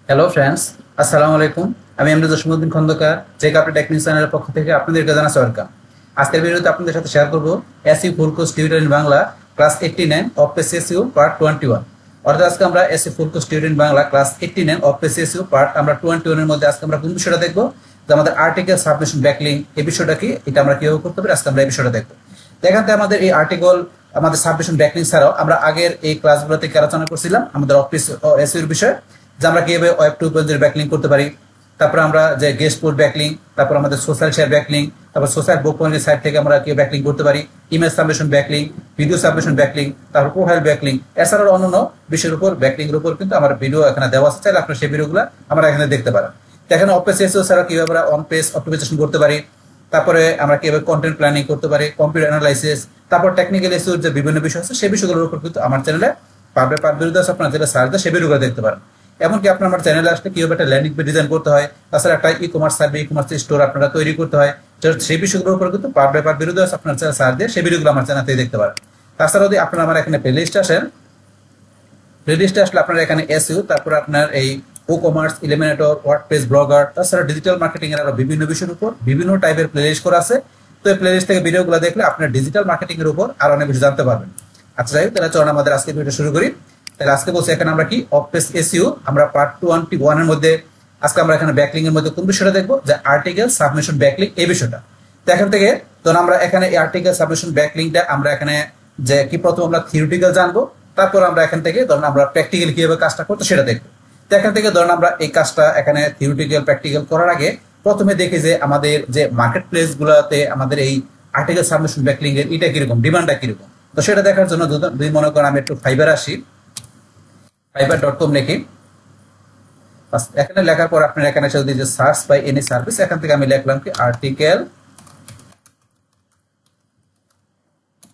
Hello friends, আসসালামু আলাইকুম। আমি এমডি জসিমউদ্দিন খন্দকার, যে কাপড় টেকনিক চ্যানেলের পক্ষ থেকে আপনাদেরকে জানাচ্ছি ওয়েলকাম। আজকের ভিডিওতে আপনাদের সাথে শেয়ার করব SU full course tutorial in Bangla class 89 of SU part 21। অর্থাৎ আজকে আমরা SU full course tutorial in Bangla class 89 of SU part আমরা 21 এর মধ্যে আজকে আমরা কোন বিষয়টা দেখব, যে আমাদের আর্টিকেল সাবমিশন ব্যাকলিংক। এই বিষয়টা কি, এটা আমরা কিভাবে করতে পারি, আজকে আমরা এই বিষয়টা দেখব। দেখাতে আমাদের এই আর্টিকেল আমাদের সাবমিশন ব্যাকলিংক ছাড়াও আমরা আগের এই ক্লাসগুলোতে আলোচনা করছিলাম আমাদের অফিস এসইউর বিষয়ে, যে আমরা কিভাবে ওয়েব 2.0 ব্যাকলিংক করতে পারি। তারপর আমরা যে গেস্ট পোস্ট ব্যাকলিংক, তারপর আমাদের সোশ্যাল শেয়ার ব্যাকলিংক, তারপর সোশ্যাল বুক পয়েন্টের সাইট থেকে আমরা কিভাবে ব্যাকলিংক করতে পারি, image submission backlink, video submission backlink, তারপর প্রোফাইল ব্যাকলিংক, এছাড়াও অন্যান্য বিষয়ের উপর ব্যাকলিংকের উপর কিন্তু আমার ভিডিও এখানে দেওয়া আছে, চাইলে আপনারা সেই ভিডিওগুলো আমরা এখানে দেখতে পারেন। এখানে অফিস এসইও ছাড়া কিভাবে আমরা অন পেজ অপটিমাইজেশন করতে পারি, তারপরে আমরা কিভাবে কন্টেন্ট প্ল্যানিং করতে পারি, কম্পিউটার অ্যানালাইসিস, তারপর টেকনিক্যাল এসইওর যে বিভিন্ন বিষয় আছে সেই বিষয়গুলোর উপর কিন্তু আমার চ্যানেলে পার ভিডিও আছে, আপনারা যেটা সার্চ দেয় সেই ভিডিওগুলো দেখতে পারেন। এমনকি আপনার আমার চ্যানেলে আসলে কিভাবে একটা ল্যান্ডিং পেজ ডিজাইন করতে হয়, তাছাড়া একটা e commerce survey, e commerce store আপনারা তৈরি করতে হয়, সেই বিষয়গুলোর উপর কিন্তু পার ভিডিও আছে, আপনার চ্যানেল সার্চ দিয়ে সেই ভিডিওগুলো আমার চ্যানেল থেকে দেখতে পারেন। তাছাড়া যদি আপনারা আমার এখানে প্লেলিস্টে আসেন, প্লেলিস্টে আসলে আপনারা এখানে এসইও, তারপর আপনার এই ও কমার্স, ইলিমিনেটর, ওয়ার্ডপ্রেস, ব্লগার, তাছাড়া ডিজিটাল মার্কেটিং এর আরো বিভিন্ন বিষয়ের উপর বিভিন্ন টাইপের প্লেলিস্ট করা আছে। তো এই প্লেলিস্ট থেকে ভিডিওগুলো দেখলে আপনার ডিজিটাল মার্কেটিং এর উপর আরো অনেক বেশি জানতে পারবেন। আচ্ছা যাই হোক, তাহলে চলুন আমাদের আজকে ভিডিও শুরু করি। তাহলে আজকে বলছি এখানে আমরা কি অফিস এসইও আমরা পার্ট 21 এর মধ্যে আজকে আমরা এখানে ব্যাকলিংক এর মধ্যে কোন বিষয়টা দেখবো, যে আর্টিকেল সাবমিশন ব্যাকলিংক এই বিষয়টা। তো এখান থেকে ধরুন আমরা এখানে এই আর্টিকেল সাবমিশন ব্যাকলিংকটা আমরা এখানে যে কি প্রথম আমরা থিওরিটিক্যাল জানবো, তারপর আমরা এখান থেকে ধরুন আমরা প্র্যাকটিক্যালি কিভাবে কাজটা করতে সেটা দেখবো। তো এখান থেকে ধরুন আমরা এই কাজটা এখানে থিওরিটিক্যাল প্র্যাকটিক্যাল করার আগে প্রথমে দেখি যে আমাদের যে মার্কেট প্লেস গুলাতে আমাদের এই আর্টিকেল সাবমিশন ব্যাকলিংক এর এটা কিরকম, ডিমান্ডটা কিরকম। তো সেটা দেখার জন্য যদি মনে করেন আমি একটু ফাইবার আসি, fiverr.com লিখি। এখানে লেখার পর আপনার এখানে যদি যে সার্চ বাই এনি সার্ভিস, এখান থেকে আমি লিখলাম কি আর্টিকেল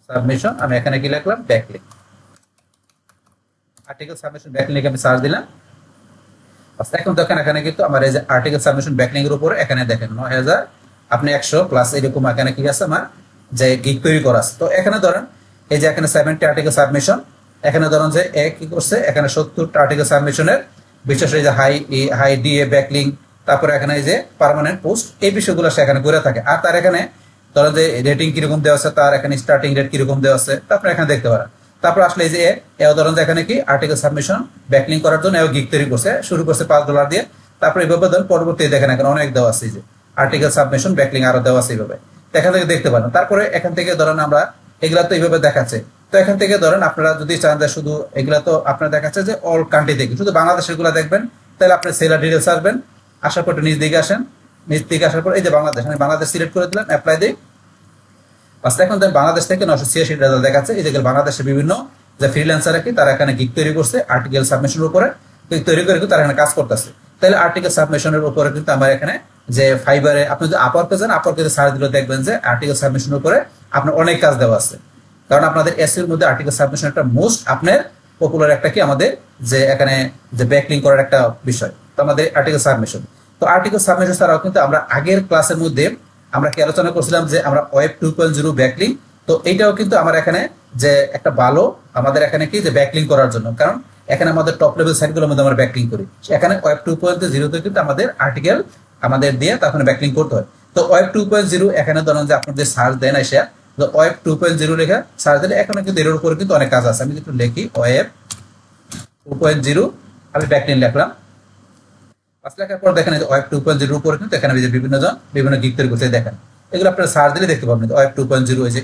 সাবমিশন, আমি এখানে কি লিখলাম ব্যাকলিংক। আর্টিকেল সাবমিশন ব্যাকলিংক আমি সার্চ দিলাম। এখন দেখেন এখানে কিন্তু আমার এই যে আর্টিকেল সাবমিশন ব্যাকলিংক এর উপরে এখানে দেখেন 9000 আপনি 100 প্লাস এরকম এখানে কি আছে আমার যে গিগ তৈরি করা আছে। তো এখানে ধরেন এই যে এখানে 70 আর্টিকেল সাবমিশন, এখানে ধরেন যে এক কি করছে এখানে 70 আর্টিকেল সাবমিশনের বিশেষ এই যে হাই ডিএ ব্যাকলিংক, তারপরে এখানে এই যে পার্মানেন্ট পোস্ট, এই বিষয়গুলো সে এখানে করে থাকে। আর তার এখানে ধরেন যে রেটিং কিরকম দেওয়া আছে, তার এখানে স্টার্টিং রেট কিরকম দেওয়া আছে, তারপরে এখানে দেখতে পারেন। তারপর আসলে এই যে ধরেন যে এখানে কি আর্টিকেল সাবমিশন ব্যাকলিংক করার জন্য গিগ তৈরি করছে, শুরু করছে $5 দিয়ে। তারপরে এইভাবে ধরেন পরবর্তী দেখেন এখানে অনেক দেওয়া আছে, এই যে আর্টিকেল সাবমিশন ব্যাকলিংক আরো দেওয়া আছে এইভাবে, এখান থেকে দেখতে পারেন। তারপরে এখান থেকে ধরেন আমরা এগুলা তো এইভাবে দেখাচ্ছে। তো এখান থেকে ধরেন আপনারা যদি চান যে শুধু এগুলা তো আপনার দেখাচ্ছে যে অল কান্ট্রি থেকে, শুধু বাংলাদেশের গুলা দেখবেন, তাহলে আপনি সেলার ডিটেলস আসবেন, আসার পর নিজ দিকে আসেন, নিজ দিকে আসার পর এই যে বাংলাদেশ, আমি বাংলাদেশ সিলেক্ট করে দিলাম, অ্যাপ্লাই দিই। এখন বাংলাদেশ থেকে 986 রেজাল্ট দেখাচ্ছে। এই যে বাংলাদেশের বিভিন্ন যে ফ্রিল্যান্সার কি তারা এখানে গিগ তৈরি করছে আর্টিকেল সাবমিশনের উপরে, তৈরি করে তারা এখানে কাজ করতেছে। তাহলে আর্টিকেল সাবমিশনের উপরে কিন্তু আমার এখানে যে ফাইবারে আপনি যদি আপওয়ার্কে যান, আপওয়ার্কে সার্চ দিলে দেখবেন যে আর্টিকেল সাবমিশনের উপরে আপনার অনেক কাজ দেওয়া আছে। কারণ আপনাদের এসইওর মধ্যে আর্টিকেল সাবমিশন একটা মোস্ট আপনার পপুলার একটা কি আমাদের যে এখানে যে ব্যাকলিংক করার একটা বিষয়, তো আমাদের আর্টিকেল সাবমিশন। তো আর্টিকেল সাবমিশন ছাড়াও কিন্তু আমরা আগের ক্লাসের মধ্যে আমরা কি আলোচনা করছিলাম যে আমরা ওয়েব 2.0 ব্যাকলিংক, তো এইটাও কিন্তু আমার এখানে যে একটা ভালো আমাদের এখানে কি যে ব্যাকলিংক করার জন্য, কারণ এখানে আমাদের টপ লেভেল সাইটগুলোর মধ্যে আমরা ব্যাকলিংক করি, এখানে ওয়েব 2.0 তে কিন্তু আমাদের আর্টিকেল আমাদের দিয়ে তখন ব্যাকলিংক করতে হয়। তো ওয়েব 2.0 এখানে ধরুন যে আপনাদের সার্চ দেন এসে ওয়েব 2.0 লেখা সার্চ দিলে এখানে কিন্তু এর উপরে কিন্তু অনেক কাজ আছে। আমি একটু লিখি ওয়েব 2.0, আমি ব্যাকলিংক লিখলাম। লেখার পর দেখেন ওয়েব 2.0 উপরে কিন্তু এখানে বিভিন্ন জন বিভিন্ন গিগ তৈরি করতে দেখেন, এগুলো আপনারা সার্চ দিলে দেখতে পাবেন। ওয়েব 2.0 এই যে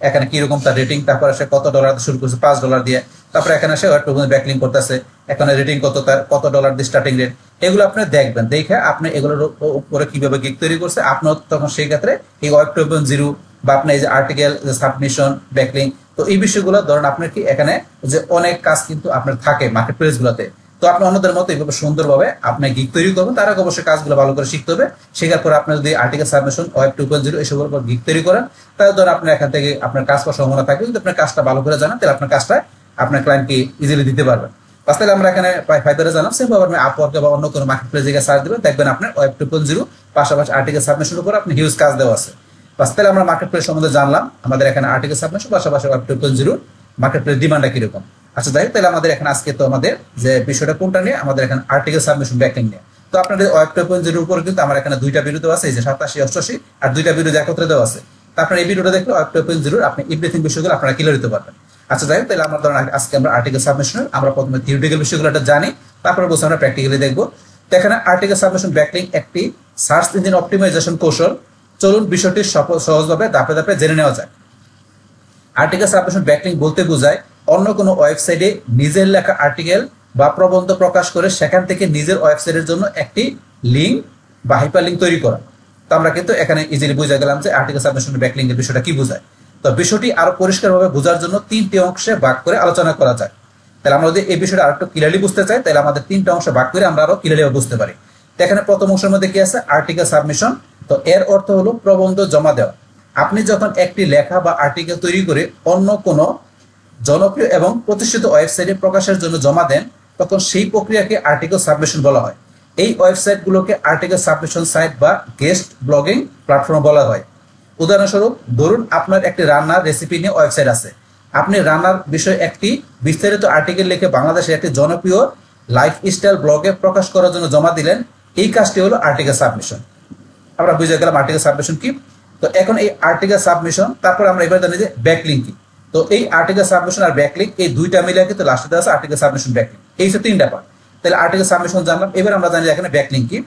এখানে কিরকম তার রেটিং, তারপর সে কত ডলার শুরু করছে, $5 দিয়ে, তারপরে এখানে সে ওয়েব 2.0 ব্যাকলিংক করতেছে, এখানে রেটিং কত, তার কত ডলার দিয়ে স্টার্টিং রেট, এগুলো আপনি দেখবেন, দেখে আপনি এগুলোর উপরে কিভাবে গিগ তৈরি করছে আপনার তখন সেই ক্ষেত্রে এই ওয়েব 2.0 বা আপনি এই যে আর্টিকেল সাবমিশন ব্যাকলিংক, তো এই বিষয়গুলো ধরেন আপনার কি এখানে যে অনেক কাজ কিন্তু আপনার থাকে মার্কেট প্লেস গুলোতে। তো আপনি অন্যদের মতো এইভাবে সুন্দরভাবে আপনি গিগ তৈরি করবেন, তার আগে অবশ্যই কাজগুলো ভালো করে শিখতে হবে। শেখার পর আপনি যদি আর্টিকেল সাবমিশন ওয়েব 2.0 এসবের উপর গিগ তৈরি করেন, তাহলে ধর আপনার এখান থেকে আপনার কাজ করার সম্ভাবনা থাকবে। যদি আপনার কাজটা ভালো করে জানেন, তাহলে আপনার কাজটা আপনার ক্লায়েন্টকে ইজিলি দিতে পারবেন। তাহলে আমরা এখানে ফাইবারে জানাম, সেভাবে আপনি আপওয়ার্কে বা অন্য কোনো মার্কেট প্লেস থেকে সার্চ দিবেন, দেখবেন আপনার ওয়েব 2.0 পাশাপাশি আর্টিকেল সাবমিশনের উপর আপনি হিউজ কাজ দেওয়া আছে। তাহলে আমরা মার্কেট প্লেস সম্বন্ধে জানলাম, আমাদের এখানে আর্টিকেল সাবমিশন পাশাপাশি ওয়েব 2.0 মার্কেট প্লেস ডিমান্ডটা কিরকম। আচ্ছা যাই হোক, তাহলে আমাদের এখানে আজকে তো আমাদের যে বিষয়টা কোনটা নিয়ে, আমাদের এখানে আর্টিকেল সাবমিশন ব্যাকলিং নিয়ে। তো আপনাদের ওয়েব 2.0 এর উপরে কিন্তু আমার এখানে দুইটা ভিডিও দেওয়া আছে, এই যে 87 88 আর দুইটা ভিডিও একত্রে দেওয়া আছে। তো আপনার এই ভিডিওটা দেখলে ওয়েব 2.0 আপনি এভরিথিং বিষয়গুলো আপনারা ক্লিয়ার হতে পারবেন। আচ্ছা যাই হোক, তাহলে আমরা ধরেন আজকে আমরা আর্টিকেল সাবমিশনের আমরা প্রথমে থিওরিটিক্যাল বিষয়গুলো জানি, তারপরে বসে আমরা প্র্যাকটিক্যালি দেখবো। তো এখানে আর্টিকেল সাবমিশন ব্যাকলিং একটি সার্চ ইঞ্জিন অপটিমাইজেশন কৌশল। চলুন বিষয়টি সহজভাবে ধাপে ধাপে জেনে নেওয়া যায়। আর্টিকেল সাবমিশন ব্যাকলিং বলতে বোঝায় অন্য কোনো ওয়েবসাইটে নিজের লেখা আর্টিকেল বা প্রবন্ধ প্রকাশ করে সেখান থেকে নিজের ওয়েবসাইটের জন্য একটি লিঙ্ক বা হাইপার লিঙ্ক তৈরি করা। তো আমরা কিন্তু এখানে ইজিলি বুঝে গেলাম যে আর্টিকেল সাবমিশন ব্যাকলিং এর বিষয়টা কি বোঝায়। তো বিষয়টি আরো পরিষ্কারভাবে বোঝার জন্য তিনটি অংশে ভাগ করে আলোচনা করা যায়। তাহলে আমরা যদি এই বিষয়টা আরেকটু ক্লিয়ারলি বুঝতে চাই, তাহলে আমাদের তিনটা অংশে ভাগ করে আমরা আরো ক্লিয়ারলি বুঝতে পারি। তো এখানে প্রথম অংশের মধ্যে কি আছে, আর্টিকেল সাবমিশন। তো এর অর্থ হলো প্রবন্ধ জমা দেওয়া। আপনি যখন একটি লেখা বা আর্টিকেল তৈরি করে অন্য কোনো জনপ্রিয় এবং প্রতিষ্ঠিত ওয়েবসাইটে প্রকাশের জন্য জমা দেন, তখন সেই প্রক্রিয়াকে আর্টিকেল সাবমিশন বলা হয়। এই ওয়েবসাইটগুলোকে আর্টিকেল সাবমিশন সাইট বা গেস্ট ব্লগিং প্ল্যাটফর্ম বলা হয়। উদাহরণস্বরূপ ধরুন আপনার একটি রান্নার রেসিপি নিয়ে ওয়েবসাইট আছে। আপনি রান্নার বিষয়ে একটি বিস্তারিত আর্টিকেল লিখে বাংলাদেশের একটি জনপ্রিয় লাইফস্টাইল ব্লগে প্রকাশ করার জন্য জমা দিলেন। এই কাজটি হলো আর্টিকেল সাবমিশন। আমরা বুঝে গেলাম আর্টিকেল সাবমিশন কি। তো এখন এই আর্টিকেল সাবমিশন, তারপর আমরা এবার জানি যে ব্যাকলিং কি। তো এই আর্টিকেল সাবমিশন আর ব্যাকলিং এই দুইটা মিলে কিন্তু লাস্টে দেওয়া আছে আর্টিকেল সাবমিশন ব্যাকলিং। এই হচ্ছে তিনটা পার্ট। তাহলে আর্টিকেল সাবমিশন জানলাম, এবার আমরা জানি এখানে ব্যাকলিং কি।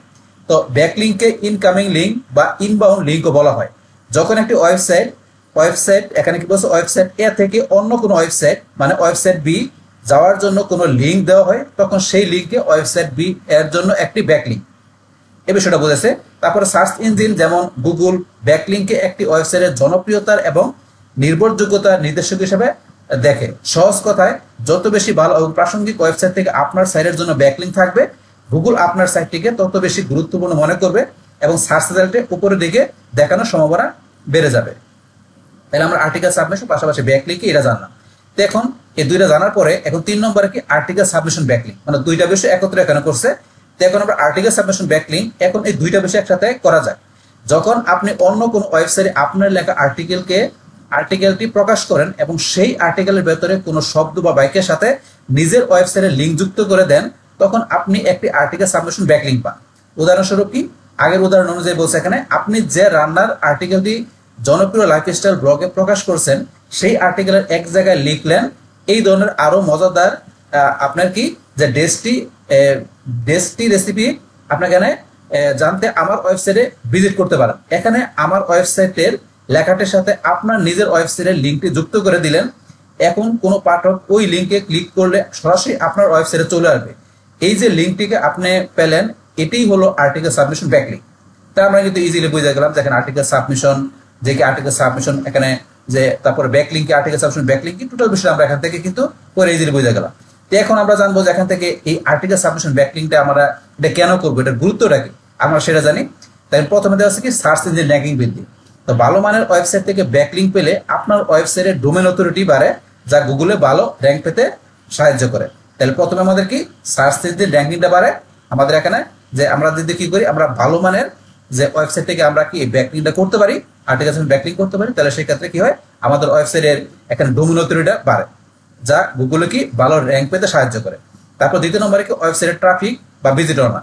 তো ব্যাকলিংকে ইনকামিং লিঙ্ক বা ইনবাউন্ড লিঙ্কও বলা হয়। যখন একটি ওয়েবসাইট এখানে কি বলছে, ওয়েবসাইট এ থেকে অন্য কোনো ওয়েবসাইট মানে ওয়েবসাইট বি যাওয়ার জন্য কোনো লিঙ্ক দেওয়া হয়, তখন সেই লিঙ্কে ওয়েবসাইট বি এর জন্য একটি ব্যাকলিং। এই বিষয়টা বুঝেছে। তারপরে সার্চ ইঞ্জিন যেমন গুগল ব্যাকলিংকে একটি ওয়েবসাইটের জনপ্রিয়তার এবং নির্ভরযোগ্যতার নির্দেশক হিসেবে দেখে। সহজ কথায়, যত বেশি ভালো এবং প্রাসঙ্গিক ওয়েবসাইট থেকে আপনার সাইটের জন্য ব্যাকলিং থাকবে, গুগল আপনার সাইটটিকে তত বেশি গুরুত্বপূর্ণ মনে করবে এবং সার্চ রেজাল্টে উপরের দিকে দেখানোর সম্ভাবনা বেড়ে যাবে। তাহলে আমরা আর্টিকেল সাবমিশন পাশাপাশি ব্যাকলিং কি এটা জানলাম। তো এখন এই দুইটা জানার পরে এখন 3 নম্বরে কি আর্টিকেল সাবমিশন ব্যাকলিং, মানে দুইটা বিষয় একত্রে এখানে করছে। তো এখন আমরা আর্টিকেল সাবমিশন ব্যাকলিং এখন এই দুইটা বিষয় একসাথে করা যায়। যখন আপনি অন্য কোনো ওয়েবসাইটে আপনার লেখা আর্টিকেলটি প্রকাশ করেন এবং সেই আর্টিকেলের ভেতরে কোনো শব্দ বা বাক্যের সাথে নিজের ওয়েবসাইটের লিঙ্ক যুক্ত করে দেন, তখন আপনি একটি আর্টিকেল সাবমিশন ব্যাকলিং পান। উদাহরণস্বরূপ কি, আগের উদাহরণ অনুযায়ী বলছে এখানে আপনি যে রান্নার আর্টিকেলটি জনপ্রিয় লাইফস্টাইল ব্লগে প্রকাশ করছেন, সেই আর্টিকেলের এক জায়গায় লিখলেন এই ধরনের আরো মজাদার আপনার কি যে ডেস্টি রেসিপি আপনার এখানে জানতে আমার ওয়েবসাইটে ভিজিট করতে পারেন। এখানে আমার ওয়েবসাইটের লেখাটির সাথে আপনার নিজের ওয়েবসাইটের লিঙ্কটি যুক্ত করে দিলেন। এখন কোনো পাঠক ওই লিঙ্কে ক্লিক করলে সরাসরি আপনার ওয়েবসাইটে চলে আসবে। এই যে লিঙ্কটিকে আপনি পেলেন, এটাই হলো আর্টিকেল সাবমিশন ব্যাকলিং। তা আমরা কিন্তু ইজিলি বুঝে গেলাম যে এখানে আর্টিকেল সাবমিশন যে কি আর্টিকেল সাবমিশন এখানে যে তারপরে ব্যাকলিং কি আর্টিকেল সাবমিশন ব্যাকলিং কি, টোটাল বিষয় আমরা এখান থেকে কিন্তু পরে ইজিলি বুঝে গেলাম। তো এখন আমরা জানবো যে এখান থেকে এই আর্টিকেল সাবমিশন ব্যাকলিংটা আমরা এটা কেন করবো, এটার গুরুত্বটা কি আমরা সেটা জানি। তাই প্রথমে দেওয়া আছে কি সার্চ ইঞ্জিন র্যাঙ্কিং বৃদ্ধি। তো ভালো মানের ওয়েবসাইট থেকে ব্যাকলিং পেলে আপনার ওয়েবসাইটের ডোমেন অথরিটি বাড়ে, যা গুগলে ভালো র্যাঙ্ক পেতে সাহায্য করে। তাহলে প্রথমে আমাদের কি সার্চ ইঞ্জিন র্যাঙ্কিংটা বাড়ে আমাদের এখানে, যে আমরা যদি কি করি আমরা ভালো মানের যে ওয়েবসাইট থেকে আমরা কি ব্যাকলিংটা করতে পারি, আর্টিকেল ব্যাকলিং করতে পারি, তাহলে সেই ক্ষেত্রে কি হয় আমাদের ওয়েবসাইটের এখানে ডোমেন অথরিটিটা বাড়ে, যা গুগলে কি ভালো র্যাঙ্ক পেতে সাহায্য করে। তারপর দ্বিতীয় নম্বরে কি ওয়েবসাইটের ট্রাফিক বা ভিজিটর না।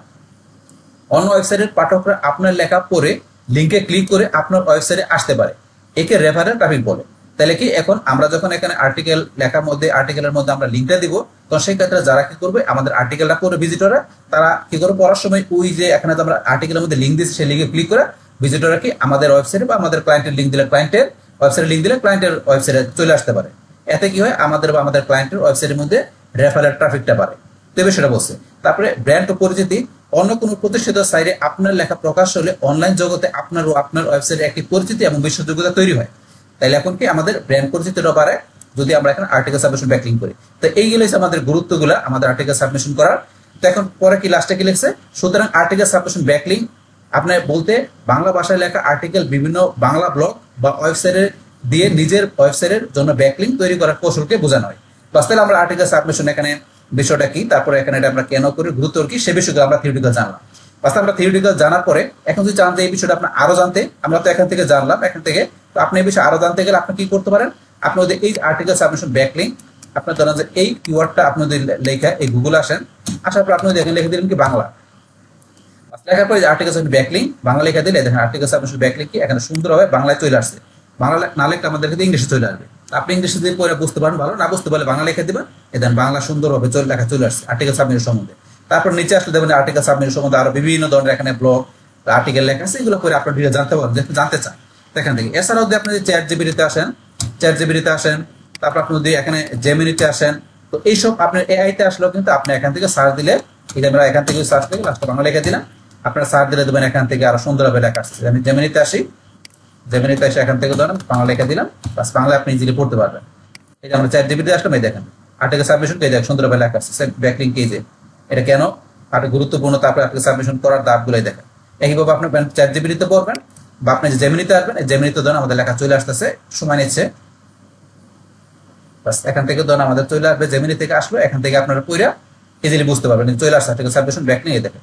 অন্য ওয়েবসাইটের পাঠকরা আপনার লেখা পড়ে লিঙ্কে ক্লিক করে আপনার ওয়েবসাইটে আসতে পারে, একে রেফারেল ট্রাফিক বলে। তাহলে কি এখন আমরা যখন এখানে আর্টিকেল লেখার মধ্যে আর্টিকেলের মধ্যে আমরা লিঙ্কটা দিব, তখন সেই ক্ষেত্রে যারা কি করবে আমাদের আর্টিকেলটা পড়ে ভিজিটররা তারা কি করে পড়ার সময় ওই যে এখানে আমরা আর্টিকেলের মধ্যে লিঙ্ক দিচ্ছি সেই লিঙ্কে ক্লিক করে ভিজিটররা কি আমাদের ওয়েবসাইটে বা আমাদের ক্লায়েন্টের লিঙ্ক দিলে ক্লায়েন্টের ওয়েবসাইটে লিঙ্ক দিলে ক্লায়েন্টের ওয়েবসাইটে চলে আসতে পারে। এতে কি হয় আমাদের বা আমাদের ক্লায়েন্টের ওয়েবসাইটের মধ্যে রেফারেল ট্রাফিকটা বাড়ে। তবে সেটা বলছে। তারপরে ব্র্যান্ড ও পরিচিতি, অন্য কোনো প্রতিষ্ঠিত সাইটে আপনার লেখা প্রকাশ হলে অনলাইন জগতে আপনার ও আপনার ওয়েবসাইটে একটি পরিচিতি এবং বিশ্বাসযোগ্যতা তৈরি হয়। তাইলে এখন কি আমাদের ব্র্যান্ড পরিচিতিটা বাড়ে যদি আমরা এখানে আর্টিকেল সাবমিশন ব্যাকলিং করি। তো এইগুলো হচ্ছে আমাদের গুরুত্বগুলা আমাদের আর্টিকেল সাবমিশন করার। তো এখন পরে কি লাস্টে কি লিখছে, সুতরাং আর্টিকেল সাবমিশন ব্যাকলিং আপনার বলতে বাংলা ভাষায় লেখা আর্টিকেল বিভিন্ন বাংলা ব্লগ বা ওয়েবসাইটে দিয়ে নিজের ওয়েবসাইটের জন্য ব্যাকলিং তৈরি করার কৌশলকে বোঝানো হয়। বাস তাহলে আমরা আর্টিকেল সাবমিশন এখানে বিষয়টা কি, তারপরে এখানে এটা আমরা কেন করি, গুরুত্ব কি, সে বিষয়গুলো আমরা থিওরিটিক্যাল জানলাম। বাস আমরা থিওরিটিক্যাল জানার পরে এখন যদি চান যে এই বিষয়টা আপনার আরো জানতে, আমরা তো এখান থেকে জানলাম, এখান থেকে তো আপনি এই বিষয়ে আরো জানতে গেলে আপনি কি করতে পারেন, আপনি ওদের এই আর্টিকেল সাবমিশন ব্যাকলিং আপনার ধরেন যে এই কিওয়ার্ডটা আপনি যদি লেখা এই গুগল আসেন, আসার পর আপনি দেখেন লিখে দিলেন কি বাংলা, লেখার পরে আর্টিকেলস অফ ব্যাকলিং বাংলা লেখা দিলে দেখেন আর্টিকেলস অফ ব্যাকলিং কি এখানে সুন্দরভাবে বাংলায় চলে আসছে। বাংলা না লিখলে আমাদের কিন্তু ইংলিশে চলে আসবে। আপনি ইংলিশে যদি পড়ে বুঝতে পারেন ভালো, না বুঝতে পারলে বাংলা লিখে দিবেন, দেন বাংলা সুন্দরভাবে লেখা চলে আসছে আর্টিকেল সাবমিটের সম্বন্ধে। তারপর নিচে আসলে দেখবেন আর্টিকেল সাবমিটের সম্বন্ধে আরো বিভিন্ন ধরনের এখানে ব্লগ আর্টিকেল লেখা আছে, এগুলো করে আপনার ডিটেইলস জানতে পারবেন, জানতে চান এখান থেকে। এছাড়াও যদি আপনি চ্যাট জিপিটিতে আসেন, তারপর আপনি যদি এখানে জেমিনিতে আসেন, তো এইসব আপনার এআইতে আসলেও কিন্তু আপনি এখান থেকে সার্চ দিলে, এটা আমরা এখান থেকে সার্চ করে লাস্টে বাংলা লিখে দিলাম, আপনার সার্চ দিলে দেবেন এখান থেকে আরো সুন্দরভাবে লেখা আসছে। আমি জেমিনিতে আসি, জেমিনিতে এসে এখান থেকে ধরেন বাংলা লিখে দিলাম, বাস বাংলা আপনি ইজিলি পড়তে পারবেন। এই যে আমরা চ্যাট জিপিটিতে আসলাম, এই দেখেন আর্টিকেল সাবমিশন কে দেখেন সুন্দরভাবে লেখা আসছে, ব্যাকলিং কে যে এটা কেন আর গুরুত্বপূর্ণ, তারপর আর্টিকেল সাবমিশন করার ধাপগুলোই দেখেন। এইভাবে আপনি চ্যাট জিপিটিতে পড়বেন বা আপনি যে জেমিনিতে আসবেন, এই জেমিনিতে ধরেন আমাদের লেখা চলে আসতেছে, সময় নিচ্ছে, বাস এখান থেকে ধরেন আমাদের চলে আসবে, জেমিনি থেকে আসলো, এখান থেকে আপনারা পড়া ইজিলি বুঝতে পারবেন চলে আসছে আর্টিকেল সাবমিশন ব্যাকলিং, এই দেখেন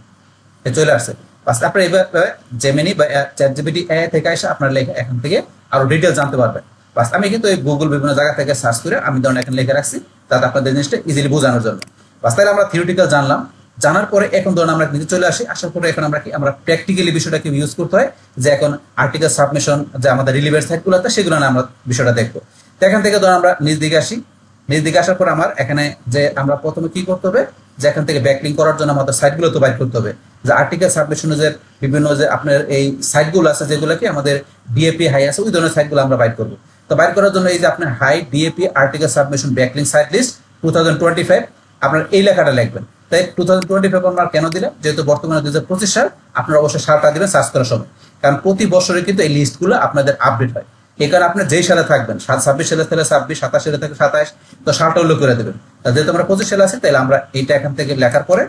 চলে আসছে। বাস আপনার এইভাবে জেমিনি বা চ্যাট জিপিটি এআই থেকে এসে আপনার লেখা এখান থেকে আরো ডিটেইলস জানতে পারবেন। বাস আমি কিন্তু এই গুগল বিভিন্ন জায়গা থেকে সার্চ করে আমি ধরেন এখানে লিখে রাখছি, তাতে আপনাদের জিনিসটা ইজিলি বোঝানোর জন্য। বাস তাহলে আমরা থিওরিটিক্যাল জানলাম, জানার পরে এখন ধরুন আমরা নিচে চলে আসি, আসার পরে এখন আমরা কি আমরা প্র্যাকটিক্যালি বিষয়টা কি ইউজ করতে হয়, যে এখন আর্টিকেল সাবমিশন যে আমাদের রিলিভেন্ট সাইটগুলোতে সেগুলো না আমরা বিষয়টা দেখবো। তো এখান থেকে ধরুন আমরা নিচ দিকে আসি, নিচ দিকে আসার পর আমার এখানে যে আমরা প্রথমে কি করতে হবে, যে এখান থেকে ব্যাকলিং করার জন্য আমাদের সাইটগুলো তো বাইর করতে হবে, যে আর্টিকেল সাবমিশনে যে বিভিন্ন যে আপনার এই সাইটগুলো আছে যেগুলো কি আমাদের ডিএপি হাই আছে, ওই ধরনের সাইটগুলো আমরা বাইর করবো। তো বাইর করার জন্য এই যে আপনার high DAPA article submission backlink site list 2025 আপনার এই লেখাটা লিখবেন। তাই 2025 আমরা কেন দিলাম, যেহেতু বর্তমানে 2025 সাল, আপনারা অবশ্যই সালটা দিবেন সার্চ করার সময়, কারণ প্রতি বছরে কিন্তু এই লিস্টগুলো আপনাদের আপডেট হয়। এই কারণে আপনি যেই সালে থাকবেন, 26 সালে থাকলে 26, 27 সালে থাকলে 27, তো সালটা উল্লেখ করে দেবেন। যেহেতু আমরা 25 সালে আছি, তাহলে আমরা এইটা এখান থেকে লেখার পরে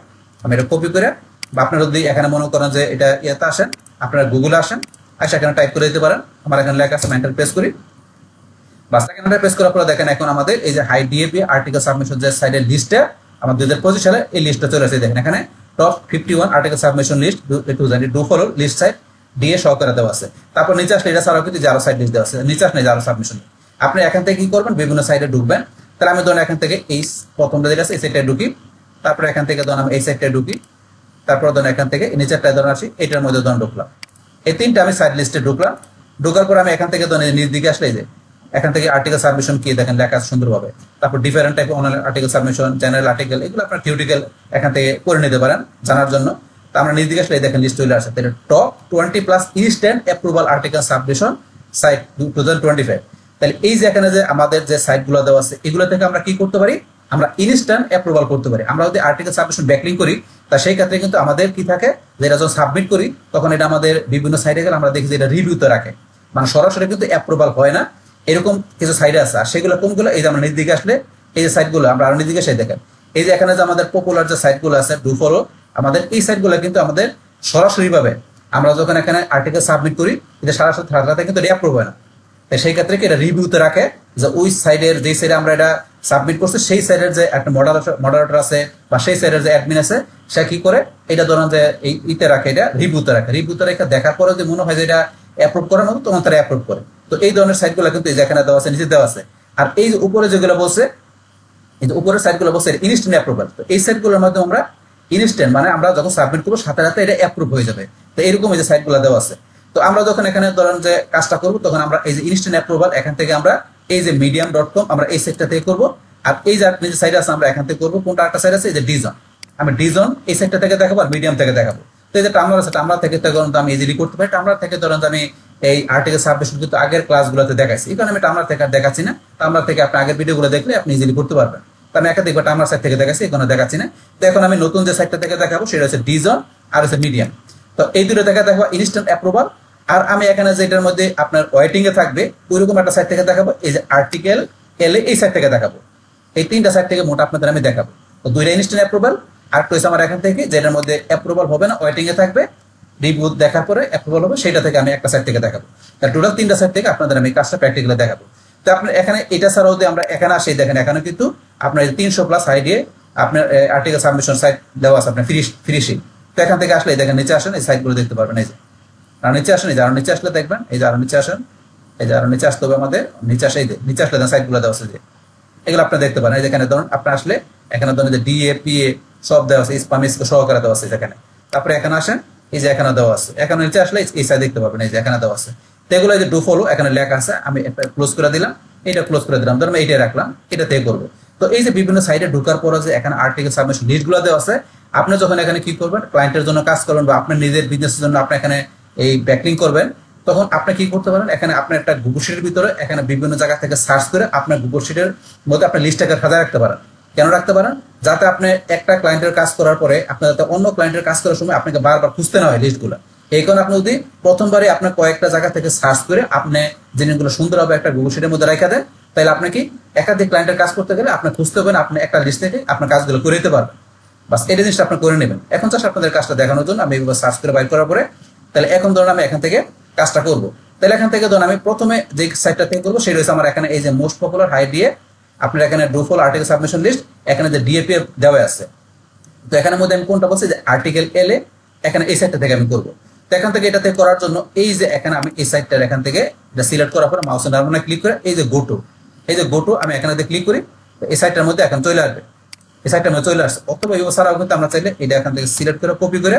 আমি এটা কপি করে, বা আপনারা যদি এখানে মনে করেন যে এটা ইয়েতে আসেন, আপনারা গুগলে আসেন, আসে এখানে টাইপ করে দিতে পারেন, আমার এখানে লেখা আছে, এন্টার প্রেস করি, বাস এখানে প্রেস করার পরে দেখেন এখন আমাদের এই যে হাই ডিএপি আর্টিকেল সাবমিশন যে সাইডের লিস্টটা আমার 2025 সালে এই লিস্টটা চলে আসে। দেখেন এখানে top 51 article submission list do follow list site দিয়ে সহকারে দেওয়া আছে। তারপর নিচে আসলে এটা ছাড়াও কিন্তু আরো সাইট লিস্ট দেওয়া আছে, নিচে আসলে আরো সাবমিশন। আপনি এখান থেকে কি করবেন, বিভিন্ন সাইটে ঢুকবেন। তাহলে আমি ধরেন এখান থেকে এই প্রথমটা যেটা আছে এই সাইটে ঢুকি, তারপর এখান থেকে ধরেন আমি এই সাইটে ঢুকি, তারপর ধরেন এখান থেকে নিচেরটা ধরেন আসি, এটার মধ্যে ধরেন ঢুকলাম, এই তিনটা আমি সাইট লিস্টে ঢুকলাম। ঢোকার পর আমি এখান থেকে ধরেন নিচ দিকে আসলে এই যে এখান থেকে আর্টিকেল সাবমিশন কি দেখেন লেখা আছে সুন্দরভাবে, তারপর different type online article submission, general article, এগুলো আপনার থিওরিটিক্যাল এখান থেকে করে নিতে পারেন জানার জন্য। তো আমরা নিজ দিকে আসলে দেখেন লিস্ট চলে আসে, top 20+ instant approval article submission site 2025। তাহলে এই যে এখানে যে আমাদের যে সাইটগুলো দেওয়া আছে, এগুলো থেকে আমরা কি করতে পারি, আমরা ইনস্ট্যান্ট অ্যাপ্রুভাল করতে পারি। আমরা যদি আর্টিকেল সাবমিশন ব্যাকলিং করি, তা সেই ক্ষেত্রে কিন্তু আমাদের কি থাকে, যে এটা যখন সাবমিট করি তখন এটা আমাদের বিভিন্ন সাইটে গেলে আমরা দেখি যে এটা রিভিউতে রাখে, মানে সরাসরি কিন্তু অ্যাপ্রুভাল হয় না, এরকম কিছু সাইট আছে। আর সেগুলো কোনগুলো, এই যে আমরা নিজ দিকে আসলে এই যে সাইটগুলো আমরা আরো নিজ দিকে সেই দেখেন, এই যে এখানে যে আমাদের পপুলার যে সাইটগুলো আছে ডু ফলো, আমাদের এই সাইটগুলো কিন্তু আমাদের সরাসরি ভাবে আমরা যখন এখানে আর্টিকেল সাবমিট করি, এটা সাথে কিন্তু অ্যাপ্রুভ হয় না। সেই ক্ষেত্রে কি এটা রিভিউতে রাখে, যে ওই সাইডের যে সাইডে আমরা এটা সাবমিট করছি সেই সাইডের যে একটা মডারেটর আছে বা সেই সাইডের যে অ্যাডমিন আছে, সে কি করে এটা ধরেন যে এই ইতে রাখে, এটা রিভিউতে রাখে। রিভিউতে রেখে দেখার পরে যদি মনে হয় যে এটা অ্যাপ্রুভ করার মতো, তখন তারা অ্যাপ্রুভ করে। তো এই ধরনের সাইটগুলো কিন্তু যেখানে দেওয়া আছে নিচে দেওয়া আছে। আর এই যে উপরে যেগুলো বলছে, এই যে উপরের সাইটগুলো বলছে ইনস্ট্যান্ট অ্যাপ্রুভাল, তো এই সাইটগুলোর মাধ্যমে আমরা ইনস্ট্যান্ট মানে আমরা যখন সাবমিট করবো সাথে সাথে এটা অ্যাপ্রুভ হয়ে যাবে। তো এরকম এই যে সাইটগুলো দেওয়া আছে। তো আমরা যখন এখানে ধরেন যে কাজটা করবো, তখন আমরা এই যে ইনস্ট্যান্ট অ্যাপ্রুভাল এখান থেকে আমরা এই যে medium.com আমরা এই সাইটটা থেকে করবো। আর এই যে আপনি যে সাইট আছে আমরা এখান থেকে করবো, কোনটা একটা সাইট আছে এই যে ডিজন, আমি ডিজন এই সাইটটা থেকে দেখাবো আর মিডিয়াম থেকে দেখাবো। তো এই যে টামলার আছে, টামলার থেকে ধরুন আমি ইজিলি করতে পারি। টামলার থেকে ধরুন আমি এই আর্টিকেল সাবমিশন কিন্তু আগের ক্লাসগুলোতে দেখাইছি, এই কারণে আমি টামলার থেকে আর দেখাচ্ছি না। টামলার থেকে আপনি আগের ভিডিওগুলো দেখলে আপনি ইজিলি করতে পারবেন। তো আমি একাধিক টামলার সাইট থেকে দেখাচ্ছি, এখানে দেখাচ্ছি না। তো এখন আমি নতুন যে সাইটটা থেকে দেখাবো সেটা হচ্ছে ডিজন আর হচ্ছে মিডিয়াম। তো এই দুটো থেকে দেখাবো ইনস্ট্যান্ট অ্যাপ্রুভাল। আর আমি এখানে যেটার মধ্যে আপনার ওয়েটিং এ থাকবে ওইরকম একটা সাইট থেকে দেখাবো, এই যে আর্টিকেল এল এই সাইট থেকে দেখাবো। এই তিনটা সাইট থেকে মোট আপনাদের আমি দেখাবো। তো দুইটা ইনস্ট্যান্ট অ্যাপ্রুভাল আর তো আমার এখান থেকে যেটার মধ্যে অ্যাপ্রুভাল হবে না, ওয়েটিং এ থাকবে, রিভিউ দেখার পরে অ্যাপ্রুভাল হবে, সেটা থেকে আমি একটা সাইট থেকে দেখাবো। তাহলে টোটাল তিনটা সাইট থেকে আপনাদের আমি কাজটা প্র্যাকটিক্যালি দেখাবো। তো আপনার এখানে এটা ছাড়াও যদি আমরা এখানে আসি, দেখেন এখানে কিন্তু আপনার 300+ আইডিয়ে আপনার আর্টিকেল সাবমিশন সাইট দেওয়া আছে আপনার ফিনিশিং। তো এখান থেকে আসলে দেখেন নিচে আসেন, এই সাইটগুলো দেখতে পারবেন। এই যে আর নিচে আসেন, এই যে আরো নিচে আসলে দেখবেন, এই যে আরো নিচে আসেন, এই যে আরো নিচে আসতে হবে আমাদের, নিচে আসে, এই যে নিচে আসলে সাইটগুলো দেওয়া আছে, যে এগুলো আপনি দেখতে পারেন। যেখানে ধরুন আপনি আসলে এখানে ধরুন যে ডিএ পিএ সব দেওয়া আছে, স্পাম সহকারে দেওয়া আছে এখানে। তারপরে এখানে আসেন, এই যে এখানে দেওয়া আছে, এখানে নিচে আসলে এই সাইড দেখতে পাবেন, এই যে এখানে দেওয়া আছে। তো এগুলো যে ডু ফলো এখানে লেখা আছে, আমি এটা ক্লোজ করে দিলাম, এটা ক্লোজ করে দিলাম, ধরুন এইটা রাখলাম, এটা থেকে করবো। তো এই যে বিভিন্ন সাইডে ঢোকার পরে যে এখানে আর্টিকেল সাবমিশন লিস্টগুলো দেওয়া আছে, আপনি যখন এখানে কি করবেন, ক্লায়েন্টের জন্য কাজ করবেন বা আপনার নিজের বিজনেসের জন্য আপনি এখানে এই ব্যাকলিং করবেন, তখন আপনি কি করতে পারেন, এখানে আপনি একটা গুগল শিটের ভিতরে এখানে বিভিন্ন জায়গা থেকে সার্চ করে আপনার গুগল শিটের মধ্যে আপনি লিস্টটাকে সাজায় রাখতে পারেন। কেন রাখতে পারেন? যাতে আপনি একটা ক্লায়েন্টের কাজ করার পরে আপনার যাতে অন্য ক্লায়েন্টের কাজ করার সময় আপনাকে বারবার খুঁজতে না হয় লিস্টগুলো। এই কারণে আপনি যদি প্রথমবারে আপনার কয়েকটা জায়গা থেকে সার্চ করে আপনি জিনিসগুলো সুন্দরভাবে একটা গুগল শিটের মধ্যে রেখে দেন, তাহলে আপনি কি একাধিক ক্লায়েন্টের কাজ করতে গেলে আপনি খুঁজতে হবে না, আপনি একটা লিস্ট থেকে আপনার কাজগুলো করে দিতে পারবেন। বাস এই জিনিসটা আপনি করে নেবেন। এখন চাষ আপনাদের কাজটা দেখানোর জন্য আমি এগুলো সার্চ করে বাইর করার পরে, তাহলে এখন ধরুন আমি এখান থেকে কাজটা করবো। তাহলে এখান থেকে ধরুন আমি প্রথমে যে সাইটটা থেকে করবো সেটা হচ্ছে আমার এখানে এই যে মোস্ট পপুলার হাই দিয়ে আপনার এখানে do follow article submission list, এখানে যে ডিএপি দেওয়া আছে। তো এখানের মধ্যে আমি কোনটা বলছি যে আর্টিকেল এলে, এখানে এই সাইটটা থেকে আমি করবো। তো এখান থেকে এটাতে করার জন্য এই যে এখানে আমি এই সাইটটার এখান থেকে এটা সিলেক্ট করার পরে মাউসের ডান ক্লিক করে এই যে গোটু, এই যে গোটু আমি এখানে ক্লিক করি, এই সাইটটার মধ্যে এখন চলে আসবে, এই সাইটটার মধ্যে চলে আসছে। অথবা এই ছাড়াও কিন্তু আমরা চাইলে এটা এখান থেকে সিলেক্ট করে কপি করে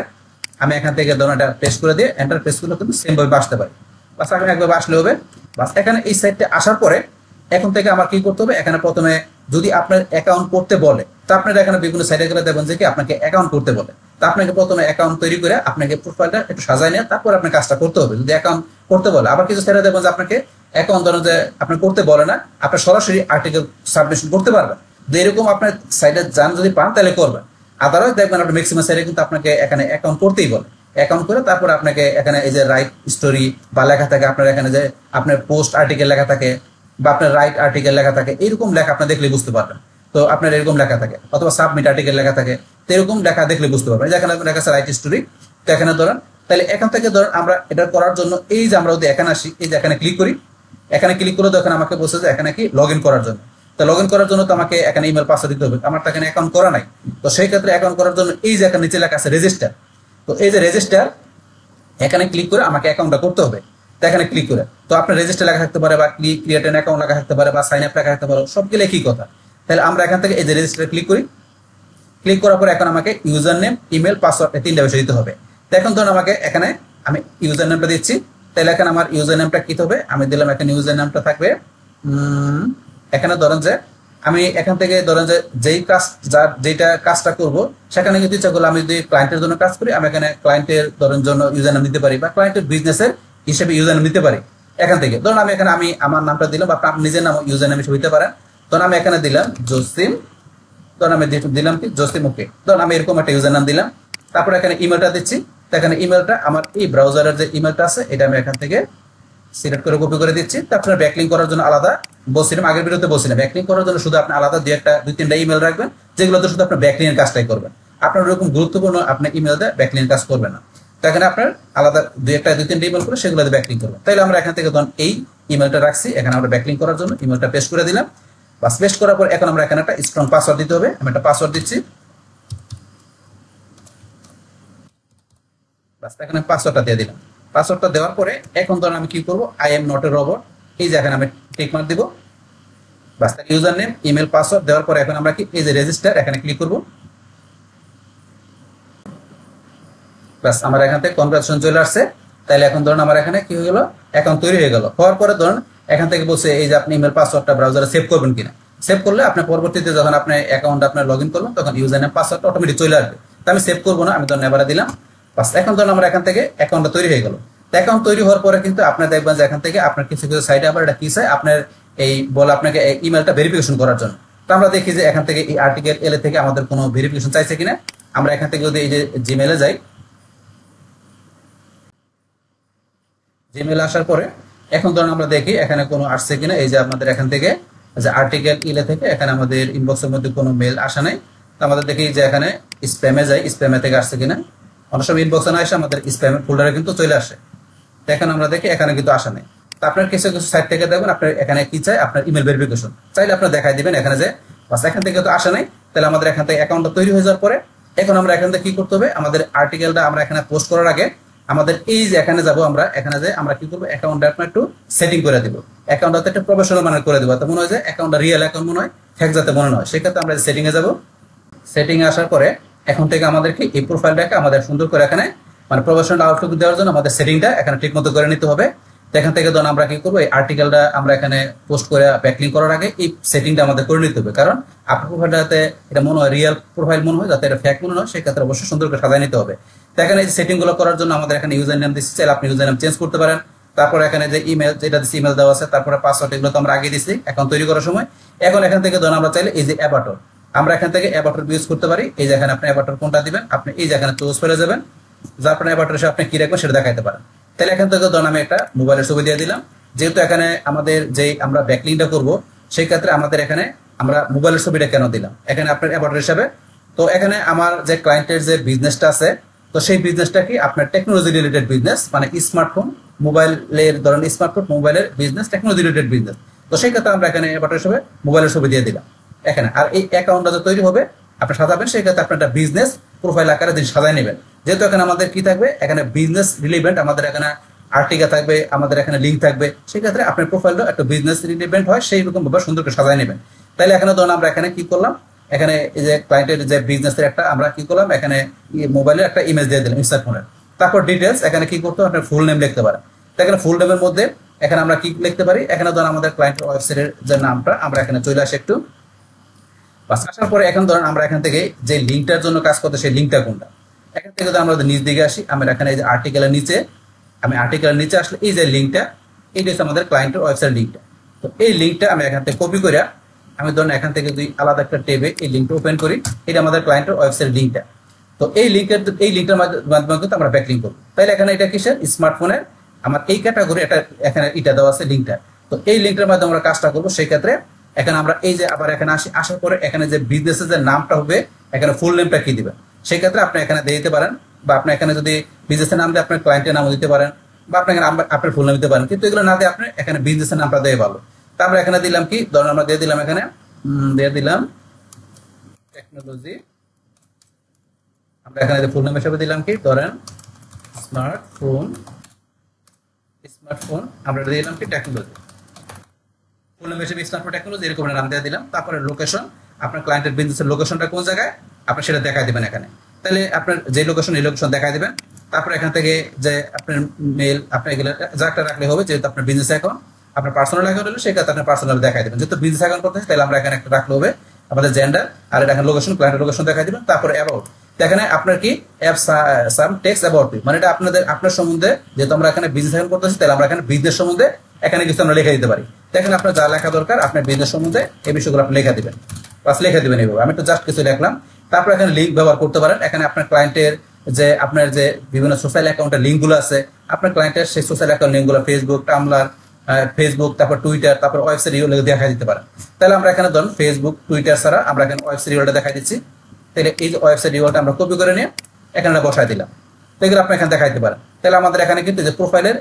আমি এখান থেকে ধরুন এটা পেস্ট করে দিয়ে এন্টার প্রেস করলে কিন্তু সেম ভাবে আসতে পারি। বাস এখন একভাবে আসলে হবে। বাস এখানে এই সাইটটা আসার পরে এখন থেকে আমার কি করতে হবে, এখানে প্রথমে যদি আপনার অ্যাকাউন্ট করতে বলে, তো আপনারা এখানে বিভিন্ন সাইটে গেলে দেখবেন যে কি আপনাকে অ্যাকাউন্ট করতে বলে। তো আপনাকে প্রথমে অ্যাকাউন্ট তৈরি করে আপনাকে প্রোফাইলটা একটু সাজায় নিয়ে তারপর আপনার কাজটা করতে হবে যদি অ্যাকাউন্ট করতে বলে। আবার কিছু সাইটে দেখবেন যে আপনাকে অ্যাকাউন্ট ধরুন যে আপনার করতে বলে না, আপনি সরাসরি আর্টিকেল সাবমিশন করতে পারবেন। যে এরকম আপনার সাইটে যান যদি পান তাহলে করবেন। আদারওয়াইজ দেখবেন আপনার ম্যাক্সিমাম সাইটে কিন্তু আপনাকে এখানে অ্যাকাউন্ট করতেই বলে। অ্যাকাউন্ট করে তারপর আপনাকে এখানে এই যে রাইট স্টোরি বা লেখা থাকে, আপনার এখানে যে আপনার পোস্ট আর্টিকেল লেখা থাকে বা আপনার রাইট আর্টিকেল লেখা থাকে, এরকম লেখা আপনি দেখলে বুঝতে পারবেন। তো আপনার এরকম লেখা থাকে, অথবা সাবমিট আর্টিকেল লেখা থাকে, তো এরকম লেখা দেখলে বুঝতে পারবেন। যেখানে লেখা আছে রাইট স্টোরি, তো এখানে ধরেন তাহলে এখান থেকে ধরেন আমরা এটা করার জন্য এই যে আমরা যদি এখানে আসি, এই যে এখানে ক্লিক করি, এখানে ক্লিক করে দেখেন আমাকে বলছে যে এখানে কি লগ ইন করার জন্য। তো লগ ইন করার জন্য তো আমাকে এখানে ইমেল পাসওয়ার্ড দিতে হবে, আমার তো এখানে অ্যাকাউন্ট করা নাই। তো সেই ক্ষেত্রে অ্যাকাউন্ট করার জন্য এই যে এখানে নিচে লেখা আছে রেজিস্টার, তো এই যে রেজিস্টার এখানে ক্লিক করে আমাকে অ্যাকাউন্টটা করতে হবে। তো এখানে ক্লিক করে তো আপনার রেজিস্টার লেখা থাকতে পারে বা ক্রিয়েট অ্যান অ্যাকাউন্ট লেখা থাকতে পারে বা সাইন আপ লেখা থাকতে পারে, সবগুলো একই কথা। তাহলে আমরা এখান থেকে এই যে রেজিস্টার ক্লিক করি, ক্লিক করার পর এখন আমাকে ইউজার নেম, ইমেল, পাসওয়ার্ড এই তিনটা বিষয় দিতে হবে। তো এখন ধরুন আমাকে এখানে আমি ইউজার নেমটা দিচ্ছি, তাহলে এখানে আমার ইউজার নেমটা কি হবে, আমি দিলাম এখানে ইউজার নেমটা থাকবে এখানে ধরেন যে আমি এখান থেকে ধরেন যে যেই কাজ যেটা কাজটা করব সেখানে কিন্তু ইচ্ছা করলে আমি যদি ক্লায়েন্টের জন্য কাজ করি আমি এখানে ক্লায়েন্টের ধরেন জন্য ইউজার নাম দিতে পারি বা ক্লায়েন্টের বিজনেসের হিসেবে ইউজার নাম দিতে পারি। এখান থেকে ধরুন আমি এখানে আমি আমার নামটা দিলাম বা আপনি নিজের নাম ইউজার নাম হিসেবে দিতে পারেন। ধরুন আমি এখানে দিলাম জসিম, ধরুন আমি দিলাম কি জসিম, ওকে। ধরুন আমি এরকম একটা ইউজার নাম দিলাম, তারপর এখানে ইমেলটা দিচ্ছি। তো এখানে ইমেলটা আমার এই ব্রাউজারের যে ইমেলটা আছে এটা আমি এখান থেকে সিলেক্ট করে কপি করে দিচ্ছি। তারপরে ব্যাকলিং করার জন্য আলাদা বলছিলাম, আগের ভিডিওতে বলছিলাম ব্যাকলিং করার জন্য শুধু আপনি আলাদা দুই তিনটা ইমেল রাখবেন, যেগুলোতে শুধু আপনার ব্যাকলিং এর কাজটাই করবেন। আপনার ওরকম গুরুত্বপূর্ণ আপনি ইমেল দিয়ে ব্যাকলিং কাজ করবেন না। তো এখানে আপনার আলাদা দুই তিনটা ইমেল করে সেগুলোতে ব্যাকলিং করবেন। তাহলে আমরা এখান থেকে ধরুন এই ইমেলটা রাখছি, এখানে আমরা ব্যাকলিং করার জন্য ইমেলটা পেস্ট করে দিলাম। বাস পেস্ট করার পর এখন আমরা এখানে একটা স্ট্রং পাসওয়ার্ড দিতে হবে, আমি একটা পাসওয়ার্ড দিচ্ছি। বাস এখানে পাসওয়ার্ডটা দিয়ে দিলাম। পাসওয়ার্ডটা দেওয়ার পরে এখন ধরুন আমি কি করবো, I am not a robot, এই যে এখানে আমি টিক মার্ক দিব। বাস ইউজার নেম, ইমেল, পাসওয়ার্ড দেওয়ার পরে এখন আমরা কি এই যে রেজিস্টার এখানে ক্লিক করব। বাস আমার এখান থেকে কনগ্রাচুলেশন চলে আসছে। তাহলে এখন ধরুন আমার এখানে কি হয়ে গেল, অ্যাকাউন্ট তৈরি হয়ে গেল। হওয়ার পরে ধরুন এখান থেকে বলছে এই যে আপনি ইমেল পাসওয়ার্ডটা ব্রাউজারে সেভ করবেন কিনা। সেভ করলে আপনি পরবর্তীতে যখন আপনি অ্যাকাউন্ট আপনার লগ ইন করবেন তখন ইউজার নেম পাসওয়ার্ডটা অটোমেটিক চলে আসবে। তো আমি সেভ করবো না, আমি ধরুন এবারে দিলাম। বাস এখন ধরুন আমার এখান থেকে অ্যাকাউন্টটা তৈরি হয়ে গেল। অ্যাকাউন্ট তৈরি হওয়ার পরে কিন্তু আপনি দেখবেন যে এখান থেকে আপনার কিছু কিছু সাইডে আবার এটা কি চাই, আপনার এই বলে আপনাকে ইমেলটা ভেরিফিকেশন করার জন্য। তো আমরা দেখি যে এখান থেকে এই আর্টিকেল এল থেকে আমাদের কোনো ভেরিফিকেশন চাইছে কিনা। আমরা এখান থেকে যদি এই যে জিমেলে যাই, জিমেলে আসার পরে এখন ধরুন আমরা দেখি এখানে কোনো আসছে কিনা। এই যে আমাদের এখান থেকে যে আর্টিকেল ইলে থেকে এখানে আমাদের ইনবক্সের মধ্যে কোনো মেল আসা নাই। তো আমাদের দেখি যে এখানে স্প্যামে যাই, স্প্যামে থেকে আসছে কিনা। অনেক সময় ইনবক্সে না আসে আমাদের স্প্যাম ফোল্ডারে কিন্তু চলে আসে। তো এখন আমরা দেখি এখানে কিন্তু আসা নেই। তো আপনার কিছু কিছু সাইট থেকে দেখবেন আপনার এখানে কি চাই, আপনার ইমেল ভেরিফিকেশন চাইলে আপনার দেখাই দিবেন এখানে যে বাস এখান থেকে তো আসা নাই। তাহলে আমাদের এখান থেকে অ্যাকাউন্টটা তৈরি হয়ে যাওয়ার পরে এখন আমরা এখান থেকে কি করতে হবে, আমাদের আর্টিকেলটা আমরা এখানে পোস্ট করার আগে আমাদের এই যে এখানে যাব আমরা এখানে যে আমরা কি করবো অ্যাকাউন্টটা আপনার একটু সেটিং করে দিব অ্যাকাউন্টটা একটা প্রফেশনাল মানের করে দেবো তো মনে হয় যে অ্যাকাউন্টটা রিয়েল অ্যাকাউন্ট মনে হয় ফেক যাতে মনে হয় সেক্ষেত্রে আমরা সেটিং এ যাব সেটিং এ আসার পরে এখন থেকে আমাদেরকে এই প্রোফাইলটাকে আমাদের সুন্দর করে এখানে মানে প্রফেশনাল আউটলুক দেওয়ার জন্য আমাদের সেটিংটা এখানে ঠিক মতো করে নিতে হবে তো এখান থেকে ধরুন আমরা কি করবো এই আর্টিকেলটা আমরা এখানে পোস্ট করে ব্যাকলিঙ্ক করার আগে এই সেটিংটা আমাদের করে নিতে হবে কারণ আপনার প্রোফাইলটাতে এটা মনে হয় রিয়েল প্রোফাইল মনে হয় যাতে এটা ফেক মনে হয় সেক্ষেত্রে অবশ্যই সুন্দর করে সাজায় নিতে হবে তো এখানে এই সেটিং গুলো করার জন্য আমাদের এখানে ইউজার নেম দিচ্ছি চাইলে আপনি ইউজার নেম চেঞ্জ করতে পারেন তারপর এখানে যে ইমেল যেটা দিচ্ছি ইমেল দেওয়া আছে তারপরে পাসওয়ার্ড এগুলো তো আমরা আগে দিচ্ছি অ্যাকাউন্ট তৈরি করার সময় এখন এখান থেকে ধরুন আমরা চাইলে এই যে অ্যাভাটার আমরা এখান থেকে অ্যাভাটার ইউজ করতে পারি এই যে এখানে আপনি অ্যাভাটার কোনটা দিবেন আপনি এই যে এখানে ক্লোজ করে যাবেন যার পরে অ্যাভাটার এসে আপনি কি রাখবেন সেটা দেখাইতে পারেন তাহলে এখান থেকে ধরুন আমি একটা মোবাইলের ছবি দিয়ে দিলাম যেহেতু এখানে আমাদের যে আমরা ব্যাকলিংটা করব সেই ক্ষেত্রে আমাদের এখানে আমরা মোবাইলের ছবিটা কেন দিলাম এখানে আপনার অ্যাভাটার হিসাবে তো এখানে আমার যে ক্লায়েন্টের যে বিজনেসটা আছে তো সেই বিজনেসটা কি আপনার টেকনোলজি রিলেটেড বিজনেস মানে স্মার্টফোন মোবাইলের ধরেন স্মার্টফোন মোবাইলের বিজনেস টেকনোলজি রিলেটেড বিজনেস তো সেই ক্ষেত্রে আমরা এখানে অ্যাভাটার হিসেবে মোবাইলের ছবি দিয়ে দিলাম এখানে আর এই অ্যাকাউন্টটা যে তৈরি হবে আপনি সাজাবেন সেই ক্ষেত্রে আপনার একটা বিজনেস প্রোফাইল আকারে দিন সাজায় নেবেন যেহেতু এখানে আমাদের কি থাকবে এখানে বিজনেস রিলেভেন্ট আমাদের এখানে আর্টিকেল থাকবে আমাদের এখানে লিঙ্ক থাকবে সেই ক্ষেত্রে আপনার প্রোফাইলটা একটা বিজনেস রিলেভেন্ট হয় সেই রকম ভাবে সুন্দর করে সাজায় নেবেন তাহলে এখানে ধরুন আমরা এখানে কি করলাম এখানে এই যে ক্লায়েন্টের যে বিজনেসের একটা আমরা কি করলাম এখানে মোবাইলের একটা ইমেজ দিয়ে দিলাম স্মার্টফোনের তারপর ডিটেলস এখানে কি করতে আপনার ফুল নেম লিখতে পারেন এখানে ফুল নেমের মধ্যে এখানে আমরা কি লিখতে পারি এখানে ধরুন আমাদের ক্লায়েন্টের ওয়েবসাইটের যে নামটা আমরা এখানে চলে আসি একটু বাস আসার পরে এখন ধরুন আমরা এখান থেকে যে লিঙ্কটার জন্য কাজ করতে সেই লিঙ্কটা কোনটা এখান থেকে আমরা নিচ দিকে আসি আমরা এখানে এই যে আর্টিকেলের নিচে আমি আর্টিকেলের নিচে আসলে এই যে লিঙ্কটা এইটা হচ্ছে আমাদের ক্লায়েন্টের ওয়েবসাইট লিঙ্কটা তো এই লিঙ্কটা আমি এখান থেকে কপি করে আমি ধরুন এখান থেকে দুই আলাদা একটা ট্যাবে এই লিঙ্কটা ওপেন করি এটা আমাদের ক্লায়েন্টের ওয়েবসাইট লিঙ্কটা তো এই লিঙ্কটার মাধ্যমে কিন্তু আমরা ব্যাকলিঙ্ক করব তাহলে এখানে এটা কিসের স্মার্টফোনের আমার এই ক্যাটাগরি এটা এখানে এটা দেওয়া আছে লিঙ্কটা তো এই লিঙ্কটার মাধ্যমে আমরা কাজটা করবো সেই ক্ষেত্রে এখানে আমরা এই যে আবার এখানে আসি আসার পরে এখানে যে বিজনেসের যে নামটা হবে এখানে ফুল নেমটা কি দিবেন সেই ক্ষেত্রে আপনি এখানে দিয়ে দিতে পারেন বা আপনি এখানে যদি বিজনেসের নাম দিয়ে আপনার ক্লায়েন্টের নামও দিতে পারেন বা আপনি এখানে আপনার ফুল নাম দিতে পারেন কিন্তু এগুলো না দিয়ে আপনি এখানে বিজনেসের নামটা দিয়ে ভালো তারপরে এখানে দিলাম কি ধরুন আমরা দিয়ে দিলাম এখানে দিয়ে দিলাম টেকনোলজি আমরা এখানে ফুল নাম হিসেবে দিলাম কি ধরেন স্মার্টফোন আমরা দিলাম কি টেকনোলজি ফুল নাম হিসেবে স্মার্টফোন টেকনোলজি এরকম নাম দিয়ে দিলাম তারপরে লোকেশন আপনার ক্লায়েন্টের বিজনেসের লোকেশনটা কোন জায়গায় আপনি সেটা দেখাই দিবেন এখানে তাহলে আপনার যে লোকেশন এই লোকেশন দেখাই দিবেন তারপর এখান থেকে যে আপনার মেল আপনি এগুলো যা একটা রাখলে হবে যেহেতু আপনার বিজনেস অ্যাকাউন্ট আপনার পার্সোনাল অ্যাকাউন্ট হলে সেই ক্ষেত্রে আপনার পার্সোনাল দেখাই দেবেন যেহেতু বিজনেস অ্যাকাউন্ট করতে তাহলে আমরা এখানে একটা রাখলে হবে আমাদের জেন্ডার আর এটা এখানে লোকেশন ক্লায়েন্টের লোকেশন দেখাই দিবেন তারপরে অ্যাবাউট এখানে আপনার কি সাম টেক্সট অ্যাবাউট মানে এটা আপনার সম্বন্ধে যেহেতু আমরা এখানে বিজনেস অ্যাকাউন্ট করতেছি তাহলে আমরা এখানে বিজনেস সম্বন্ধে এখানে কিছু আমরা লিখে দিতে পারি দেখেন আপনার যা লেখা দরকার আপনার বিজনেস সম্বন্ধে এই বিষয়গুলো আপনি লিখে দিবেন বাস লিখে দিবেন এইভাবে আমি তো জাস্ট কিছু লিখলাম তারপর এখানে লিঙ্ক ব্যবহার করতে পারেন এখানে আপনার ক্লায়েন্টের যে আপনার যে বিভিন্ন সোশ্যাল অ্যাকাউন্টের লিঙ্কগুলো আছে আপনার ক্লায়েন্টের সেই সোশ্যাল অ্যাকাউন্ট লিঙ্কগুলো ফেসবুক টামলার ফেসবুক তারপর টুইটার তারপর ওয়েবসাইট ইউল দেখা দিতে পারেন তাহলে আমরা এখানে ধরুন ফেসবুক টুইটার ছাড়া আমরা এখানে ওয়েবসাইট ইউলটা দেখা দিচ্ছি তাহলে এই যে ওয়েবসাইট ইউলটা আমরা কপি করে নিয়ে এখানে বসাই দিলাম তো এগুলো আপনি এখানে দেখাইতে পারেন তাহলে আমাদের এখানে কিন্তু যে প্রোফাইলের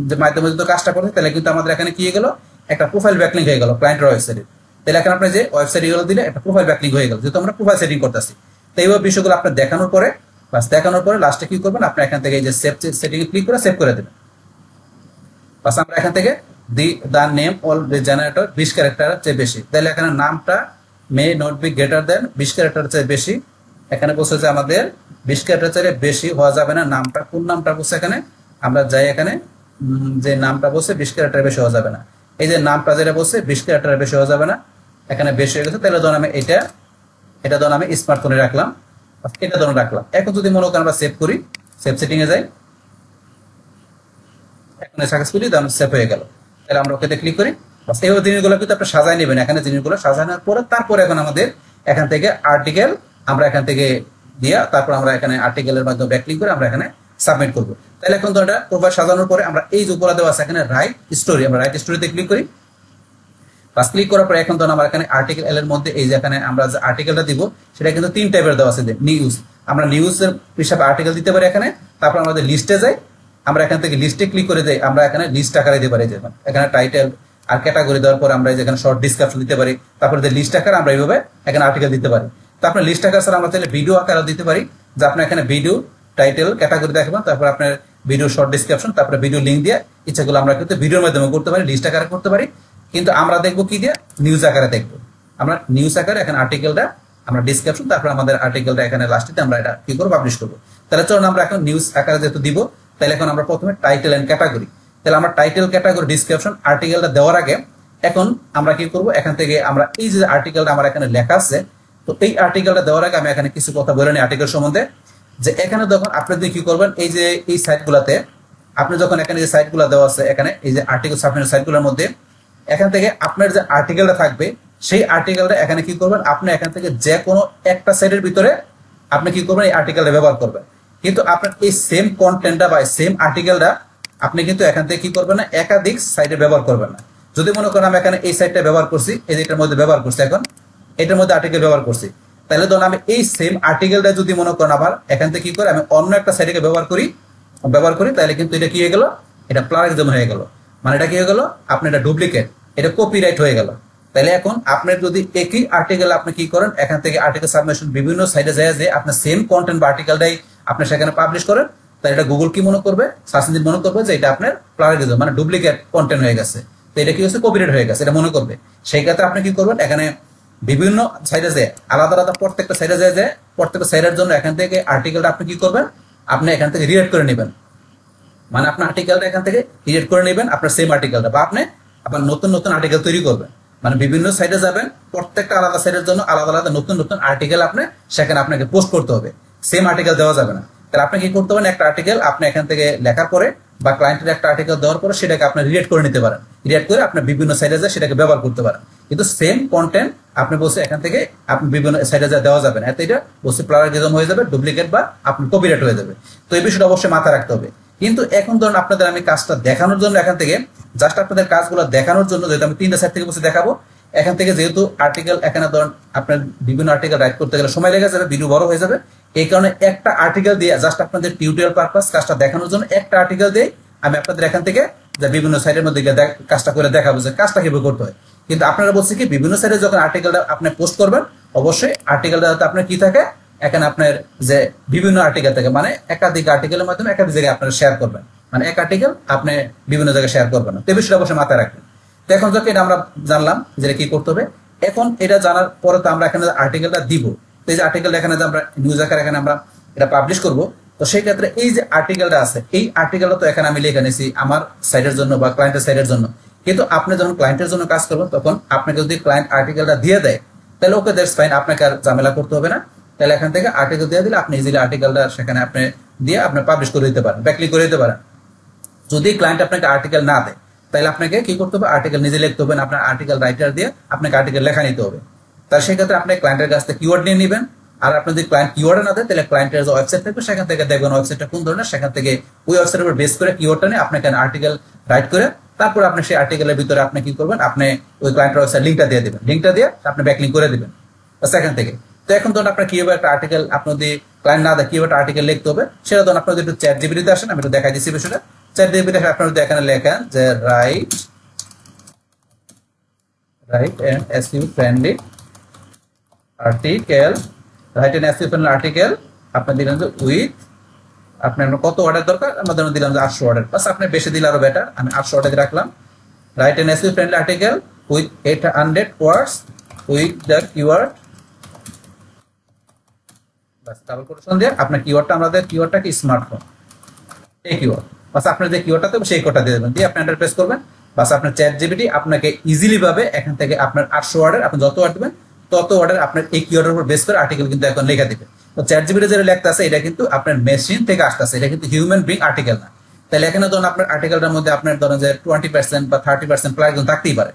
যে মাধ্যমে যদি কাজটা করছে তাহলে কিন্তু আমাদের এখানে কি হয়ে গেল একটা প্রোফাইল ব্যাকলিঙ্ক হয়ে গেল ক্লায়েন্টের ওয়েবসাইটে তাহলে এখানে আপনি যে ওয়েবসাইট ইউল দিলে একটা প্রোফাইল ব্যাকলিঙ্ক হয়ে গেল যেহেতু আমরা প্রোফাইল সেটিং করতেছি তো এইভাবে বিষয়গুলো আপনি দেখানোর পরে বাস দেখানোর পরে লাস্টে কি করবেন আপনি এখান থেকে এই যে সেভ সেটিং ক্লিক করে সেভ করে দেবেন বাস আমরা এখান থেকে the name all the generator 20 character চেয়ে বেশি তাহলে এখানে নামটা may not be greater than 20 character চেয়ে বেশি এখানে বলছে যে আমাদের 20 ক্যারেক্টার চেয়ে বেশি হওয়া যাবে না নামটা কোন নামটা বলছে এখানে আমরা যাই এখানে যে নামটা বলছে 20 ক্যারেক্টার বেশি হওয়া যাবে না এই যে নামটা যেটা বলছে 20 ক্যারেক্টার বেশি হওয়া যাবে না এখানে বেশি হয়ে গেছে তাহলে ধরুন আমি এটা ধরুন আমি স্মার্টফোনে রাখলাম এটা ধরুন রাখলাম এখন যদি মনে করেন আমরা সেভ করি সেভ সেটিং এ যাই এখন সাকসেসফুলি দাম সেভ হয়ে গেল তাহলে আমরা ওকেতে ক্লিক করি বাস এইভাবে জিনিসগুলো কিন্তু আপনি সাজায় নেবেন এখানে জিনিসগুলো সাজানোর পরে তারপরে এখন আমাদের এখান থেকে আর্টিকেল আমরা এখান থেকে দিয়া তারপর আমরা এখানে আর্টিকেলের মাধ্যমে ব্যাকলিঙ্ক করে আমরা এখানে সাবমিট করব তাহলে এখন তো এটা প্রোফাইল সাজানোর পরে আমরা এই যে উপরে দেওয়া আছে এখানে রাইট স্টোরি আমরা রাইট স্টোরিতে ক্লিক করি বাস ক্লিক করার পরে এখন তো আমরা এখানে আর্টিকেল এল এর মধ্যে এই যে এখানে আমরা যে আর্টিকেলটা দিব সেটা কিন্তু তিন টাইপের দেওয়া আছে নিউজ আমরা নিউজের হিসাবে আর্টিকেল দিতে পারি এখানে তারপর আমাদের লিস্টে যাই আমরা এখান থেকে লিস্টে ক্লিক করে দেই আমরা এখানে লিস্ট আকারে দিতে পারি যেমন এখানে টাইটেল আর ক্যাটাগরি দেওয়ার পর আমরা এখানে শর্ট ডিসক্রিপশন দিতে পারি তারপরে যে লিস্ট আকারে আমরা এইভাবে এখানে আর্টিকেল দিতে পারি তারপরে লিস্ট আকার স্যার আমরা চাইলে ভিডিও আকারে দিতে পারি যে আপনি এখানে ভিডিও টাইটেল ক্যাটাগরি দেখাবেন তারপর আপনার ভিডিও শর্ট ডেসক্রিপশন, তারপরে ভিডিও লিঙ্ক দিয়ে ইচ্ছাগুলো আমরা কিন্তু ভিডিওর মাধ্যমে করতে পারি, লিস্ট আকারে করতে পারি। কিন্তু আমরা দেখবো কি দিয়ে, নিউজ আকারে দেখবো। আমরা নিউজ আকারে এখানে আর্টিকেলটা আমরা ডিসক্রিপশন, তারপর আমাদের আর্টিকেলটা এখানে লাস্টে আমরা এটা কি করবো, পাবলিশ করবো। তাহলে চলুন আমরা এখন নিউজ আকারে যেহেতু দিব, তাহলে এখন আমরা প্রথমে টাইটেল এন্ড ক্যাটাগরি, তাহলে আমরা টাইটেল, ক্যাটাগরি, ডিসক্রিপশন, আর্টিকেলটা দেওয়ার আগে এখন আমরা কি করবো, এখান থেকে আমরা এই যে আর্টিকেলটা আমার এখানে লেখা আছে, তো এই আর্টিকেলটা দেওয়ার আগে আমি এখানে কিছু কথা বলে নিই আর্টিকেল সম্বন্ধে। যে এখানে যখন আপনি কি করবেন, এই যে এই সাইটগুলোতে আপনি যখন এখানে যে সাইটগুলো দেওয়া আছে, এখানে এই যে আর্টিকেল সাবমিট সাইটগুলোর মধ্যে এখান থেকে আপনার যে আর্টিকেলটা থাকবে, সেই আর্টিকেলটা এখানে কি করবেন, আপনি এখান থেকে যে কোনো একটা সাইটের ভিতরে আপনি কি করবেন, এই আর্টিকেলটা ব্যবহার করবেন। কিন্তু আপনার এই সেম কন্টেন্টটা বা সেম আর্টিকেলটা আপনি কিন্তু এখান থেকে কি করবেন না, একাধিক সাইটে ব্যবহার করবেন না। যদি মনে করেন আমি এখানে এই সাইটটা ব্যবহার করছি, এটার মধ্যে ব্যবহার করছি, এখন এটার মধ্যে আর্টিকেল ব্যবহার করছি, তাহলে ধরুন আমি এই সেম আর্টিকেলটা যদি মনে করেন আবার এখান থেকে কি করে আমি অন্য একটা সাইটে ব্যবহার করি, তাহলে কিন্তু এটা কি হয়ে গেল, এটা প্লাগিজম হয়ে গেল। মানে এটা কি হয়ে গেল, আপনার এটা ডুপ্লিকেট, এটা কপিরাইট হয়ে গেল। তাহলে এখন আপনার যদি একই আর্টিকেল আপনি কি করেন, এখান থেকে আর্টিকেল সাবমিশন বিভিন্ন সাইটে যায় যে আপনার সেম কন্টেন্ট বা আর্টিকেলটাই আপনি সেখানে পাবলিশ করেন, তাহলে এটা গুগল কি মনে করবে, সার্চ ইঞ্জিন মনে করবে যে এটা আপনার প্লাগিজম, মানে ডুপ্লিকেট কন্টেন্ট হয়ে গেছে, তো এটা কি হচ্ছে, কপিরাইট হয়ে গেছে, এটা মনে করবে। সেই ক্ষেত্রে আপনি কি করবেন, এখানে বিভিন্ন সাইটে যায় আলাদা আলাদা প্রত্যেকটা সাইটে যায় প্রত্যেকটা সাইটের জন্য এখান থেকে আর্টিকেলটা আপনি কি করবেন, আপনি এখান থেকে রিডাইরেক্ট করে নেবেন। মানে আপনার আর্টিকেলটা এখান থেকে রিডাইরেক্ট করে নেবেন, আপনার সেম আর্টিকেলটা, বা আপনি আবার নতুন নতুন আর্টিকেল তৈরি করবেন। মানে বিভিন্ন সাইটে যাবেন, প্রত্যেকটা আলাদা সাইটের জন্য আলাদা আলাদা নতুন নতুন আর্টিকেল আপনি সেখানে আপনাকে পোস্ট করতে হবে, সেম আর্টিকেল দেওয়া যাবে না। তাহলে আপনি কি করতে পারেন, একটা আর্টিকেল আপনি এখান থেকে লেখার পরে বা ক্লায়েন্টের একটা আর্টিকেল দেওয়ার পরে সেটাকে আপনি রিডাইরেক্ট করে নিতে পারেন, রিডাইরেক্ট করে আপনি বিভিন্ন সাইটে যায় সেটাকে ব্যবহার করতে পারেন। কিন্তু সেম কন্টেন্ট আপনি বলছে এখান থেকে আপনি বিভিন্ন সাইটে যা দেওয়া যাবে না, এতে এটা বলছে প্লাগিজম হয়ে যাবে, ডুপ্লিকেট বা আপনি কপিরাইট হয়ে যাবে। তো এই বিষয়টা অবশ্যই মাথায় রাখতে হবে। কিন্তু এখন ধরুন আপনাদের আমি কাজটা দেখানোর জন্য এখান থেকে জাস্ট আপনাদের কাজগুলো দেখানোর জন্য, যেহেতু আমি 3টা সাইট থেকে বসে দেখাবো, এখান থেকে যেহেতু আর্টিকেল এখানে ধরুন আপনার বিভিন্ন আর্টিকেল রাইট করতে গেলে সময় লেগে যাবে, ভিডিও বড় হয়ে যাবে, এই কারণে একটা আর্টিকেল দিয়ে জাস্ট আপনাদের টিউটোরিয়াল পারপাস কাজটা দেখানোর জন্য একটা আর্টিকেল দিয়ে আমি আপনাদের এখান থেকে যে বিভিন্ন সাইটের মধ্যে কাজটা করে দেখাবো যে কাজটা কিভাবে করতে হয়। কিন্তু আপনারা বলছি কি, বিভিন্ন সাইটে যখন আর্টিকেলটা আপনি পোস্ট করবেন, অবশ্যই আর্টিকেলটা যাতে আপনার কি থাকে, এখানে আপনার যে বিভিন্ন আর্টিকেল থাকে, মানে একাধিক আর্টিকেলের মাধ্যমে একাধিক জায়গায় আপনারা শেয়ার করবেন, মানে এক আর্টিকেল আপনি বিভিন্ন জায়গায় শেয়ার করবেন না। তো এই বিষয়টা অবশ্যই মাথায় রাখবেন। তো এখন যখন এটা আমরা জানলাম যে কি করতে হবে, এখন এটা জানার পরে তো আমরা এখানে আর্টিকেলটা দিব, তো এই যে আর্টিকেলটা এখানে যে আমরা নিউজ আকারে এখানে আমরা এটা পাবলিশ করব, তো সেই ক্ষেত্রে এই যে আর্টিকেলটা আছে, এই আর্টিকেলটা তো এখানে আমি লিখে নিয়েছি আমার সাইটের জন্য বা ক্লায়েন্টের সাইটের জন্য। কিন্তু আপনি যখন ক্লায়েন্টের জন্য কাজ করবেন, তখন আপনাকে যদি ক্লায়েন্ট আর্টিকেলটা দিয়ে দেয়, তাহলে ওকে দ্যাটস ফাইন, আপনাকে আর ঝামেলা করতে হবে না। তাহলে এখান থেকে আর্টিকেল দিয়ে দিলে আপনি ইজিলি আর্টিকেলটা সেখানে আপনি দিয়ে আপনি পাবলিশ করে দিতে পারেন, ব্যাকলিক করে দিতে পারেন। যদি ক্লায়েন্ট আপনাকে আর্টিকেল না দেয়, তাহলে আপনাকে কি করতে হবে, আর্টিকেল নিজে লিখতে হবে, আপনার আর্টিকেল রাইটার দিয়ে আপনাকে আর্টিকেল লেখা নিতে হবে। তার সেক্ষেত্রে আপনি ক্লায়েন্টের কাছ থেকে কিওয়ার্ড নিয়ে নেবেন। আর আপনি যদি ক্লায়েন্ট কিওয়ার্ড না দেয়, তাহলে ক্লায়েন্টের যে ওয়েবসাইট থাকবে সেখান থেকে দেখবেন ওয়েবসাইটটা কোন ধরনের, সেখান থেকে ওই ওয়েবসাইটের উপর বেস করে কিওয়ার্ডটা নিয়ে আপনাকে আর্টিকেল রাইট করে তারপর আপনি সেই আর্টিকেলের ভিতরে আপনি কি করবেন, আপনি ওই ক্লায়েন্টের ওয়েবসাইট লিঙ্কটা দিয়ে দেবেন, লিঙ্কটা দিয়ে আপনি ব্যাকলিঙ্ক করে দিবেন সেখান থেকে। তো এখন ধরুন আপনার কিভাবে একটা আর্টিকেল, আপনি যদি ক্লায়েন্ট না দেয় কিভাবে একটা আর্টিকেল লিখতে হবে, সেটা ধরুন আপনার যদি একটু চ্যাট জিপিটিতে আসেন, আমি একটু দেখাই দিচ্ছি বিষয়টা। চ্যাট জিপিটি আপনার যদি এখানে লেখেন যে write and SEO friendly article, write and SEO friendly article, আপনি দিলেন যে উইথ, আপনার কত ওয়ার্ডের দরকার, আমরা ধরুন দিলাম যে 800 ওয়ার্ডের, বাস আপনি বেশি দিলে আরো বেটার, আমি 800 ওয়ার্ডে রাখলাম। Write and SEO friendly article with 800 words with the keyword, বাস ডাবল কোটেশন দিয়ে আপনার কিওয়ার্ডটা, আমাদের কিওয়ার্ডটা কি স্মার্টফোন, এই কিওয়ার্ড, বাস আপনার যে কিওয়ার্ডটা থাকবে সেই কোডটা দিয়ে দেবেন, দিয়ে আপনি এন্টার প্রেস করবেন। বাস আপনার চ্যাট জিপিটি আপনাকে ইজিলি ভাবে এখান থেকে আপনার 800 ওয়ার্ডের, আপনি যত ওয়ার্ড দিবেন তত ওয়ার্ডের আপনার এই কিওয়ার্ডের উপর বেস করে আর্টিকেল কিন্তু এখন লেখা দিবে। তো চ্যাট জিপিটি যেটা লেখতে আছে, এটা কিন্তু আপনার মেশিন থেকে আসতেছে, এটা কিন্তু হিউম্যান বিং আর্টিকেল না। তাহলে এখানে ধরুন আপনার আর্টিকেলটার মধ্যে আপনার ধরেন যে 20% বা 30% প্লাগইন থাকতেই পারে,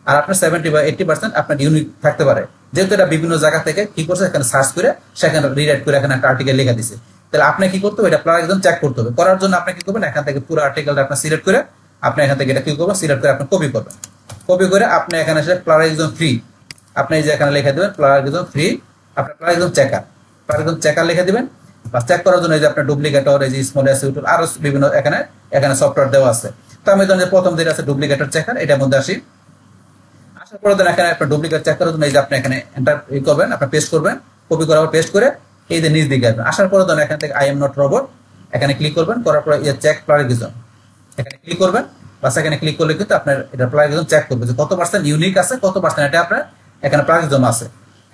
আর আপনার 70 বা 80% আপনার ইউনিক থাকতে পারে, যেহেতু এটা বিভিন্ন জায়গা থেকে কি করছে, এখানে সার্চ করে সেখানে রিরাইট করে এখানে একটা আর্টিকেল লেখা দিছে। তাহলে আপনি কি করতে হবে, এটা প্লাগইন চেক করতে হবে। করার জন্য আপনি কি করবেন, এখান থেকে পুরো আর্টিকেলটা আপনি সিলেক্ট করে আপনি এখান থেকে এটা কি করবেন, সিলেক্ট করে আপনি কপি করবেন। কপি করে আপনি এখানে এসে প্লাগইন ফ্রি, আপনি এই যে এখানে লিখে দিবেন প্লাগইন ফ্রি, আপনার প্লাগইন চেকার লিখে দিবেন। বা চেক করার জন্য এই যে আপনার ডুপ্লিকেটর, এই যে স্মল এসইও টুল, আরো বিভিন্ন এখানে সফটওয়্যার দেওয়া আছে। তো আমি ধরেন যে প্রথম যেটা আছে ডুপ্লিকেটর চেকার, এটার মধ্যে আসি। আসার পরে দেন এখানে আপনার ডুপ্লিকেট চেক করার জন্য এই যে আপনি এখানে এন্টার করবেন, আপনি পেস্ট করবেন, কপি করার পর পেস্ট করে এই যে নিচ দিকে আসবেন। আসার পরে দেন এখান থেকে আই এম নট রোবট, এখানে ক্লিক করবেন, করার পরে চেক প্লাগিজম এখানে ক্লিক করবেন, বাস এখানে ক্লিক করলে কিন্তু আপনার এটা প্লাগিজম চেক করবে যে কত পার্সেন্ট ইউনিক আছে, কত পার্সেন্ট এটা আপনার এখানে প্লাগিজম আছে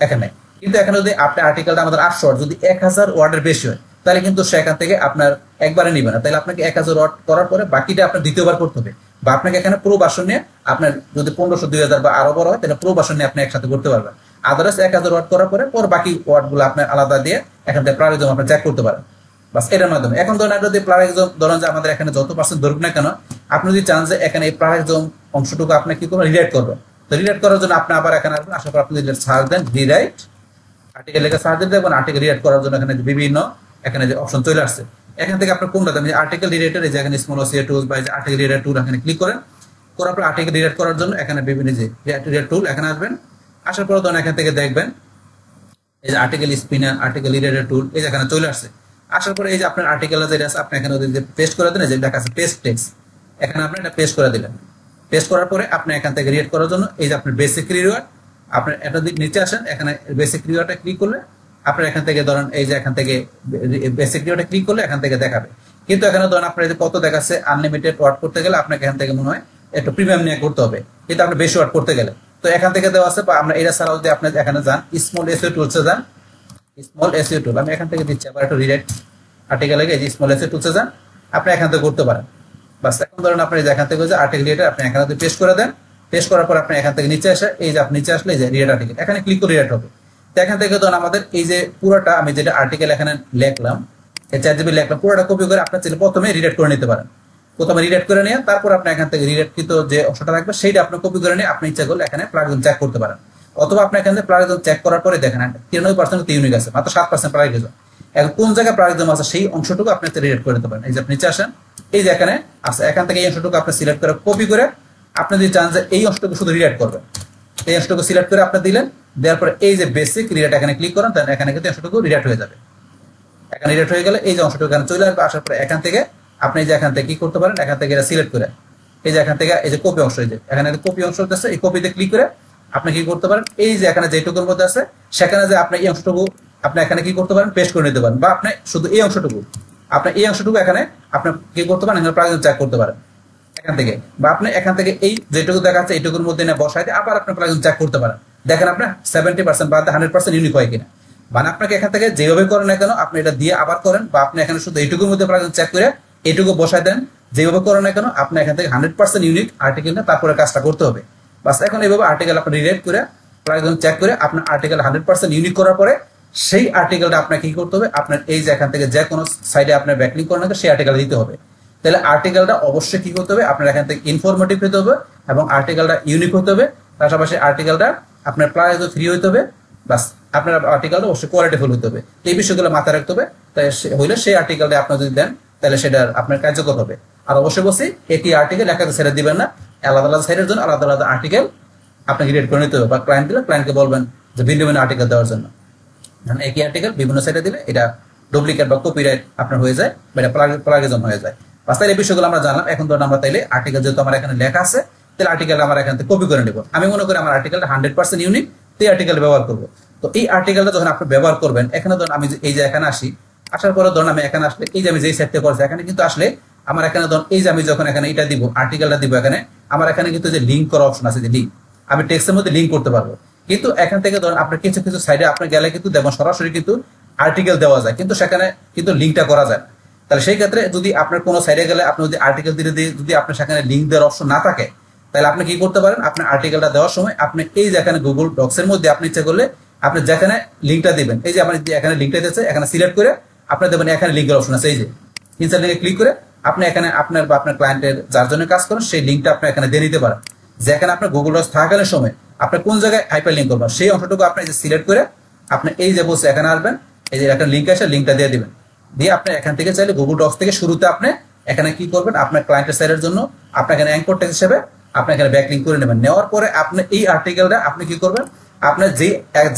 এখানে। কিন্তু এখানে যদি আপনার আর্টিকেলটা আমাদের 800 ওয়ার্ড, যদি 1000 ওয়ার্ডের বেশি হয় তাহলে কিন্তু সে এখান থেকে আপনার একবারে নিবে না, তাহলে আপনাকে 1000 ওয়ার্ড করার পরে বাকিটা আপনার দ্বিতীয়বার করতে হবে, বা আপনাকে এখানে পুরো ভার্সন নিয়ে আপনার যদি 1500 2000 বা আরো বড় হয় তাহলে পুরো ভার্সন নিয়ে আপনি একসাথে করতে পারবেন। আদারওয়াইজ 1000 ওয়ার্ড করার পরে বাকি ওয়ার্ডগুলো আপনার আলাদা দিয়ে এখান থেকে প্লাগিজম আপনি চেক করতে পারেন, বাস এটার মাধ্যমে। এখন ধরেন যদি প্লাগিজম ধরেন যে আমাদের এখানে যত পার্সেন্ট ধরুক না কেন, আপনি যদি চান যে এখানে এই প্লাগিজম অংশটুকু আপনি কি করবেন, রিরাইট করবেন, তো রিরাইট করার জন্য আপনি আবার এখানে আসবেন, আসার পর আপনি যদি সার্চ দেন রিরাইট আর্টিকেল লেখা সার্চ দিয়ে দেখবেন আর্টিকেল রিরাইট করার জন্য এখানে বিভিন্ন এখানে যে অপশন চলে আসছে, এখান থেকে আপনি কোনটা দেবেন, আর্টিকেল রিরাইটার এই যে এখানে স্মল ওসিএ টুলস বা যে আর্টিকেল রিরাইটার টুল এখানে ক্লিক করেন, করার পর আর্টিকেল রিরাইট করার জন্য এখানে বিভিন্ন যে রিরাইট টুল এখানে আসবেন, আসার পর ধরেন এখান থেকে দেখবেন এই যে আর্টিকেল স্পিনার আর্টিকেল রিরাইটার টুল এই যে এখানে চলে আসছে। আসার পরে এই যে আপনার আর্টিকেল যেটা আছে আপনি এখানে যদি পেস্ট করে দেন, যে লেখা আছে পেস্ট টেক্সট, এখানে আপনি এটা পেস্ট করে দিলেন। পেস্ট করার পরে আপনি এখান থেকে রিড করার জন্য এই যে আপনার বেসিক রিওয়ার্ড, আপনি এটা নিচে আসেন, এখানে বেসিক রিওয়ার্ডে ক্লিক করলে আপনার এখান থেকে ধরেন এই যে এখান থেকে বেসিক রিওয়ার্ডে ক্লিক করলে এখান থেকে দেখাবে। কিন্তু এখানে ধরেন আপনার এই যে কত দেখাচ্ছে আনলিমিটেড ওয়ার্ড করতে গেলে আপনাকে এখান থেকে মনে হয় একটু প্রিমিয়াম নিয়ে করতে হবে, কিন্তু আপনি বেশি ওয়ার্ড করতে গেলে তো এখান থেকে দেওয়া আছে। বা আমরা এটা ছাড়াও যদি আপনি এখানে যান স্মল এসইও টুলসে যান, স্মল এসইও টুল আমি এখান থেকে দিচ্ছি, আবার একটু রিরাইট আর্টিকেল এই যে স্মল এসইও টুলসে যান, আপনি এখান থেকে করতে পারেন। বাস এখন ধরেন আপনি এখান থেকে যে আর্টিকেল রিলেটেড আপনি এখানে পেস্ট করে দেন, পেস্ট করার পর আপনি এখান থেকে নিচে আসে, এই যে আপনি নিচে আসলে এই যে রিলেটেড আর্টিকেল এখানে ক্লিক করে রিলেট হবে। তো এখান থেকে ধরুন আমাদের এই যে পুরোটা আমি যেটা আর্টিকেল এখানে লিখলাম, এই 4 জিবি লিখলাম, পুরোটা কপি করে আপনার চাইলে প্রথমে রিলেট করে নিতে পারেন। প্রথমে রিলেট করে নিয়ে তারপর আপনি এখান থেকে রিলেটকৃত যে অংশটা থাকবে সেইটা আপনি কপি করে নিয়ে আপনি ইচ্ছা করলে এখানে প্লাগইন চেক করতে পারেন। অথবা আপনি এখানে প্লাগইন চেক করার পরে দেখেন 93% ইউনিক আছে, মাত্র 7% প্লাগইন। এখন কোন জায়গায় প্লাগইন আছে সেই অংশটুকু আপনি রিলেট করে নিতে পারেন। এই যে আপনি নিচে আসেন, এই যে এখানে আছে, এখান থেকে এই অংশটুকু আপনি সিলেক্ট করে কপি করে আপনি যদি চান যে এই অংশটুকু শুধু রিলেট করবেন, এই অংশটুকু সিলেক্ট করে আপনি দিলেন, দেওয়ার পরে এই যে বেসিক রিলেট এখানে ক্লিক করেন, তাহলে এখানে কিন্তু অংশটুকু রিলেট হয়ে যাবে। এখানে রিলেট হয়ে গেলে এই যে অংশটুকু এখানে চলে আসবে, আসার পরে এখান থেকে আপনি যে এখান থেকে কি করতে পারেন, এখান থেকে এটা সিলেক্ট করে এই যে এখান থেকে এই যে কপি অংশ, এই যে এখানে কপি অংশ আছে, এই কপিতে ক্লিক করে আপনি কি করতে পারেন, এই যে এখানে যেটুকুর মধ্যে আছে সেখানে যে আপনি এই অংশটুকু আপনি এখানে কি করতে পারেন, পেস্ট করে নিতে পারেন। বা আপনি শুধু এই অংশটুকু এখানে আপনি কি করতে পারেন, এখানে প্লাগইন চেক করতে পারেন এখান থেকে। বা আপনি এখান থেকে এই যেটুকু দেখাচ্ছে এইটুকুর মধ্যে না বসাই দিয়ে আবার আপনি প্লাগইন চেক করতে পারেন, দেখেন আপনার 70% বা 100% ইউনিক হয় কিনা। মানে আপনাকে এখান থেকে যেভাবে করেন না কেন আপনি এটা দিয়ে আবার করেন, বা আপনি এখানে শুধু এইটুকুর মধ্যে প্লাগইন চেক করে এইটুকু বসাই দেন, যেভাবে করেন না কেন আপনি এখান থেকে 100% ইউনিক আর্টিকেল না তারপরে কাজটা করতে হবে। বাস এখন এইভাবে আর্টিকেল আপনি রিলেট করে প্লাগইন চেক করে আপনার আর্টিকেল 100% ইউনিক করার পরে সেই আর্টিকেলটা আপনাকে কি করতে হবে, আপনার এই যে এখান থেকে যে কোনো সাইডে আপনার ব্যাকলিঙ্ক করেন না সেই আর্টিকেল দিতে হবে। তাহলে আর্টিকেলটা অবশ্যই কি করতে হবে, আপনার এখান থেকে ইনফরমেটিভ হতে হবে এবং আর্টিকেলটা ইউনিক হতে হবে, পাশাপাশি আর্টিকেলটা আপনার প্রাইস ফ্রি হতে হবে। বাস আপনার আর্টিকেলটা অবশ্যই কোয়ালিটিফুল হতে হবে, এই বিষয়গুলো মাথায় রাখতে হবে। তাই হইলে সেই আর্টিকেলটা আপনি যদি দেন তাহলে সেটা আপনার কার্যকর হবে। আর অবশ্যই বলছি একই আর্টিকেল একাধিক সাইডে দিবেন না, আলাদা আলাদা সাইডের জন্য আলাদা আলাদা আর্টিকেল আপনাকে রিড করে নিতে হবে। বা ক্লায়েন্ট দিলে ক্লায়েন্টকে বলবেন যে ভিন্ন ভিন্ন আর্টিকেল দেওয়ার জন্য, একই আর্টিকেল বিভিন্ন সাইডে দিলে এটা ডুপ্লিকেট বা কপিরাইট আপনার হয়ে যায় বা এটা প্লাগিজম হয়ে যায়। বাস তাহলে এই বিষয়গুলো আমরা জানলাম। এখন ধরুন আমরা তাইলে আর্টিকেল যেহেতু আমার এখানে লেখা আছে তাহলে আর্টিকেলটা আমরা এখান থেকে কপি করে নেব। আমি মনে করি আমার আর্টিকেলটা 100% ইউনিক, তো এই আর্টিকেল ব্যবহার করবো। তো এই আর্টিকেলটা যখন আপনি ব্যবহার করবেন, এখানে ধরুন আমি এই যে এখানে আসি, আসার পরে ধরুন আমি এখানে আসলে এই যে আমি যেই সাইড থেকে করছি এখানে কিন্তু আসলে আমার এখানে ধরুন এই যে আমি যখন এখানে এটা দিব আর্টিকেলটা দিব, এখানে আমার এখানে কিন্তু যে লিঙ্ক করা অপশন আছে, যে লিঙ্ক আমি টেক্সটের মধ্যে লিঙ্ক করতে পারবো। কিন্তু এখান থেকে ধরুন আপনার কিছু কিছু সাইডে আপনি গেলে কিন্তু দেখবেন সরাসরি কিন্তু আর্টিকেল দেওয়া যায়, কিন্তু সেখানে কিন্তু লিঙ্কটা করা যায় না। তাহলে সেই ক্ষেত্রে যদি আপনার কোনো সাইডে গেলে আপনি যদি আর্টিকেল দিতে দিয়ে যদি আপনার সেখানে লিঙ্ক দেওয়ার অপশন না থাকে, তাহলে আপনি কি করতে পারেন, আপনার আর্টিকেলটা দেওয়ার সময় আপনি এই যে এখানে গুগল ডক্সের মধ্যে আপনি ইচ্ছা করলে আপনি যেখানে লিঙ্কটা দিবেন, এই যে আপনি এখানে লিঙ্কটা দিয়েছে এখানে সিলেক্ট করে আপনি দেবেন এখানে লিঙ্কের অপশন আছে, এই যে ইনসার্ট লিঙ্কে ক্লিক করে আপনি এখানে আপনার বা আপনার ক্লায়েন্টের যার জন্য কাজ করেন সেই লিঙ্কটা আপনি এখানে দিয়ে নিতে পারেন। যেখানে আপনার গুগল ডক্স থাকাকালীন সময় আপনি কোন জায়গায় হাইপার লিঙ্ক করবেন সেই অংশটুকু আপনি সিলেক্ট করে আপনি এই যে বলছে এখানে আসবেন, এই যে এখানে লিঙ্ক আসে লিঙ্কটা দিয়ে দিবেন, দিয়ে আপনি এখান থেকে চাইলে গুগল ডক্স থেকে শুরুতে আপনি এখানে কি করবেন, আপনার ক্লায়েন্টের সাইডের জন্য আপনি এখানে অ্যাঙ্কর টেক্সট হিসেবে আপনি এখানে ব্যাকলিঙ্ক করে নেবেন। নেওয়ার পরে আপনি এই আর্টিকেলটা আপনি কি করবেন, আপনার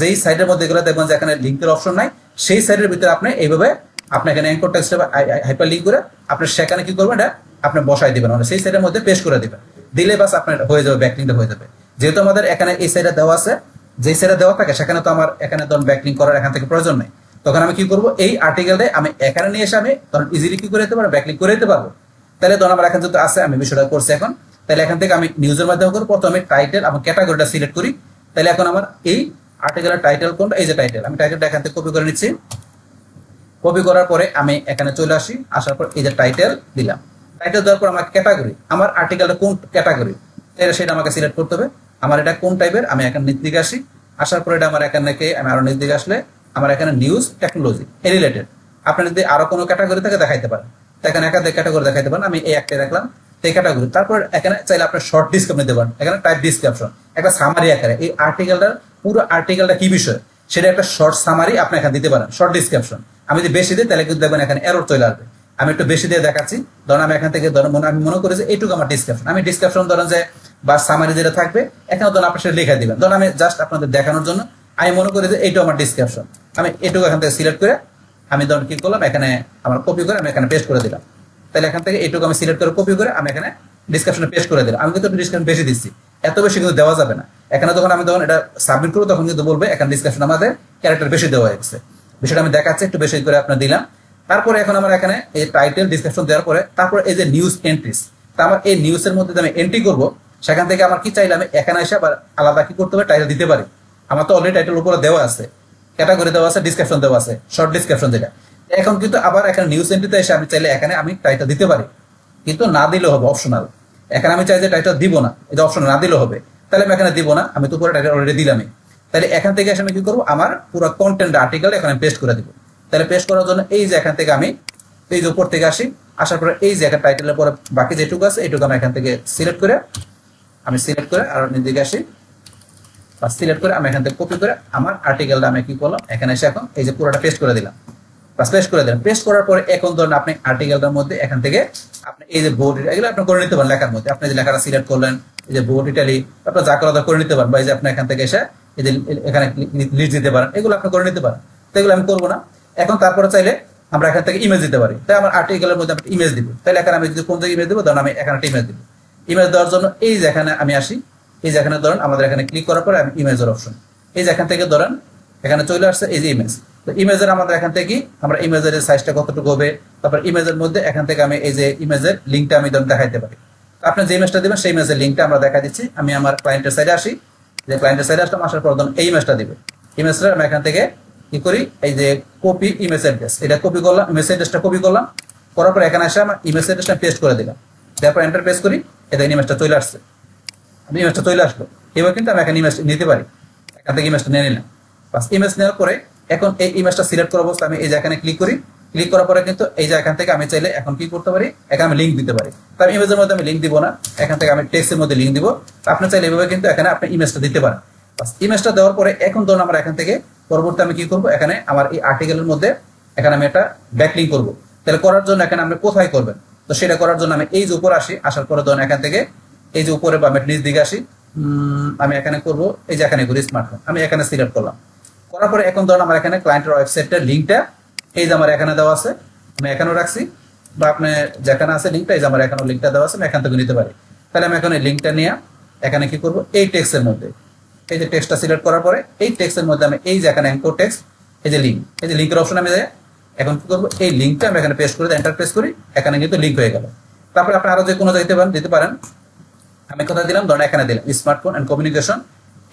যেই সাইডের মধ্যে গেলে দেখবেন যে এখানে লিঙ্কের অপশন নাই, সেই সাইডের ভিতরে আপনি এইভাবে আপনি এখানে অ্যাঙ্কর টেক্সট হিসেবে হাইপার লিঙ্ক করে আপনি সেখানে কি করবেন, এটা আপনি বসাই দিবেন, মানে সেই সাইডের মধ্যে পেস্ট করে দিবেন, দিলে বাস আপনার হয়ে যাবে, ব্যাকলিঙ্কটা হয়ে যাবে। যেহেতু আমাদের এখানে এই সাইডে দেওয়া আছে, যে সাইডে দেওয়া থাকে সেখানে তো আমার এখানে ধরুন ব্যাকলিঙ্ক করার এখান থেকে প্রয়োজন নেই। তখন আমি কি করব, এই আর্টিকেলটা আমি এখানে নিয়ে এসে আমি তখন ইজিলি কি করে দিতে পারবো, ব্যাকলিক করে দিতে পারবো। তাহলে ধরুন আমার এখন যেহেতু আছে, আমি বিষয়টা করছি এখন, তাহলে এখান থেকে আমি নিউজের মাধ্যমে করবো, প্রথমে টাইটেল এবং ক্যাটাগরিটা সিলেক্ট করি। তাহলে এখন আমার এই আর্টিকেলের টাইটেল কোনটা, এই যে টাইটেল, আমি টাইটেলটা এখান থেকে কপি করে নিচ্ছি। কপি করার পরে আমি এখানে চলে আসি, আসার পর এই যে টাইটেল দিলাম। টাইটেল দেওয়ার পর আমার ক্যাটাগরি, আমার আর্টিকেলটা কোন ক্যাটাগরি সেটা আমাকে সিলেক্ট করতে হবে। আমার এটা কোন টাইপের, আমি এখানে নিচ দিকে আসি। আসার পরে এটা আমার এখানে আমি আরো নিচ দিকে আসলে আমার এখানে নিউজ টেকনোলজি এই রিলেটেড। আপনি যদি আরো কোনো ক্যাটাগরি থেকে দেখাইতে পারেন, এখানে একাধিক ক্যাটাগরি দেখাইতে পারেন, আমি এই একটা রাখলাম এই ক্যাটাগরি। তারপর এখানে চাইলে আপনার শর্ট ডিসক্রিপশন দিতে পারেন, এখানে টাইপ ডিসক্রিপশন, একটা সামারি আকারে এই আর্টিকেলটার পুরো আর্টিকেলটা কি বিষয় সেটা একটা শর্ট সামারি আপনি এখানে দিতে পারেন, শর্ট ডিসক্রিপশন। আমি যদি বেশি দিই তাহলে কিন্তু দেখবেন এখানে এরর চলে আসবে। আমি একটু বেশি দিয়ে দেখাচ্ছি, ধরুন আমি এখান থেকে আমি মনে করি যে এইটুকু আমার ডিসক্রিপশন, আমি ডিসক্রিপশন ধরেন যে বা সামারি যেটা থাকবে এখানে ধরুন আপনার সেটা লিখে দিবেন। ধরুন আমি জাস্ট আপনাদের দেখানোর জন্য আমি মনে করি যে এইটু আমার ডিসক্রিপশন, আমি এটুকু এখান থেকে সিলেক্ট করে আমি ধরুন কি করলাম, এখানে আমার কপি করে আমি এখানে পেস্ট করে দিলাম। তাহলে এখান থেকে এইটুকু আমি সিলেক্ট করে কপি করে আমি এখানে ডিসক্রিপশনে পেস্ট করে দিলাম। আমি কিন্তু ডিসক্রিপশন বেশি দিচ্ছি, এত বেশি কিন্তু দেওয়া যাবে না। এখানে যখন আমি এটা সাবমিট করবো তখন কিন্তু বলবে এখানে ডিসক্রিপশন আমাদের ক্যারেক্টার বেশি দেওয়া হয়েছে, বিষয়টা আমি দেখাচ্ছি, একটু বেশি করে আপনার দিলাম। তারপরে এখন আমার এখানে এই টাইটেল ডিসক্রিপশন দেওয়ার পরে তারপরে এই যে নিউজ এন্ট্রিস, তা আমার এই নিউজের মধ্যে আমি এন্ট্রি করবো, সেখান থেকে আমার কি চাইলে আমি এখানে এসে আবার আলাদা কি করতে পারি, টাইটেল দিতে পারি। আমার তো অলরেডি টাইটেল উপরে দেওয়া আছে, ক্যাটাগরি দেওয়া আছে, ডিসক্রিপশন দেওয়া আছে, শর্ট ডিসক্রিপশন যেটা। এখন কিন্তু আবার এখানে নিউজ এন্ট্রিতে এসে আমি চাইলে এখানে আমি টাইটেল দিতে পারি, কিন্তু না দিলেও হবে, অপশনাল। এখানে আমি চাই যে টাইটেল দিব না, এটা অপশন না দিলেও হবে, তাহলে আমি এখানে দিব না, আমি তো পুরো টাইটেল অলরেডি দিলামই। তাহলে এখান থেকে এসে আমি কি করবো, আমার পুরো কন্টেন্ট আর্টিকেল এখানে পেস্ট করে দিব। তাহলে পেস্ট করার জন্য এই যে এখান থেকে আমি এই যে উপর থেকে আসি, আসার পরে এই যে এখানে টাইটেলের পরে বাকি যেটুকু আছে এইটুকু আমি এখান থেকে সিলেক্ট করে আর নিচে আসি, সিলেক্ট করে আমি এখান থেকে কপি করে আমার আর্টিকেলটা আমি কি করলাম, এখানে এসে এখন এই যে পুরোটা পেস্ট করে দিলাম। পেস্ট করে দিলাম, পেস্ট করার পরে এখন ধরুন আপনি আর্টিকেলটার মধ্যে এখান থেকে আপনি এই যে বোর্ড এগুলো আপনি করে নিতে পারেন লেখার মধ্যে। আপনি যে লেখাটা সিলেক্ট করলেন, এই যে বোর্ড ইটালি আপনার যা করা করে নিতে পারেন, বা এই যে আপনি এখান থেকে এসে এই যে এখানে লিস্ট দিতে পারেন, এগুলো আপনি করে নিতে পারেন। তো এগুলো আমি করবো না এখন। তারপরে চাইলে আমরা এখান থেকে ইমেজ দিতে পারি, তাই আমার আর্টিকেলের মধ্যে আমি ইমেজ দিব। তাহলে এখানে আমি যদি কোন জায়গায় ইমেজ দেবো, ধরুন আমি এখানে একটা ইমেজ দিব। ইমেজ দেওয়ার জন্য এই যে এখানে আমি আসি, এই যে এখানে ধরেন আমাদের এখানে ক্লিক করার পরে আমি ইমেজের অপশন, এই যে এখান থেকে ধরেন এখানে চলে আসছে এই যে ইমেজ। তো ইমেজের আমাদের এখান থেকে আমরা ইমেজের সাইজটা কতটুকু হবে, তারপর ইমেজের মধ্যে এখান থেকে আমি এই যে ইমেজের লিঙ্কটা আমি দেখাইতে পারি। তো আপনি যে ইমেজটা দিবেন সেই ইমেজের লিঙ্কটা আমরা দেখা দিচ্ছি। আমি আমার ক্লায়েন্টের সাইডে আসি, যে ক্লায়েন্টের সাইডে আসলাম, আসার পর এই ইমেজটা দিবে। ইমেজটা আমি এখান থেকে কি করি, এই যে কপি ইমেজ অ্যাড্রেস, এটা কপি করলাম, ইমেজ অ্যাড্রেসটা কপি করলাম, করার পর এখানে এসে আমার ইমেজ অ্যাড্রেসটা পেস্ট করে দিলাম। তারপর এন্টার প্রেস করি, এটা ইমেজটা চলে আসছে, ইমেজটা চলে আসলো। এবার কিন্তু আমি এখানে ইমেজ নিতে পারি, এখান থেকে ইমেজটা নিয়ে নিলাম। বাস ইমেজ নেওয়ার পরে এখন এই ইমেজটা সিলেক্ট করার অবস্থা আমি এই যে এখানে ক্লিক করি। ক্লিক করার পরে কিন্তু এই যে এখান থেকে আমি চাইলে এখন কি করতে পারি, এখানে আমি লিঙ্ক দিতে পারি। তার ইমেজের মধ্যে আমি লিঙ্ক দিব না, এখান থেকে আমি টেক্সটের মধ্যে লিঙ্ক দিব। আপনি চাইলে এভাবে কিন্তু এখানে আপনি ইমেজটা দিতে পারেন। বাস ইমেজটা দেওয়ার পরে এখন ধরুন আমরা এখান থেকে পরবর্তী আমি কি করব, এখানে আমার এই আর্টিকেলের মধ্যে এখানে আমি একটা ব্যাকলিঙ্ক করব। তাহলে করার জন্য এখানে আপনি কোথায় করবেন, তো সেটা করার জন্য আমি এই যে উপরে আসি, আসার পরে ধরুন এখান থেকে এই যে উপরে বা নিচ দিকে আসি, আমি এখানে করব এই যে এখানে করি স্মার্টফোন, আমি এখানে সিলেক্ট করলাম। করার পরে এখন ধরুন আমার এখানে ক্লায়েন্টের ওয়েবসাইটের লিঙ্কটা এই যে আমার এখানে দেওয়া আছে, আমি এখানেও রাখছি, বা আপনি যেখানে আছে লিঙ্কটা এই যে আমার এখানেও লিঙ্কটা দেওয়া আছে, আমি এখান থেকে নিতে পারি। তাহলে আমি এখন এই লিঙ্কটা নিয়ে এখানে কি করব, এই টেক্সটের মধ্যে এই যে টেক্সটটা সিলেক্ট করার পরে এই টেক্সটের মধ্যে আমি এই যে এখানে অ্যাঙ্কর টেক্সট, এই যে লিঙ্ক, এই যে লিঙ্কের অপশন আমি এখন কি করবো, এই লিঙ্কটা আমি এখানে পেস্ট করে এন্টার প্রেস করি, এখানে কিন্তু লিঙ্ক হয়ে গেল। তারপরে আপনি আরো যে কোনো দিতে পারেন। আমি কোথায় দিলাম, ধরেন এখানে দিলাম স্মার্টফোন এন্ড কমিউনিকেশন,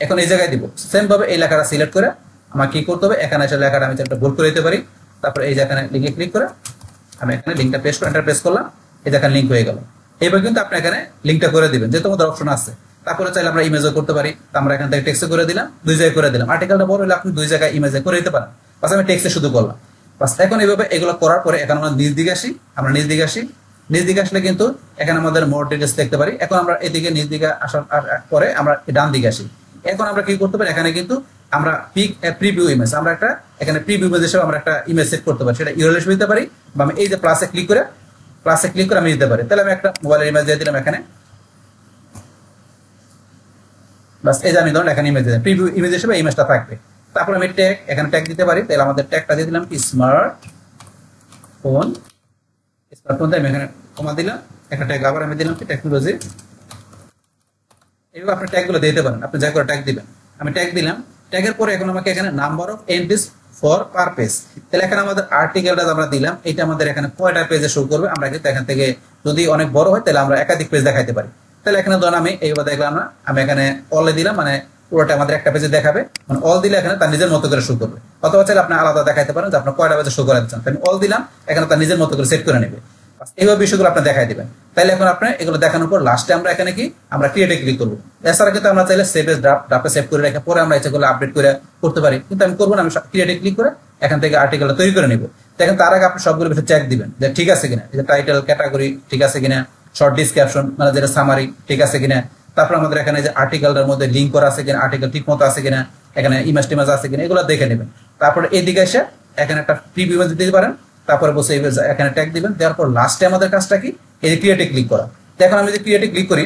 এখন এই জায়গায় দিব। সেম ভাবে এই লেখাটা সিলেক্ট করে আমার কি করতে হবে, এখানে এসে লেখাটা আমি একটা ভুল করে দিতে পারি। তারপরে এই যে এখানে লিঙ্কে ক্লিক করে আমি এখানে লিঙ্কটা পেস্ট করে এন্টার প্রেস করলাম, এই দেখেন লিঙ্ক হয়ে গেল। এইবার কিন্তু আপনি এখানে লিঙ্কটা করে দিবেন, যেহেতু আমাদের অপশন আছে। তারপরে চাইলে আমরা ইমেজও করতে পারি, আমরা এখান থেকে টেক্সটে করে দিলাম, দুই জায়গায় করে দিলাম। আর্টিকেলটা বড় হলে আপনি দুই জায়গায় ইমেজে করে দিতে পারেন, বাস আমি টেক্সটে শুধু করলাম। বাস এখন এইভাবে এগুলো করার পরে এখন আমরা নিচ দিকে আসি, নিচ দিকে আসলে কিন্তু এখানে আমাদের মোর ডিটেলস দেখতে পারি। এখন আমরা এদিকে নিচ দিকে আসার পরে আমরা ডান দিকে আসি। এখন আমরা কি করতে পারি, এখানে কিন্তু আমরা প্রিভিউ ইমেজ, আমরা একটা এখানে প্রিভিউ ইমেজ হিসেবে আমরা একটা ইমেজ সেট করতে পারি, সেটা ইউআরএল দিতে পারি, বা আমি এই যে প্লাসে ক্লিক করে আমি দিতে পারি। তাহলে আমি একটা মোবাইলের ইমেজ দিয়ে দিলাম এখানে, বাস এই যে আমি ধরুন এখানে ইমেজ দিলাম, প্রিভিউ ইমেজ হিসেবে ইমেজটা থাকবে। তারপর আমি ট্যাগ এখানে ট্যাগ দিতে পারি, তাহলে আমাদের ট্যাগটা দিয়ে দিলাম স্মার্টফোন আমি এখানে কমা দিলাম, একটা ট্যাগ আবার আমি দিলাম টেকনোলজি। এইভাবে আপনি ট্যাগগুলো দিতে পারেন, আপনি যা করে ট্যাগ দিবেন। আমি ট্যাগ দিলাম, ট্যাগের পরে এখন আমাকে এখানে number of entries for per page. তাহলে এখানে আমাদের আর্টিকেলটা আমরা দিলাম, এটা আমাদের এখানে কয়টা পেজে শো করবে, আমরা কিন্তু এখান থেকে যদি অনেক বড় হয় তাহলে আমরা একাধিক পেজ দেখাইতে পারি। তাহলে এখানে ধরুন আমি এইভাবে দেখলাম না, আমি এখানে অলে দিলাম, মানে পুরোটা আমাদের একটা পেজে দেখাবে, মানে অল দিলে এখানে তার নিজের মতো করে শো করবে। অথবা চাইলে আপনি আলাদা দেখাইতে পারেন যে আপনার কয়টা পেজে শো করাতে চান, আমি অল দিলাম, এখানে তার নিজের মতো করে সেট করে নেবে। এইভাবে বিষয়গুলো আপনি দেখাই দিবেন। তাহলে এখন আপনি এগুলো দেখানোর পর লাস্টে আমরা এখানে কি আমরা ক্রিয়েটে ক্লিক করবো। এছাড়া কিন্তু আমরা চাইলে সেভ এজ ড্রাফটে সেভ করে রেখে পরে আমরা এগুলো আপডেট করে করতে পারি, কিন্তু আমি করবো না, আমি ক্রিয়েটে ক্লিক করে এখান থেকে আর্টিকেলটা তৈরি করে নিব। দেখেন তার আগে আপনি সবগুলো বিষয় চেক দিবেন যে ঠিক আছে কিনা, যে টাইটেল ক্যাটাগরি ঠিক আছে কিনা, শর্ট ডিসক্রিপশন মানে যেটা সামারি ঠিক আছে কিনা, তারপর আমাদের এখানে যে আর্টিকেলটার মধ্যে লিঙ্ক করা আছে কিনা, আর্টিকেল ঠিক মতো আছে কিনা, এখানে ইমেজ টিমেজ আছে কিনা, এগুলো দেখে নেবেন। তারপরে এইদিকে এসে এখানে একটা প্রিভিউ ইমেজ দিতে পারেন, তারপরে বসে এখানে ট্যাগ দিবেন, দেওয়ার পর লাস্টে আমাদের কাজটা কি এই ক্রিয়েটে ক্লিক করা। এখন আমি যদি ক্রিয়েটে ক্লিক করি,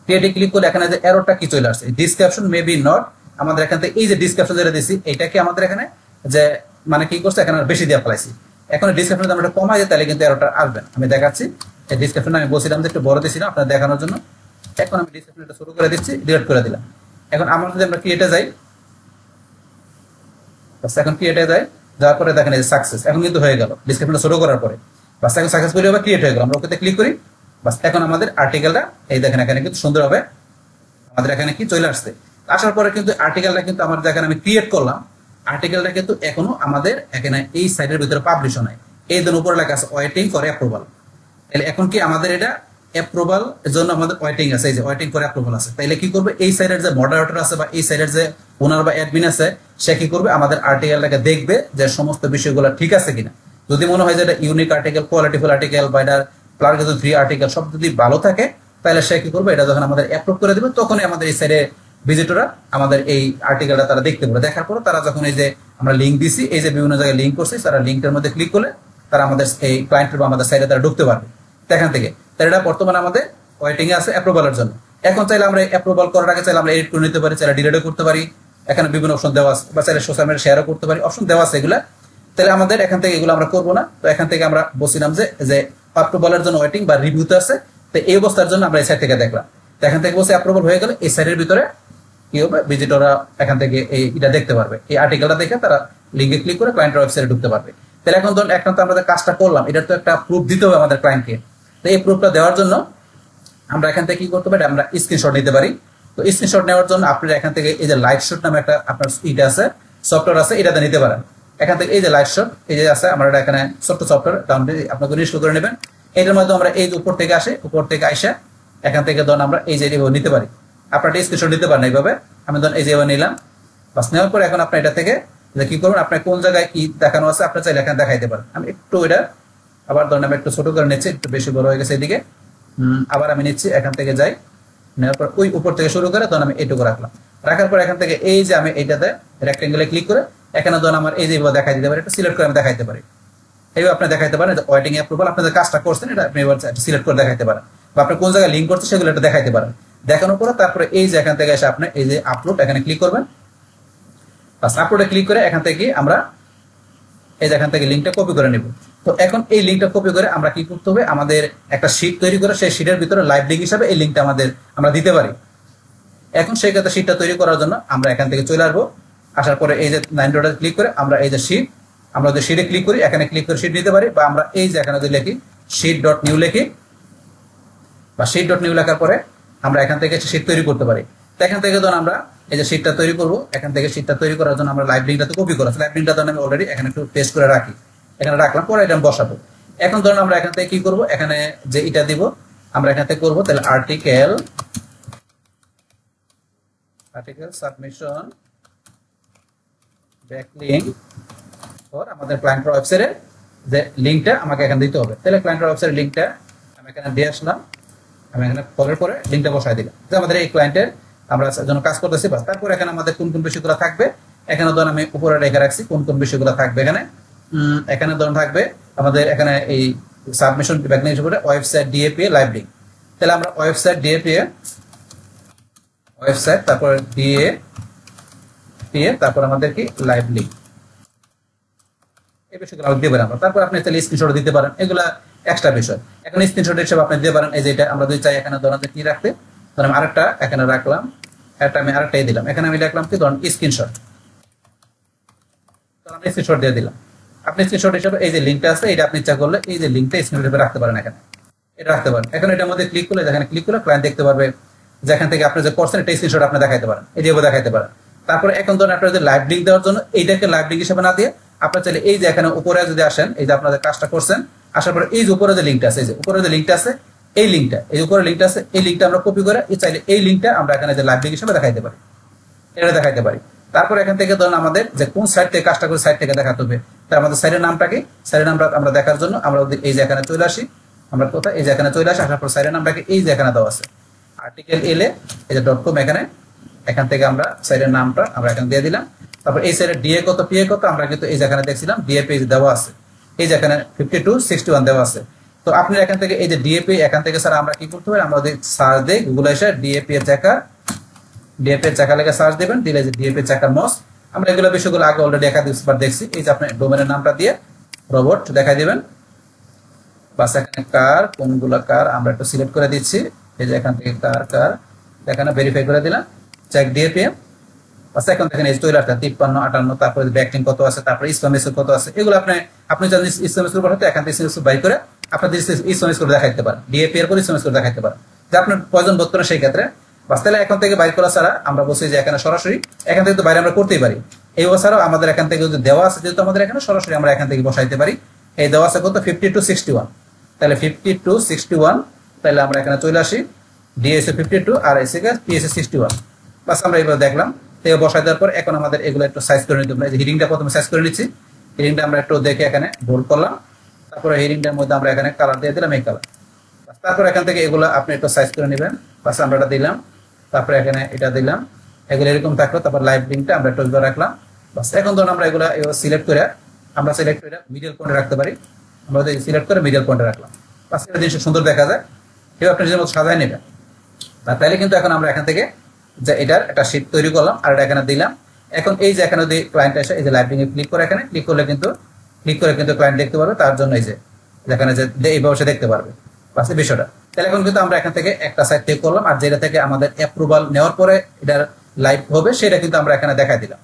ক্রিয়েটে ক্লিক করে এখানে যে এররটা কি চলে আসছে, ডিসক্রিপশন মে বি নট, আমাদের এখান থেকে এই যে ডিসক্রিপশন যেটা দিছি এটাকে আমাদের এখানে যে মানে কি করছে এখানে বেশি দিয়ে ফেলাইছি। এখন ডিসক্রিপশন আমরা কমাই দিই তাহলে কিন্তু এররটা আসবে না। আমি দেখাচ্ছি এই ডিসক্রিপশন আমি বলছিলাম যে একটু বড় দিছিলাম আপনাদের দেখানোর জন্য। এখন আমি ডিসক্রিপশনটা শুরু করে দিচ্ছি, ডিলিট করে দিলাম। এখন আমরা যদি আমরা ক্রিয়েটে যাই, এখন ক্রিয়েটে যাই, যাওয়ার পরে দেখেন এই সাকসেস এখন কিন্তু হয়ে গেল ডিসক্রিপশনটা শুরু করার পরে। বাস এখন সাকসেসফুলি হবে ক্রিয়েট হয়ে গেল, আমরা ওকে ক্লিক করি। বাস এখন আমাদের আর্টিকেলটা এই দেখেন এখানে কিন্তু সুন্দর হবে আমাদের এখানে কি চলে আসছে। আসার পরে কিন্তু আর্টিকেলটা কিন্তু আমাদের এখানে আমি ক্রিয়েট করলাম, আর্টিকেলটা কিন্তু এখনো আমাদের এখানে এই সাইটের ভিতরে পাবলিশ হয়। এই দিন উপরে লেখা আছে ওয়েটিং ফর অ্যাপ্রুভাল। তাহলে এখন কি আমাদের এটা অ্যাপ্রুভাল এর জন্য আমাদের ওয়েটিং আছে, এই যে ওয়েটিং ফর অ্যাপ্রুভাল আছে। তাইলে কি করবে এই সাইটের যে মডারেটর আছে বা এই সাইটের যে ওনার বা অ্যাডমিন আছে সে কি করবে আমাদের আর্টিকেলটাকে দেখবে যে সমস্ত বিষয়গুলো ঠিক আছে কিনা। যদি মনে হয় যে এটা ইউনিক আর্টিকেল, কোয়ালিটিফুল আর্টিকেল বা এটা প্লাগিন ফ্রি আর্টিকেল সব যদি ভালো থাকে তাহলে সে কি করবে এটা যখন আমাদের অ্যাপ্রুভ করে দেবে তখনই আমাদের এই সাইডে ভিজিটররা আমাদের এই আর্টিকেলটা তারা দেখতে পাবে। দেখার পর তারা যখন এই যে আমরা লিঙ্ক দিছি, এই যে বিভিন্ন জায়গায় লিঙ্ক করছি, তারা লিঙ্কের মধ্যে ক্লিক করলে তারা আমাদের এই ক্লায়েন্টের বা আমাদের সাইডে তারা ঢুকতে পারবে এখান থেকে। তাহলে এটা বর্তমানে আমাদের ওয়েটিং এ আছে অ্যাপ্রুভালের জন্য। এখন চাইলে আমরা অ্যাপ্রুভাল করার আগে চাইলে আমরা এডিট করে নিতে পারি, চাইলে ডিলিটও করতে পারি, এখানে বিভিন্ন অপশন দেওয়া আছে, বা চাইলে সোশ্যাল মিডিয়া শেয়ারও করতে পারি, অপশন দেওয়া আছে এগুলা। তাহলে আমাদের এখান থেকে এগুলো আমরা করবো না, তো এখান থেকে আমরা বলছিলাম যে অ্যাপ্রুভালের জন্য ওয়েটিং বা রিভিউতে আছে। তো এই অবস্থার জন্য আমরা এই সাইড থেকে দেখলাম, এখান থেকে বসে অ্যাপ্রুভাল হয়ে গেলে এই সাইডের ভিতরে কি হবে ভিজিটররা এখান থেকে এটা দেখতে পারবে, এই আর্টিকেলটা দেখে তারা লিঙ্কে ক্লিক করে ক্লায়েন্টের ওয়েবসাইটে ঢুকতে পারবে। তাহলে এখন ধরুন এখন তো আমাদের কাজটা করলাম, এটার তো একটা প্রুফ দিতে হবে আমাদের ক্লায়েন্টকে। তো এই প্রুফটা দেওয়ার জন্য আমরা এখান থেকে কি করতে পারি, আমরা স্ক্রিনশট নিতে পারি। তো স্ক্রিনশট নেওয়ার জন্য আপনারা এখান থেকে এই যে লাইট শট নামে একটা আপনার এটা আছে সফটওয়্যার আছে, এটাতে নিতে পারেন। এখান থেকে এই যে লাইট শট এই যে আছে আমরা এখানে ছোট্ট সফটওয়্যার ডাউনলোড আপনাকে ইনস্টল করে নেবেন। এটার মধ্যে আমরা এই যে উপর থেকে আসে, উপর থেকে আইসা এখান থেকে ধরুন আমরা এই যে নিতে পারি, আপনারা স্ক্রিনশট নিতে পারেন এইভাবে। আমি ধরুন এই যে নিলাম, বাস নেওয়ার পরে এখন আপনি এটা থেকে কি করবেন, আপনার কোন জায়গায় কি দেখানো আছে আপনার চাইলে এখানে দেখাইতে পারেন। আমি একটু এটা আবার ধরুন আমি একটু ছোট করে নিচ্ছি, একটু বেশি বড় হয়ে গেছে এদিকে। আবার আমি নিচ্ছি, এখান থেকে যাই, নেওয়ার পর ওই উপর থেকে শুরু করে ধরুন আমি এইটুকু রাখলাম। রাখার পর এখান থেকে এই যে আমি এইটাতে রেক্টেঙ্গেলে ক্লিক করে এখানে ধরুন আমার এই যে দেখাই দিতে পারি, এটা সিলেক্ট করে আমি দেখাইতে পারি। এইভাবে আপনি দেখাইতে পারেন ওয়েটিং অ্যাপ্রুভাল, আপনাদের কাজটা করছেন এটা আপনি এবার সিলেক্ট করে দেখাইতে পারেন, বা আপনি কোন জায়গায় লিঙ্ক করছেন সেগুলো এটা দেখাইতে পারেন। দেখানোর পরে তারপরে এই যে এখান থেকে এসে আপনি এই যে আপলোড এখানে ক্লিক করবেন। বাস আপলোডে ক্লিক করে এখান থেকে আমরা এই যে এখান থেকে লিঙ্কটা কপি করে নিব। তো এখন এই লিঙ্কটা কপি করে আমরা কি করতে হবে, আমাদের একটা শীট তৈরি করে সেই শীটের ভিতরে লাইভ লিঙ্ক হিসাবে এই লিঙ্কটা আমরা দিতে পারি। এখন সেই ক্ষেত্রে শীটটা তৈরি করার জন্য আমরা এখান থেকে চলে আসবো। আসার পরে এই যে 9 ডটে ক্লিক করে আমরা এই যে শীট, আমরা যদি শীটে ক্লিক করি এখানে ক্লিক করে শীট নিতে পারি, বা আমরা এই যে এখানে যদি লিখি শীট ডট নিউ লিখি, বা শীট ডট নিউ লেখার পরে আমরা এখান থেকে শীট তৈরি করতে পারি। তো এখান থেকে ধরুন আমরা এই যে শীটটা তৈরি করবো, এখান থেকে শীটটা তৈরি করার জন্য আমরা লাইভ লিঙ্কটা তো কপি করা আছে, লাইভ লিঙ্কটা ধরুন আমি অলরেডি এখানে একটু পেস্ট করে রাখি, এখানে রাখলাম, পরে এটা বসাবো। এখন ধরুন আমরা এখান থেকে কি করব, এখানে যে এটা দিব আমরা এখান থেকে করবো, তাহলে আর্টিকেল সাবমিশন ব্যাকলিঙ্ক ফর আমাদের ক্লায়েন্টের ওয়েবসাইটের যে লিঙ্কটা আমাকে এখানে দিতে হবে। তাহলে ক্লায়েন্টের ওয়েবসাইটের লিঙ্কটা আমি এখানে দিয়ে আসলাম, আমি এখানে পরে লিঙ্কটা বসাই দিলাম যে আমাদের এই ক্লায়েন্টের আমরা যখন কাজ করতেছি। বাস তারপর এখানে আমাদের কোন কোন বিষয়গুলো থাকবে এখানে ধরুন আমি উপরে রেখে রাখছি কোন কোন বিষয়গুলো থাকবে। এখানে ধরুন থাকবে আমাদের এখানে এই সাবমিশন ব্যাকলিঙ্ক হিসেবে ওয়েবসাইট ডিএপিএ লাইভ লিঙ্ক। তাহলে আমরা ওয়েবসাইট ডিএপিএ ওয়েবসাইট তারপর ডিএপিএ তারপর আমাদের কি লাইভ লিঙ্ক এই বিষয়গুলো দিতে পারেন আমরা। তারপর আপনি তাহলে স্ক্রিনশট দিতে পারেন, এগুলা এক্সট্রা বিষয়। এখন স্ক্রিনশট হিসেবে আপনি দিতে পারেন এই যে এটা আমরা যদি চাই এখানে ধরুন কি রাখতে, ধরুন আমি আরেকটা এখানে রাখলাম, একটা আমি আরেকটাই দিলাম, এখানে আমি লিখলাম কি ধরুন স্ক্রিনশট। আমরা স্ক্রিনশট দিয়ে দিলাম। আপনি স্ক্রিনশট হিসেবে এই যে লিঙ্কটা আছে এটা আপনি ইচ্ছা করলে এই যে লিঙ্কটা স্ক্রিনশটে রাখতে পারেন, এখানে এটা রাখতে পারেন। এখন এটার মধ্যে ক্লিক করলে যেখানে ক্লিক করলে ক্লায়েন্ট দেখতে পারবে যেখান থেকে আপনি যে করছেন এটা স্ক্রিনশট আপনি দেখাইতে পারেন, এই যে দেখাইতে পারেন। তারপরে এখন ধরুন আপনার যে লাইভ লিঙ্ক দেওয়ার জন্য এইটাকে লাইভ লিঙ্ক হিসেবে না দিয়ে আপনার চাইলে এই যে এখানে উপরে যদি আসেন, এই যে আপনাদের কাজটা করছেন, আসার পরে এই যে উপরে যে লিঙ্কটা আছে, এই যে উপরে যে লিঙ্কটা আছে, এই লিঙ্কটা, এই উপরে লিঙ্কটা আছে, এই লিঙ্কটা আমরা কপি করে এই চাইলে এই লিঙ্কটা আমরা এখানে যে লাইভ লিঙ্ক হিসেবে দেখাইতে পারি, এটা দেখাইতে পারি। তারপর এখান থেকে ধরুন আমাদের যে কোন সাইট থেকে কাজটা করে সাইট থেকে দেখাতে হবে, তাই আমাদের সাইটের নামটা কি, সাইটের নামটা আমরা দেখার জন্য আমরা এই যে এখানে চলে আসি, আমরা কোথায় এই যে এখানে চলে আসি, আসার পর সাইটের নামটাকে এই যে এখানে দেওয়া আছে আর্টিকেল এলে এই যে .com, এখান থেকে আমরা সাইটের নামটা আমরা এখানে দিয়ে দিলাম। তারপর এই সাইটের ডিএ কত পিএ কত আমরা কিন্তু এই যে এখানে দেখছিলাম ডিএ পেজ দেওয়া আছে, এই যে এখানে 5261 দেওয়া আছে। তো আপনি এখান থেকে এই যে ডিএপি এখান থেকে স্যার আমরা কি করতে পারি, আমরা যদি সার্চ দেই গুগল এসে ডিএপি এর চেকার, ডিএপি এর চেকার লেগে সার্চ দিবেন, দিলে যে ডিএপি এর চেকার মস, আমরা এগুলো বিষয়গুলো আগে অলরেডি একাধিকবার দেখছি। এই যে আপনি ডোমেনের নামটা দিয়ে রোবট দেখাই দিবেন, বাস এখানে কার কোনগুলো কার আমরা একটু সিলেক্ট করে দিচ্ছি, এই যে এখান থেকে কার কার এখানে ভেরিফাই করে দিলাম, চেক ডিএপিএম। বাস এখন দেখেন এই চলে আসছে 53 58, তারপরে ব্যাকলিং কত আছে, তারপরে ইসলামিক কত আছে, এগুলো আপনি যদি ইসলামিক স্কোর হতে এখান থেকে ইসলামিক বাই করে আপনাদের ইসলামিক স্কোর দেখাইতে পারেন, ডিএপি এর পর ইসলামিক স্কোর দেখাইতে পারেন, যে আপনার প্রয়োজন বোধ করে সেই ক্ষেত্রে। বাস তাহলে এখন থেকে বাইর করা ছাড়া আমরা বলছি যে এখানে সরাসরি এখান থেকে তো বাইরে আমরা করতেই পারি। এই ছাড়াও আমাদের এখান থেকে যদি দেওয়া আছে, যেহেতু আমাদের এখানে সরাসরি আমরা এখান থেকে বসাইতে পারি। এই দেওয়া আছে কত 5261, তাহলে 5261, তাহলে আমরা এখানে চলে আসি, ডিএসএ 52 আর এসে পিএসএ 61। বাস আমরা এইভাবে দেখলাম, বসাই দেওয়ার পর এখন আমাদের এগুলো একটু সাইজ করে নিতে হবে। হিডিংটা প্রথমে সাইজ করে নিচ্ছি, হিডিংটা আমরা একটু দেখে এখানে বোল্ড করলাম, তারপরে হিডিংটার মধ্যে আমরা এখানে কালার দিয়ে দিলাম এই কালার। তারপর এখান থেকে এগুলো আপনি একটু সাইজ করে নেবেন, বাস আমরা এটা দিলাম, তারপরে এখানে এটা দিলাম, এগুলো এরকম থাকলো। তারপর লাইভ লিঙ্কটা আমরা একটু রাখলাম। বাস এখন ধরুন আমরা এগুলো সিলেক্ট করে মিডল পয়েন্টে রাখতে পারি, আমরা সিলেক্ট করে মিডল পয়েন্টে রাখলাম। বাস এটা জিনিসটা সুন্দর দেখা যায়, এবার আপনি নিজের মতো সাজায় নেবেন। তাহলে কিন্তু এখন আমরা এখান থেকে যে এটার একটা শীট তৈরি করলাম আর এটা এখানে দিলাম। এখন এই যে এখানে যদি ক্লায়েন্ট আসে, এই যে লাইভ লিঙ্কে ক্লিক করে এখানে ক্লিক করলে কিন্তু ক্লায়েন্ট দেখতে পারবে, তার জন্য এই যে এখানে যে এইভাবে সে দেখতে পারবে বাস এই বিষয়টা। তাহলে এখন কিন্তু আমরা এখান থেকে একটা সাইট টেক করলাম, আর যেটা থেকে আমাদের অ্যাপ্রুভাল নেওয়ার পরে এটার লাইভ হবে সেটা কিন্তু আমরা এখানে দেখাই দিলাম।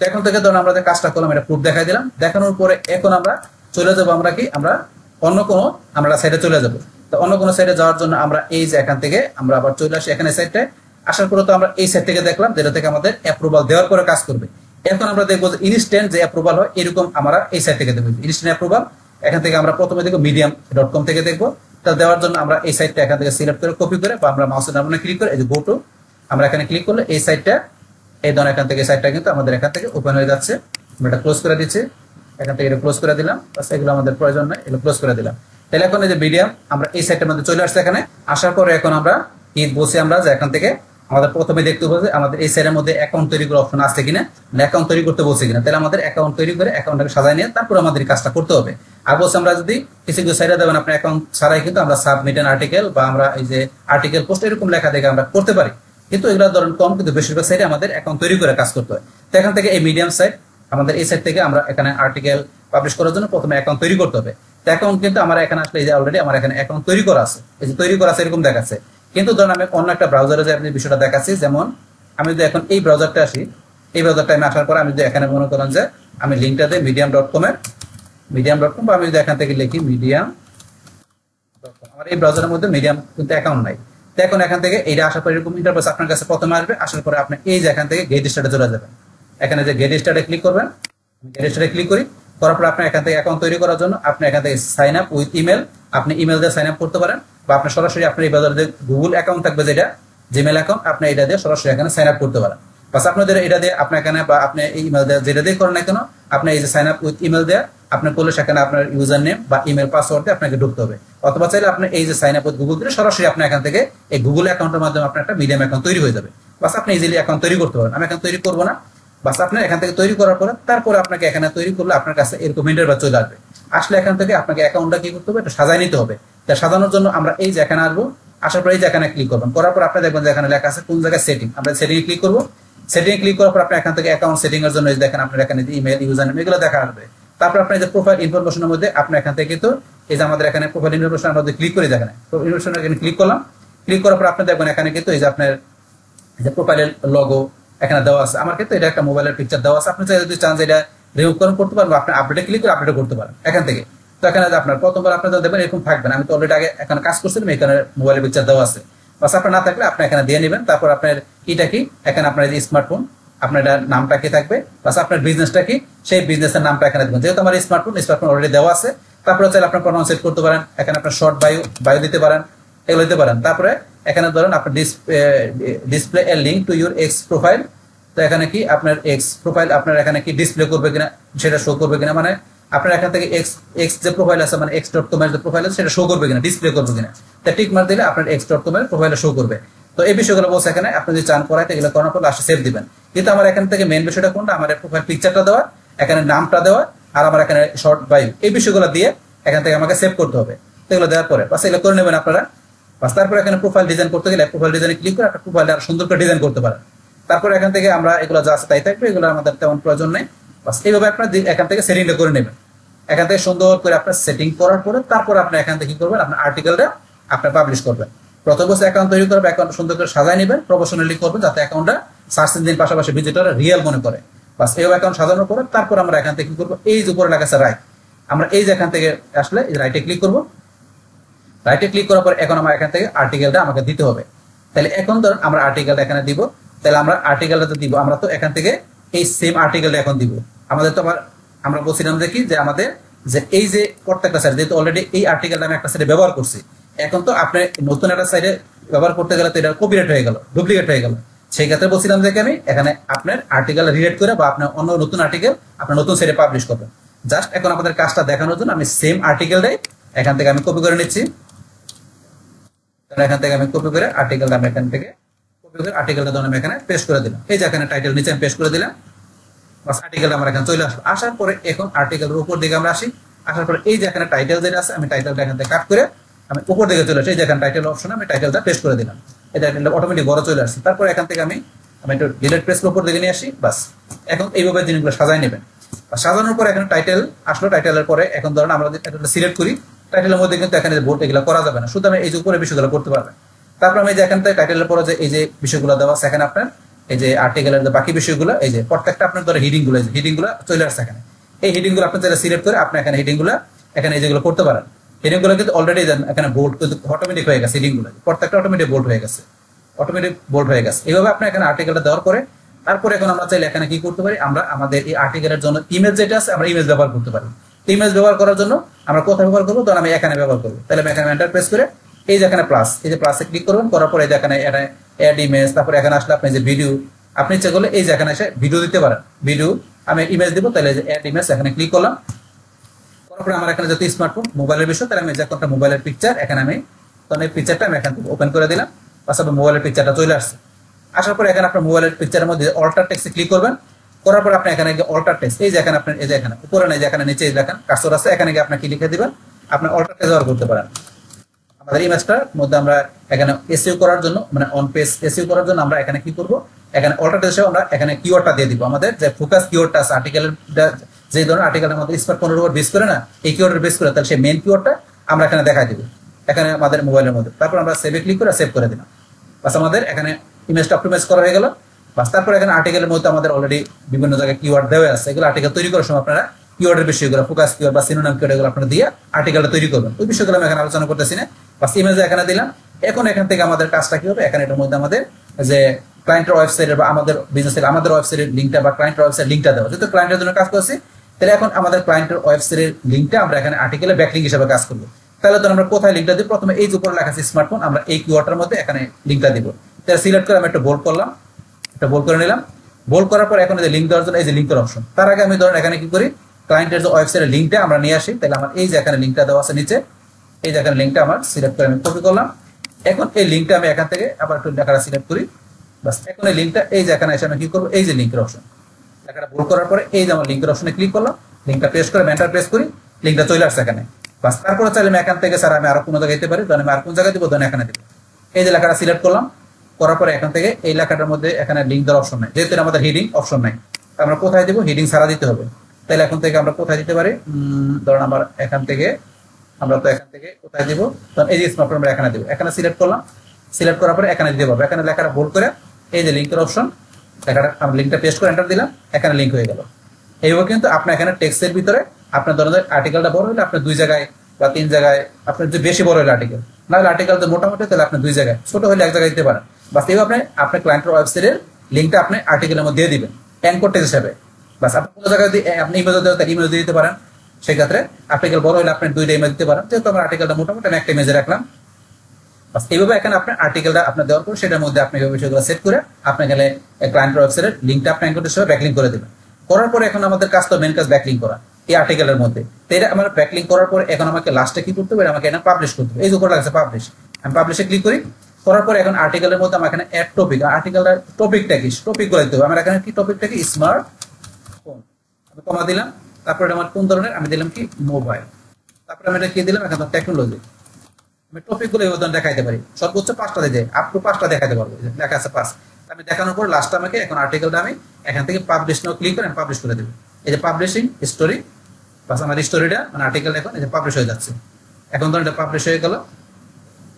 এখন থেকে ধরুন আমরা যে কাজটা করলাম এটা প্রুফ দেখাই দিলাম, দেখানোর পরে এখন আমরা চলে যাবো, আমরা কি আমরা অন্য কোনো আমরা সাইটে চলে যাবো। তো অন্য কোনো সাইটে যাওয়ার জন্য আমরা এই যে এখান থেকে আমরা আবার চলে আসি এখানে সাইটে, আসার পরে তো আমরা এই সাইট থেকে দেখলাম যেটা থেকে আমাদের অ্যাপ্রুভাল দেওয়ার পরে কাজ করবে। এখন আমরা দেখবো যে ইনস্ট্যান্ট যে অ্যাপ্রুভাল হয় এরকম আমরা এই সাইট থেকে দেখবো ইনস্ট্যান্ট অ্যাপ্রুভাল। এখান থেকে আমরা প্রথমে দেখবো medium.com থেকে দেখবো। তা দেওয়ার জন্য আমরা এই সাইটটা এখান থেকে সিলেক্ট করে কপি করে বা আমরা মাউসের নামে ক্লিক করে এই যে গো টু, আমরা এখানে ক্লিক করলে এই সাইটটা এই ধরনের এখান থেকে সাইটটা কিন্তু আমাদের এখান থেকে ওপেন হয়ে যাচ্ছে। আমরা এটা ক্লোজ করে দিচ্ছি, এখান থেকে এটা ক্লোজ করে দিলাম, বাস এগুলো আমাদের প্রয়োজন নয়, এগুলো ক্লোজ করে দিলাম। তাহলে এখন এই যে মিডিয়াম আমরা এই সাইটটার মধ্যে চলে আসছে। এখানে আসার পরে এখন আমরা বলছি আমরা যে এখান থেকে আমাদের প্রথমে দেখতে হবে যে আমাদের এই সাইটের মধ্যে অ্যাকাউন্ট তৈরি করার অপশন আছে কিনা, অ্যাকাউন্ট তৈরি করতে বলছে কিনা। তাহলে আমাদের অ্যাকাউন্ট তৈরি করে অ্যাকাউন্টটাকে সাজায় নিয়ে তারপর আমাদের কাজটা করতে হবে। আর বলছে আমরা যদি কিছু সাইটে দেবেন আপনার অ্যাকাউন্ট ছাড়াই কিন্তু আমরা সাবমিট অ্যান আর্টিকেল বা আমরা এই যে আর্টিকেল পোস্ট এরকম লেখা দেখে আমরা করতে পারি, কিন্তু এগুলো ধরেন কম, কিন্তু বেশিরভাগ সাইটে আমাদের অ্যাকাউন্ট তৈরি করে কাজ করতে হয়। তো এখান থেকে এই মিডিয়াম সাইট আমাদের এই সাইট থেকে আমরা এখানে আর্টিকেল পাবলিশ করার জন্য প্রথমে অ্যাকাউন্ট তৈরি করতে হবে। তো অ্যাকাউন্ট কিন্তু আমার এখানে আসলে এই যে অলরেডি আমার এখানে অ্যাকাউন্ট তৈরি করা আছে, এই যে তৈরি করা আছে এরকম দেখাচ্ছে। কিন্তু ধরুন আমি অন্য একটা ব্রাউজারে যে আপনি বিষয়টা দেখাচ্ছি, যেমন আমি যদি এখন এই ব্রাউজারটা আসি, এই ব্রাউজারটা আমি আসার পর আমি যদি এখানে মনে করেন যে আমি লিঙ্কটা দিই medium.com বা আমি যদি এখান থেকে লিখি medium.com, আমার এই ব্রাউজারের মধ্যে মিডিয়াম কিন্তু অ্যাকাউন্ট নাই। তো এখন এখান থেকে এইটা আসার পর এরকম ইন্টারফেস আপনার কাছে প্রথমে আসবে, আসার পরে আপনি এই যে এখান থেকে গেট স্টার্টে চলে যাবেন। এখানে যে গেট স্টার্টে ক্লিক করবেন, গেট স্টার্টে ক্লিক করি, করার পর আপনি এখান থেকে অ্যাকাউন্ট তৈরি করার জন্য আপনি এখান থেকে সাইন আপ উইথ ইমেল, আপনি ইমেল দিয়ে সাইন আপ করতে পারেন, বা আপনি সরাসরি আপনার এই ব্রাউজারে গুগল অ্যাকাউন্ট থাকবে যেটা জিমেল অ্যাকাউন্ট, আপনি এটা দিয়ে সরাসরি এখানে সাইন আপ করতে পারেন। বাস আপনাদের এটা দিয়ে আপনি এখানে বা আপনি এই ইমেল দিয়ে যেটা দিয়ে করেন না কেন, আপনি এই যে সাইন আপ উইথ ইমেল দিয়ে আপনি করলে সেখানে আপনার ইউজার নেম বা ইমেল পাসওয়ার্ড দিয়ে আপনাকে ঢুকতে হবে। অথবা চাইলে আপনি এই যে সাইন আপ উইথ গুগল দিয়ে সরাসরি আপনি এখান থেকে এই গুগল অ্যাকাউন্টের মাধ্যমে আপনার একটা মিডিয়াম অ্যাকাউন্ট তৈরি হয়ে যাবে। বাস আপনি ইজিলি অ্যাকাউন্ট তৈরি করতে পারেন। আমি এখন তৈরি করবো না, বাস আপনার এখান থেকে তৈরি করার পরে তারপরে আপনাকে এখানে তৈরি করলে আপনার কাছে এরকম ইন্টারভিউ চলে আসবে। আসলে এখান থেকে আপনাকে অ্যাকাউন্টটা কি করতে হবে, এটা সাজায় নিতে হবে। তা সাজানোর জন্য আমরা এই যে এখানে আসবো, আসার পরে এই যে এখানে ক্লিক করবেন, করার পর আপনি দেখবেন যে এখানে লেখা আছে কোন জায়গায় সেটিং, আমরা সেটিং এ ক্লিক করবো। সেটিং এ ক্লিক করার পর আপনি এখান থেকে অ্যাকাউন্ট সেটিং এর জন্য দেখেন আপনার এখানে ইমেল ইউজার নেম এগুলো দেখা আসবে। তারপর আপনার যে প্রোফাইল ইনফরমেশনের মধ্যে আপনি এখান থেকে তো এই যে আমাদের এখানে প্রোফাইল ইনফরমেশন আমরা ক্লিক করে দেখেন, তো ইনফরমেশন এখানে ক্লিক করলাম, ক্লিক করার পর আপনি দেখবেন এখানে কিন্তু এই যে আপনার যে প্রোফাইলের লোগো এখানে দেওয়া আছে। আমার ক্ষেত্রে এটা একটা মোবাইলের পিকচার দেওয়া আছে, আপনি চাইলে যদি চান যে এটা রিমুভ করতে পারেন, বা আপনি আপডেটে ক্লিক করে আপডেট করতে পারেন এখান থেকে। তো এখানে আপনার প্রথমবার আপনার দেখবেন এরকম থাকবে না, আমি তো অলরেডি আগে এখানে কাজ করছিলাম, এখানে মোবাইলের পিকচার দেওয়া আছে। বাস আপনার না থাকলে আপনি এখানে দিয়ে নেবেন। তারপর আপনার কিটা কি, এখানে আপনার যে স্মার্টফোন আপনার নামটা কি থাকবে, বাস আপনার বিজনেসটা কি, সেই বিজনেসের নামটা এখানে দেবেন। যেহেতু আমার স্মার্টফোন অলরেডি দেওয়া আছে। তারপরে চাইলে আপনার প্রোনাউন্স সেট করতে পারেন, এখানে আপনার শর্ট বায়ো দিতে পারেন, এগুলো দিতে পারেন। তারপরে এখানে ধরেন আপনার display A link to your x profile. তো এখানে কি আপনার এক্স প্রোফাইল আপনার এখানে কি ডিসপ্লে করবে কিনা, সেটা শো করবে কিনা, মানে আপনার এখান থেকে এক্স যে প্রোফাইল আছে, মানে x.com এর যে প্রোফাইল আছে সেটা শো করবে কিনা, ডিসপ্লে করবে কিনা। তা টিক মার্ক দিলে আপনার x.com এর প্রোফাইলে শো করবে। তো এই বিষয়গুলো বলছে এখানে আপনি যদি চান করাইতে এগুলো করার পর লাস্টে সেভ দিবেন। কিন্তু আমার এখান থেকে মেইন বিষয়টা কোনটা, আমার প্রোফাইল পিকচারটা দেওয়া, এখানে নামটা দেওয়া, আর আমার এখানে শর্ট বায়ো, এই বিষয়গুলো দিয়ে এখান থেকে আমাকে সেভ করতে হবে। তো এগুলো দেওয়ার পরে বাস এগুলো করে নেবেন আপনারা। বাস তারপর এখানে প্রোফাইল ডিজাইন করতে গেলে প্রোফাইল ডিজাইনে ক্লিক করে একটা প্রোফাইল আর সুন্দর করে ডিজাইন করতে পারেন। তারপর এখান থেকে আমরা এগুলো যা আছে তাই থাকবে, এগুলো আমাদের তেমন প্রয়োজন নেই। বাস এইভাবে আপনার এখান থেকে সেটিংটা করে নেবেন। এখান থেকে সুন্দর করে আপনার সেটিং করার পরে তারপর আপনি এখান থেকে কি করবেন, আপনার আর্টিকেলটা আপনার পাবলিশ করবেন। প্রথম বছর অ্যাকাউন্ট তৈরি করবেন, অ্যাকাউন্ট সুন্দর করে সাজায় নেবেন, প্রফেশনালি করবেন, যাতে অ্যাকাউন্টটা সার্চ ইঞ্জিন পাশাপাশি ভিজিটর রিয়েল মনে করে। বাস এইভাবে অ্যাকাউন্ট সাজানোর পরে তারপর আমরা এখান থেকে কি করবো, এই যে উপরে লেখা আছে রাইট, আমরা এই যে এখান থেকে আসলে রাইটে ক্লিক করবো। রাইটে ক্লিক করার পর এখন আমার এখান থেকে আর্টিকেলটা আমাকে দিতে হবে। তাহলে এখন ধরুন আমরা আর্টিকেলটা এখানে দিব। তাহলে আমরা আর্টিকেলটা দিব, আমরা তো এখান থেকে এই সেম আর্টিকেলটা এখন দিব। আমাদের তো আমরা বলছিলাম যে কি, যে আমাদের যে এই যে প্রত্যেকটা সাইড, যেহেতু অলরেডি এই আর্টিকেলটা আমি একটা সাইডে ব্যবহার করছি, এখন তো আপনি নতুন একটা সাইডে ব্যবহার করতে গেলে তো এটা কপিরাইট হয়ে গেল, ডুপ্লিকেট হয়ে গেল। সেই ক্ষেত্রে বলছিলাম যে আমি এখানে আপনার আর্টিকেল রিলেট করে বা আপনার অন্য নতুন আর্টিকেল আপনার নতুন সাইডে পাবলিশ করবেন। জাস্ট এখন আমাদের কাজটা দেখানোর জন্য আমি সেম আর্টিকেলটাই এখান থেকে আমি কপি করে নিচ্ছি। এখান থেকে আমি কপি করে আর্টিকেলটা আমি এখান থেকে কপি করে আর্টিকেলটা ধরুন আমি এখানে পেস্ট করে দিলাম। এই যে এখানে টাইটেল নিচে আমি পেস্ট করে দিলাম। বাস আর্টিকেল আমার এখানে চলে আসলো। আসার পরে এখন আর্টিকেলের উপর দিকে আমরা আসি। আসার পরে এই যে এখানে টাইটেল যেটা আছে, আমি টাইটেলটা এখান থেকে কাট করে আমি উপর দিকে চলে আসি। এই যে এখানে টাইটেল অপশন, আমি টাইটেলটা পেস্ট করে দিলাম। এই টাইটেলটা অটোমেটিক বড় চলে আসছে। তারপর এখান থেকে আমি একটু ডিলিট প্রেস উপর দিকে নিয়ে আসি। বাস এখন এইভাবে জিনিসগুলো সাজাই নেবেন। সাজানোর পরে এখানে টাইটেল আসলো। টাইটেলের পরে এখন ধরুন আমরা যদি টাইটেলটা সিলেক্ট করি, টাইটেলের মধ্যে কিন্তু এখানে বোর্ড এগুলো করা যাবে না, শুধু আমি এই যে উপরে বিষয়গুলো করতে পারবেন। তারপর আমি যে এখান থেকে টাইটেলের পরে যে এই যে বিষয়গুলো দেওয়া আছে, এখানে আপনার এই যে আর্টিকেলের যে বাকি বিষয়গুলো, এই যে প্রত্যেকটা আপনার ধরে হিডিংগুলো চলে আসছে এখানে। এই হিডিংগুলো আপনি যারা সিলেক্ট করে আপনি এখানে হিডিংগুলো এখানে এই যেগুলো করতে পারেন। হিডিংগুলো কিন্তু অলরেডি এখানে বোল্ড কিন্তু অটোমেটিক হয়ে গেছে। হিডিংগুলো প্রত্যেকটা অটোমেটিক বোল্ড হয়ে গেছে, এইভাবে আপনি এখানে আর্টিকেলটা দেওয়ার পরে তারপরে এখন আমরা চাইলে এখানে কি করতে পারি, আমরা আমাদের এই আর্টিকেলের জন্য ইমেজ যেটা আছে আমরা ইমেজ ব্যবহার করতে পারি। ইমেজ ব্যবহার করার জন্য আমরা কোথায় ব্যবহার করবো, তখন আমি এখানে ব্যবহার করবো। তাহলে আমি এখানে এন্টার প্রেস করে এই যে এখানে প্লাস, এই যে প্লাসে ক্লিক করবেন, করার পরে এই যে এখানে অ্যাড ইমেজ, তারপরে এখানে আসলে আপনি যে ভিডিও আপনি ইচ্ছা করলে এই যে এখানে এসে ভিডিও দিতে পারেন। ভিডিও আমি ইমেজ দিব, তাহলে যে অ্যাড ইমেজ এখানে ক্লিক করলাম। করার পরে আমার এখানে যেহেতু স্মার্টফোন মোবাইলের বিষয়, তাহলে আমি যে একটা মোবাইলের পিকচার এখানে আমি তখন এই পিকচারটা আমি এখান থেকে ওপেন করে দিলাম। পাশাপাশি মোবাইলের পিকচারটা চলে আসছে। আসার পরে এখানে আপনার মোবাইলের পিকচারের মধ্যে অল্টার টেক্সটে ক্লিক করবেন। করার পরে আপনি এখানে গিয়ে অল্টার টেক্সট, এই যে এখানে আপনার এই যে এখানে উপরে নেই যে এখানে নিচে দেখেন কার্সর আছে, এখানে গিয়ে আপনার কি লিখে দিবেন, আপনি অল্টার টেক্সট ব্যবহার করতে পারেন। আমাদের ইমেজটার মধ্যে আমরা এখানে এসইও করার জন্য, মানে অন পেজ এসইও করার জন্য আমরা এখানে কি করব, এখানে অল্টার টেক্সটে আমরা এখানে কিওয়ার্ডটা দিয়ে দিব। আমাদের যে ফোকাস কিওয়ার্ডটা আছে আর্টিকেলের, যে ধরনের আর্টিকেলের মধ্যে স্মার্টফোনের উপর বেস করে না, এই কিওয়ার্ডের বেস করে, তাহলে সেই মেইন কিওয়ার্ডটা আমরা এখানে দেখাই দিব এখানে আমাদের মোবাইলের মধ্যে। তারপর আমরা সেভে ক্লিক করে সেভ করে দিলাম। বাস আমাদের এখানে ইমেজটা অপটিমাইজ করা হয়ে গেল। বাস তারপর এখানে আর্টিকেলের মধ্যে আমাদের অলরেডি বিভিন্ন জায়গায় কিওয়ার্ড দেওয়া আছে। এগুলো আর্টিকেল তৈরি করার সময় আপনারা কিওয়ার্ডের বিষয়গুলো, ফোকাস কিওয়ার্ড বা সিনোনিম কিওয়ার্ড এগুলো আপনারা দিয়ে আর্টিকেলটা তৈরি করবেন। ওই বিষয়গুলো আমি এখানে আলোচনা করতেছি না। বাস ইমেজে এখানে দিলাম। এখন এখান থেকে আমাদের কাজটা কি হবে, এখানে এটার মধ্যে আমাদের যে ক্লায়েন্টের ওয়েবসাইটের বা আমাদের বিজনেসের আমাদের ওয়েবসাইটের লিঙ্কটা বা ক্লায়েন্টের ওয়েবসাইট লিঙ্কটা দেওয়া, যেহেতু ক্লায়েন্টের জন্য কাজ করছি, তাহলে এখন আমাদের ক্লায়েন্টের ওয়েবসাইটের লিঙ্কটা আমরা এখানে আর্টিকেলে ব্যাকলিঙ্ক হিসেবে কাজ করবো। তাহলে তো আমরা কোথায় লিঙ্কটা দিব, প্রথমে এই যে উপরে লেখা আছে স্মার্টফোন, আমরা এই কিওয়ার্ডের মধ্যে এখানে লিঙ্কটা দিব। তাহলে সিলেক্ট করে আমি একটা বোল্ড করলাম, একটা বোল্ড করে নিলাম। বোল্ড করার পর এখন এই যে লিঙ্ক দেওয়ার জন্য এই যে লিঙ্কের অপশন, তার আগে আমি ধরেন এখানে কি করি, ক্লায়েন্টের যে ওয়েবসাইটের লিঙ্কটা আমরা নিয়ে আসি। তাহলে আমার এই যে এখানে লিঙ্কটা দেওয়া আছে নিচে, এই যে এখানে লিঙ্কটা আমার সিলেক্ট করে আমি কপি করলাম। এখন এই লিঙ্কটা আমি এখান থেকে আবার একটু লেখাটা সিলেক্ট করি। বাস এখন এই লিঙ্কটা এই যে এখানে এসে আমি কি করবো, এই যে লিঙ্কের অপশন, লেখাটা বোল্ড করার পরে এই যে আমার লিঙ্কের অপশনে ক্লিক করলাম, লিঙ্কটা পেস্ট করে এন্টার প্রেস করি, লিঙ্কটা চলে আসছে এখানে। বাস তারপরে চাইলে আমি এখান থেকে স্যার আমি আরো কোনো জায়গায় দিতে পারি, তাহলে আমি আর কোন জায়গায় দিব, তখন এখানে দিব। এই যে লেখাটা সিলেক্ট করলাম, করার পরে এখান থেকে এই লেখাটার মধ্যে এখানে লিঙ্ক দেওয়ার অপশন নাই, যেহেতু আমাদের হিডিং অপশন নাই, আমরা কোথায় দিব, হিডিং ছাড়া দিতে হবে। তাহলে এখন থেকে আমরা কোথায় দিতে পারি, ধরুন আমার এখান থেকে আমরা তো এখান থেকে কোথায় দিব, তখন এই যে স্মার্টফোন আমরা এখানে দিব। এখানে সিলেক্ট করলাম, সিলেক্ট করার পরে এখানে দিতে পারবো। এখানে লেখাটা বোল্ড করে এই যে লিঙ্কের অপশন, লেখাটা আমরা লিঙ্কটা পেস্ট করে এন্টার দিলাম, এখানে লিঙ্ক হয়ে গেল। এইভাবে কিন্তু আপনি এখানে টেক্সটের ভিতরে আপনার ধরনের আর্টিকেলটা বড় হলে আপনি 2 জায়গায় বা 3 জায়গায়, আপনার যদি বেশি বড় হলে আর্টিকেল, না হলে আর্টিকেল তো মোটামুটি, তাহলে আপনি 2 জায়গায়, ছোট হলে 1 জায়গায় দিতে পারেন। বাস এইভাবে আপনি ক্লায়েন্টের ওয়েবসাইটের লিঙ্কটা আপনি আর্টিকেলের মধ্যে দিয়ে দিবেন অ্যাঙ্কর টেক্সট হিসেবে। বাস আপনি কোনো জায়গায় দিয়ে আপনি ইমেজ দেওয়া ইমেজ দিয়ে দিতে পারেন। সেক্ষেত্রে আর্টিকেল বড় হলে আপনি 2টা ইমেজ দিতে পারেন, যেহেতু আমার আর্টিকেলটা মোটামুটি আমি একটা ইমেজে রাখলাম। বাস এইভাবে এখানে আপনার আর্টিকেলটা আপনার দেওয়ার পর সেটার মধ্যে আপনি বিষয়গুলো সেট করে আপনি গেলে ক্লায়েন্টের ওয়েবসাইটের লিঙ্কটা আপনি অ্যাঙ্কর হিসেবে ব্যাকলিঙ্ক করে দেবেন। করার পরে এখন আমাদের কাজ তো মেন কাজ ব্যাকলিঙ্ক করা এই আর্টিকেলের মধ্যে। তো এটা আমার ব্যাকলিঙ্ক করার পরে এখন আমাকে লাস্টে কি করতে হবে, আমাকে এটা পাবলিশ করতে হবে। এই যে উপরে লাগছে পাবলিশ, আমি পাবলিশে ক্লিক করি। করার পরে এখন আর্টিকেলের মধ্যে আমার এখানে অ্যাড টপিক, আর্টিকেলটার টপিকটা কি, টপিকগুলো দিতে হবে। আমার এখানে কি টপিকটা কি, স্মার্ট ফোন, আমি কমা দিলাম। তারপরে আমার কোন ধরনের, আমি দিলাম কি মোবাইল। তারপরে আমি এটা কি দিলাম, এখন টেকনোলজি। আমি টপিকগুলো এই উদাহরণ দেখাইতে পারি, সর্বোচ্চ 5টা দিয়ে আপ টু 5টা দেখাতে পারবো, লেখা আছে 5। আমি দেখানোর পর লাস্ট আমাকে এখন আর্টিকেলটা আমি এখান থেকে পাবলিশ নাও ক্লিক করে আমি পাবলিশ করে দেবো। এই যে পাবলিশিং স্টোরি, বাস আমার স্টোরিটা মানে আর্টিকেল এখন এই যে পাবলিশ হয়ে যাচ্ছে। এখন ধরুন এটা পাবলিশ হয়ে গেল,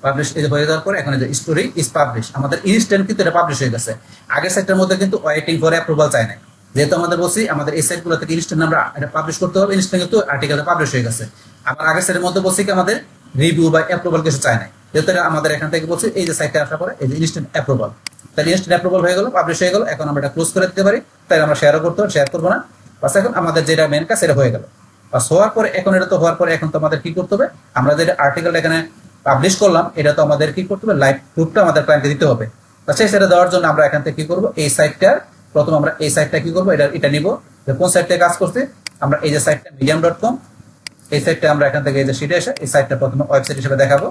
পাবলিশ এই যে হয়ে যাওয়ার পরে এখন এই যে স্টোরি ইজ পাবলিশ, আমাদের ইনস্ট্যান্ট কিন্তু এটা পাবলিশ হয়ে গেছে। আগের সাইটটার মধ্যে কিন্তু ওয়েটিং ফর অ্যাপ্রুভাল চাই না, যেহেতু আমাদের বলছি আমাদের এই সাইটগুলো থেকে ইনস্ট্যান্ট আমরা এটা পাবলিশ করতে হবে, ইনস্ট্যান্ট কিন্তু আর্টিকেলটা পাবলিশ হয়ে গেছে। আমার আগের সাইটের মধ্যে বলছি কি আমাদের রিভিউ বা অ্যাপ্রুভাল কিছু চাই না, যেহেতু আমাদের এখান থেকে বলছি এই যে সাইটটা আসার পরে এই যে ইনস্ট্যান্ট অ্যাপ্রুভাল, তাহলে ইনস্ট্যান্ট অ্যাপ্রুভাল হয়ে গেল, পাবলিশ হয়ে গেল। এখন আমরা এটা ক্লোজ করে দিতে পারি, তাই আমরা শেয়ারও করতে পারি, শেয়ার করবো না। বাস এখন আমাদের যেটা মেন কাজ সেটা হয়ে গেল। বাস হওয়ার পরে এখন এটা তো হওয়ার পরে এখন তো আমাদের কি করতে হবে, আমরা যেটা আর্টিকেলটা এখানে পাবলিশ করলাম এটা তো আমাদের কি করতে হবে, লাইভ প্রুফটা আমাদের ক্লায়েন্টকে দিতে হবে। সেই সেটা দেওয়ার জন্য আমরা এখান থেকে কি করবো, এই সাইটটার প্রথম আমরা এই সাইটটা কি করবো, এটা নিব। কোন সাইট থেকে কাজ করছে, আমরা এই যে সাইটটা medium.com, এই সাইটটা আমরা এখান থেকে এই যে শিটে এসে এই সাইটটা প্রথমে ওয়েবসাইট হিসেবে দেখাবো।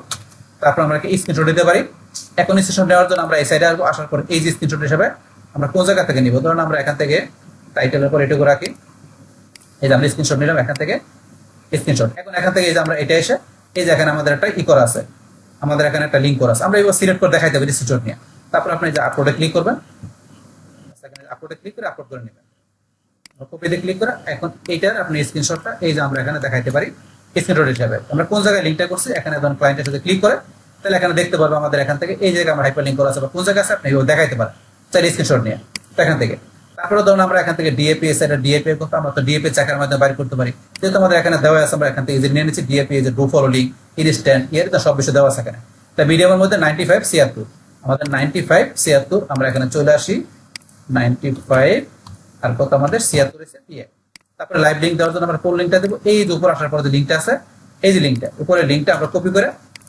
তারপর আমরা কি স্ক্রিনশট দিতে পারি। এখন স্ক্রিনশট নেওয়ার জন্য আমরা এই সাইটে আসবো, আসার পর এই যে স্ক্রিনশট হিসেবে আমরা কোন জায়গা থেকে নিব, ধরুন আমরা এখান থেকে টাইটেলের পর এটুকু রাখি, এই যে আমরা স্ক্রিনশট নিলাম এখান থেকে স্ক্রিনশট। এখন এখান থেকে এই যে আমরা এটা এসে এই যে এখানে আমাদের একটা ই করা আছে, আমাদের এখানে একটা লিঙ্ক করা আছে, আমরা এবার সিলেক্ট করে দেখাইতে পারি স্ক্রিনশট নিয়ে। তারপর আপনি যে আপলোডে ক্লিক করবেন, আপলোডে ক্লিক করে আপলোড করে নেবেন, কপিতে ক্লিক করে এখন এইটার আপনি স্ক্রিনশটটা এই যে আমরা এখানে দেখাইতে পারি স্ক্রিনশট হিসেবে। আমরা কোন জায়গায় লিঙ্কটা করছি এখানে যখন ক্লায়েন্টের সাথে ক্লিক করে তাহলে এখানে দেখতে পারবো আমাদের এখান থেকে এই জায়গায় আমরা হাইপার লিঙ্ক করা আছে বা কোন জায়গায় আছে আপনি দেখাইতে পারেন চাইলে স্ক্রিনশট নিয়ে এখান থেকে। তারপরে ধরুন আমরা এখান থেকে ডিএপি এটা ডিএপি করতে, আমরা তো ডিএপি চাকার মাধ্যমে বাইর করতে পারি, যেহেতু আমাদের এখানে দেওয়া আছে আমরা এখান থেকে নিয়ে নিচ্ছি ডিএপি যে ডু ফলো লিঙ্ক ইনস্ট্যান্ট এর সব বিষয় দেওয়া আছে এখানে। তা মিডিয়ামের মধ্যে 95 76 আমাদের 95 76 আমরা এখানে চলে আসি 95 আর কত আমাদের 76 এসে পিএ। তারপরে লাইভ লিঙ্ক দেওয়ার জন্য আমরা কোন লিঙ্কটা দেবো, এই যে উপর আসার পর যে লিঙ্কটা আছে এই যে লিঙ্কটা উপরে লিঙ্কটা আমরা কপি করে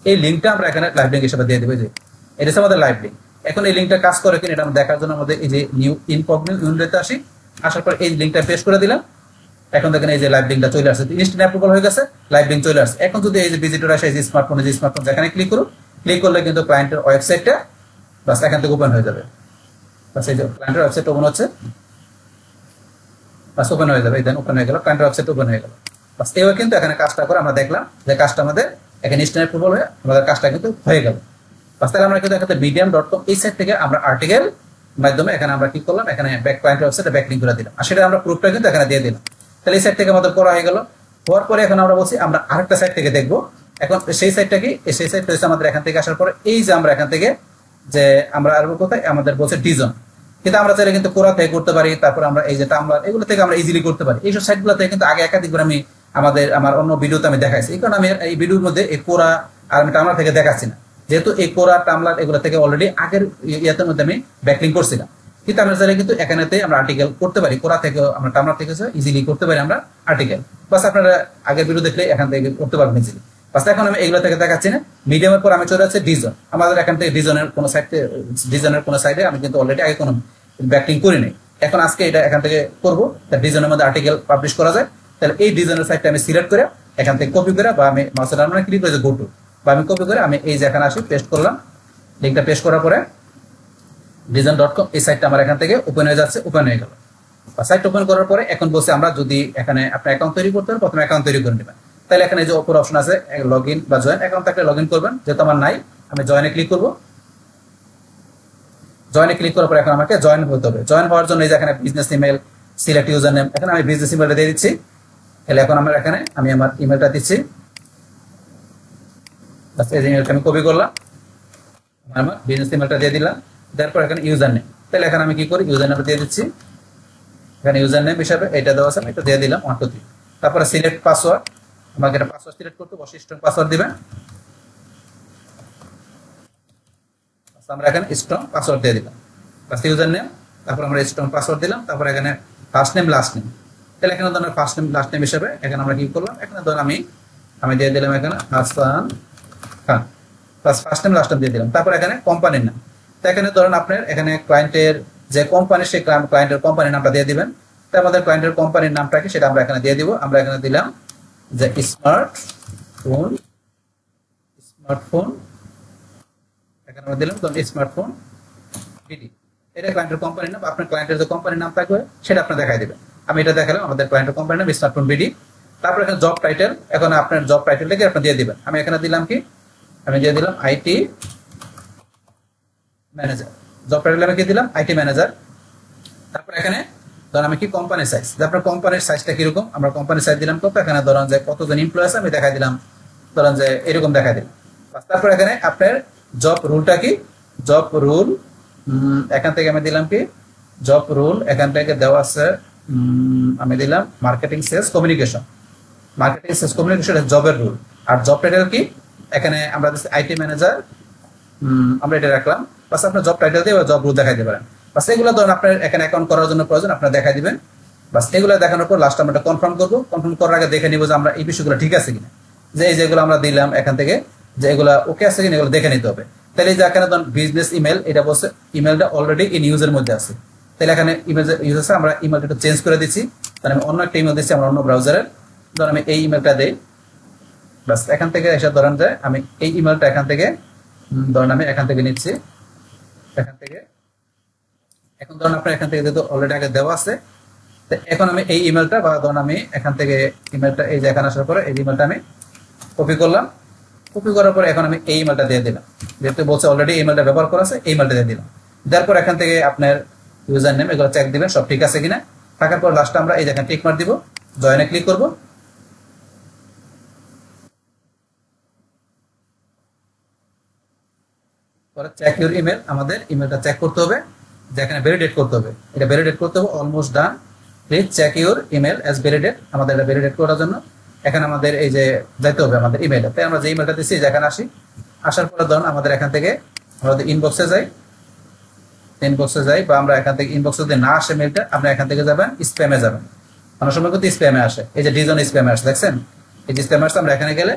এই লিঙ্কটা আমরা এখানে লাইভ লিঙ্ক হিসেবে দিয়ে দেবো। যে এটা হচ্ছে আমাদের লাইভ লিঙ্ক। এখন এই লিঙ্কটা কাজ করে কিনা এটা আমরা দেখার জন্য আমাদের এই যে নিউ ইনকগনিটো উইন্ডোতে আসি, আসার পর এই লিঙ্কটা পেস্ট করে দিলাম। এখন দেখেন এই যে লাইভ লিঙ্কটা চলে আসছে, ইনস্ট্যান্ট অ্যাপ্রুভাল হয়ে গেছে, লাইভ লিঙ্ক চলে আসছে। এখন যদি এই যে ভিজিটর আসে এই যে স্মার্টফোন যেখানে ক্লিক করুন, ক্লিক করলে কিন্তু ক্লায়েন্টের ওয়েবসাইটটা বাস এখান থেকে ওপেন হয়ে যাবে। বাস এই যে ক্লায়েন্টের ওয়েবসাইট ওপেন হচ্ছে, বাস ওপেন হয়ে যাবে, দেন ওপেন হয়ে গেল, ক্লায়েন্টের ওয়েবসাইট ওপেন হয়ে গেল। বাস এইভাবে কিন্তু এখানে কাজটা করে আমরা দেখলাম যে কাজটা আমাদের এখানে ইনস্ট্যান্ট অ্যাপ্রুভাল হয়ে আমাদের কাজটা কিন্তু হয়ে গেল। বাস তাহলে আমরা কিন্তু এখানে medium.com এই সাইট থেকে আমরা আর্টিকেল মাধ্যমে এখানে আমরা কি করলাম, এখানে ব্যাক ক্লায়েন্ট ওয়েবসাইটে ব্যাকলিঙ্ক করে দিলাম, আর সেটা আমরা প্রুফটা কিন্তু এখানে দিয়ে দিলাম। তাহলে এই সাইট থেকে আমাদের করা হয়ে গেল। হওয়ার পরে এখন আমরা বলছি আমরা আরেকটা সাইট থেকে দেখবো। এখন সেই সাইটটা কি, সেই সাইটটা হচ্ছে আমাদের এখান থেকে আসার পরে এই যে আমরা এখান থেকে যে আমরা আর কোথায় আমাদের বলছে ডিজন, কিন্তু আমরা চাইলে কিন্তু কোরা থেকে করতে পারি, তারপর আমরা এই যে টামলার এগুলো থেকে আমরা ইজিলি করতে পারি। এইসব সাইটগুলো থেকে কিন্তু আগে একাধিকবার আমি আমার অন্য ভিডিওতে আমি দেখাইছি, এই কারণে আমি এই ভিডিওর মধ্যে এই কোরা আর আমি টামলার থেকে দেখাচ্ছি না, যেহেতু এই কোরা টামলার এগুলো থেকে অলরেডি আগের ইয়াতের মধ্যে আমি ব্যাকলিঙ্ক করছিলাম। কিন্তু আমরা চাইলে কিন্তু এখানেতে আমরা আর্টিকেল করতে পারি, কোরা থেকে আমরা টামলার থেকে ইজিলি করতে পারি আমরা আর্টিকেল। বাস আপনারা আগের ভিডিও দেখলে এখান থেকে করতে পারবেন ইজিলি। বাস এখন আমি এগুলো থেকে দেখাচ্ছি না। মিডিয়ামের পর আমি চলে যাচ্ছি ডিজন, আমাদের এখান থেকে ডিজনের কোনো সাইডে আমি কিন্তু অলরেডি আগে কোনো ব্যাকলিঙ্ক করি নাই। এখন আজকে এটা এখান থেকে করবো, ডিজনের মধ্যে আর্টিকেল পাবলিশ করা যায়। তাহলে এই ডিজনের সাইটটা আমি সিলেক্ট করে এখান থেকে কপি করে বা আমি মাউসের ডান ক্লিক করে গো টু বা আমি কপি করে আমি এই যে এখানে আসি পেস্ট করলাম, লিঙ্কটা পেস্ট করার পরে design.com এই সাইটটা আমার এখান থেকে ওপেন হয়ে যাচ্ছে, ওপেন হয়ে গেল। সাইট ওপেন করার পরে এখন বলছে আমরা যদি এখানে আপনার অ্যাকাউন্ট তৈরি করতে হবে, প্রথমে অ্যাকাউন্ট তৈরি করে নেবেন। তাহলে এখানে যে অপর অপশন আছে লগ ইন বা জয়েন, অ্যাকাউন্ট থাকলে লগ ইন করবেন, যেহেতু আমার নাই আমি জয়েনে ক্লিক করবো। জয়েনে ক্লিক করার পরে এখন আমাকে জয়েন হতে হবে। জয়েন হওয়ার জন্য এই যে এখানে business email select user name, এখানে আমি বিজনেস ইমেলটা দিয়ে দিচ্ছি। তাহলে এখন আমরা এখানে আমি আমার ইমেলটা দিচ্ছি, এই ইমেলটা আমি কপি করলাম, আমার বিজনেস ইমেলটা দিয়ে দিলাম। তারপর এখানে ইউজার নেম, তাহলে এখানে আমি কি করি ইউজার নেমটা দিয়ে দিচ্ছি। এখানে ইউজার নেম হিসাবে এটা দেওয়া আছে, আমি এটা দিয়ে দিলাম 1 2 3। তারপরে সিলেক্ট পাসওয়ার্ড, আমাকে এটা পাসওয়ার্ড সিলেক্ট করতে বসে স্ট্রং পাসওয়ার্ড দিবেন। আমরা এখানে স্ট্রং পাসওয়ার্ড দিয়ে দিলাম, প্লাস ইউজার নেম, তারপর আমরা স্ট্রং পাসওয়ার্ড দিলাম, তারপর এখানে ফার্স্ট নেম লাস্ট নেম। তাহলে এখানে ধরুন ফার্স্ট নেম লাস্ট নেম হিসেবে এখানে আমরা কি করলাম, এখানে ধরুন আমি দিয়ে দিলাম এখানে Hasan Khan, plus first name last name দিয়ে দিলাম। তারপর এখানে কোম্পানির নাম, তো এখানে ধরুন আপনার এখানে ক্লায়েন্টের যে কোম্পানি, সেই ক্লায়েন্টের কোম্পানির নামটা দিয়ে দিবেন। তো আমাদের ক্লায়েন্টের কোম্পানির নামটা কি সেটা আমরা এখানে দিয়ে দিব। আমরা এখানে দিলাম যে স্মার্টফোন, এখানে আমরা দিলাম ধরুন স্মার্টফোন বিডি। এটা ক্লায়েন্টের কোম্পানির নাম, আপনার ক্লায়েন্টের যে কোম্পানির নাম থাকবে সেটা আপনি দেখাই দিবেন। আমি এটা দেখালাম, আমাদের ক্লায়েন্টের কোম্পানির নাম স্মার্টফোন বিডি। তারপর এখানে জব টাইটেল, এখন আপনার জব টাইটেলটাকে আপনি দিয়ে দিবেন। আমি এখানে দিলাম কি, আমি দিয়ে দিলাম আইটি ম্যানেজার। জব টাইটেল আমি কি দিলাম, আইটি ম্যানেজার। তারপর এখানে ধরুন আমি কি কোম্পানির সাইজ, যে আপনার কোম্পানির সাইজটা কিরকম, আমরা কোম্পানির সাইজ দিলাম কত, এখানে ধরুন যে কতজন এমপ্লয়ি আছে আমি দেখাই দিলাম, ধরুন যে এরকম দেখাই দিলাম। তারপর এখানে আপনার জব রুলটা কি, জব রুল এখান থেকে আমি দিলাম কি, জব রুল এখান থেকে দেওয়া আছে, আমি দিলাম marketing sales communication, marketing sales communication জবের রুল। আর জব টাইটেল কি, এখানে আমরা আইটি ম্যানেজার, আমরা এটা রাখলাম। বাস আপনার জব টাইটেল দিয়ে জব রুল দেখাই দিতে পারেন। বাস এগুলো ধরুন আপনার এখানে অ্যাকাউন্ট করার জন্য প্রয়োজন, আপনারা দেখাই দিবেন। বাস এগুলো দেখানোর পর লাস্ট আমরা কনফার্ম করবো। কনফার্ম করার আগে দেখে নিব যে আমরা এই বিষয়গুলো ঠিক আছে কিনা, যে এই যেগুলো আমরা দিলাম এখান থেকে যে এগুলো ওকে আছে কিনা এগুলো দেখে নিতে হবে। তাহলে যে এখানে ধরুন বিজনেস ইমেল, এটা বলছে ইমেলটা অলরেডি ইন ইউজের মধ্যে আছে। তাহলে এখানে ইমেল ইউজ আছে, আমরা ইমেলটা একটু চেঞ্জ করে দিচ্ছি। তাহলে আমি অন্য একটা ইমেল দিচ্ছি, আমরা অন্য ব্রাউজারের, ধরুন আমি এই ইমেলটা দেই। বাস এখান থেকে এসে ধরেন যে আমি এই ইমেলটা এখান থেকে ধরুন আমি এখান থেকে নিচ্ছি, এখান থেকে। এখন ধরুন আপনার এখান থেকে যেহেতু অলরেডি আগে দেওয়া আছে, তো এখন আমি এই ইমেলটা বা ধরুন আমি এখান থেকে ইমেলটা এই যে এখানে আসার পরে এই ইমেলটা আমি কপি করলাম। কপি করার পরে এখন আমি এই ইমেলটা দিয়ে দিলাম, যেহেতু বলছে অলরেডি ইমেলটা ব্যবহার করা আছে, এই ইমেলটা দিয়ে দিলাম। দেওয়ার পর এখান থেকে আপনার ইউজার নেম এগুলো চেক দিবেন সব ঠিক আছে কিনা। থাকার পর লাস্টে আমরা এই জায়গায় টিক মার্ক দিব, জয়েনে ক্লিক করব। পরে চেক ইউর ইমেল, আমাদের ইমেলটা চেক করতে হবে, যেখানে ভ্যালিডেট করতে হবে, এটা ভ্যালিডেট করতে হবে। Almost done, please check your email as validate. আমাদের এটা ভ্যালিডেট করার জন্য এখানে আমাদের এই যে যাইতে হবে আমাদের ইমেইলে। তাই আমরা যে ইমেলটা দিচ্ছি যেখানে আসি, আসার পরে ধরুন আমাদের এখান থেকে আমাদের ইনবক্সে যাই, বা আমরা এখান থেকে ইনবক্সে যদি না আসে মেলটা, আপনারা এখান থেকে যাবেন স্প্যামে যাবেন। অনেক সময় কিন্তু স্প্যামে আসে, এই যে ডিজন স্প্যামে আসে, দেখছেন এই যে স্প্যামে আসছে। আমরা এখানে গেলে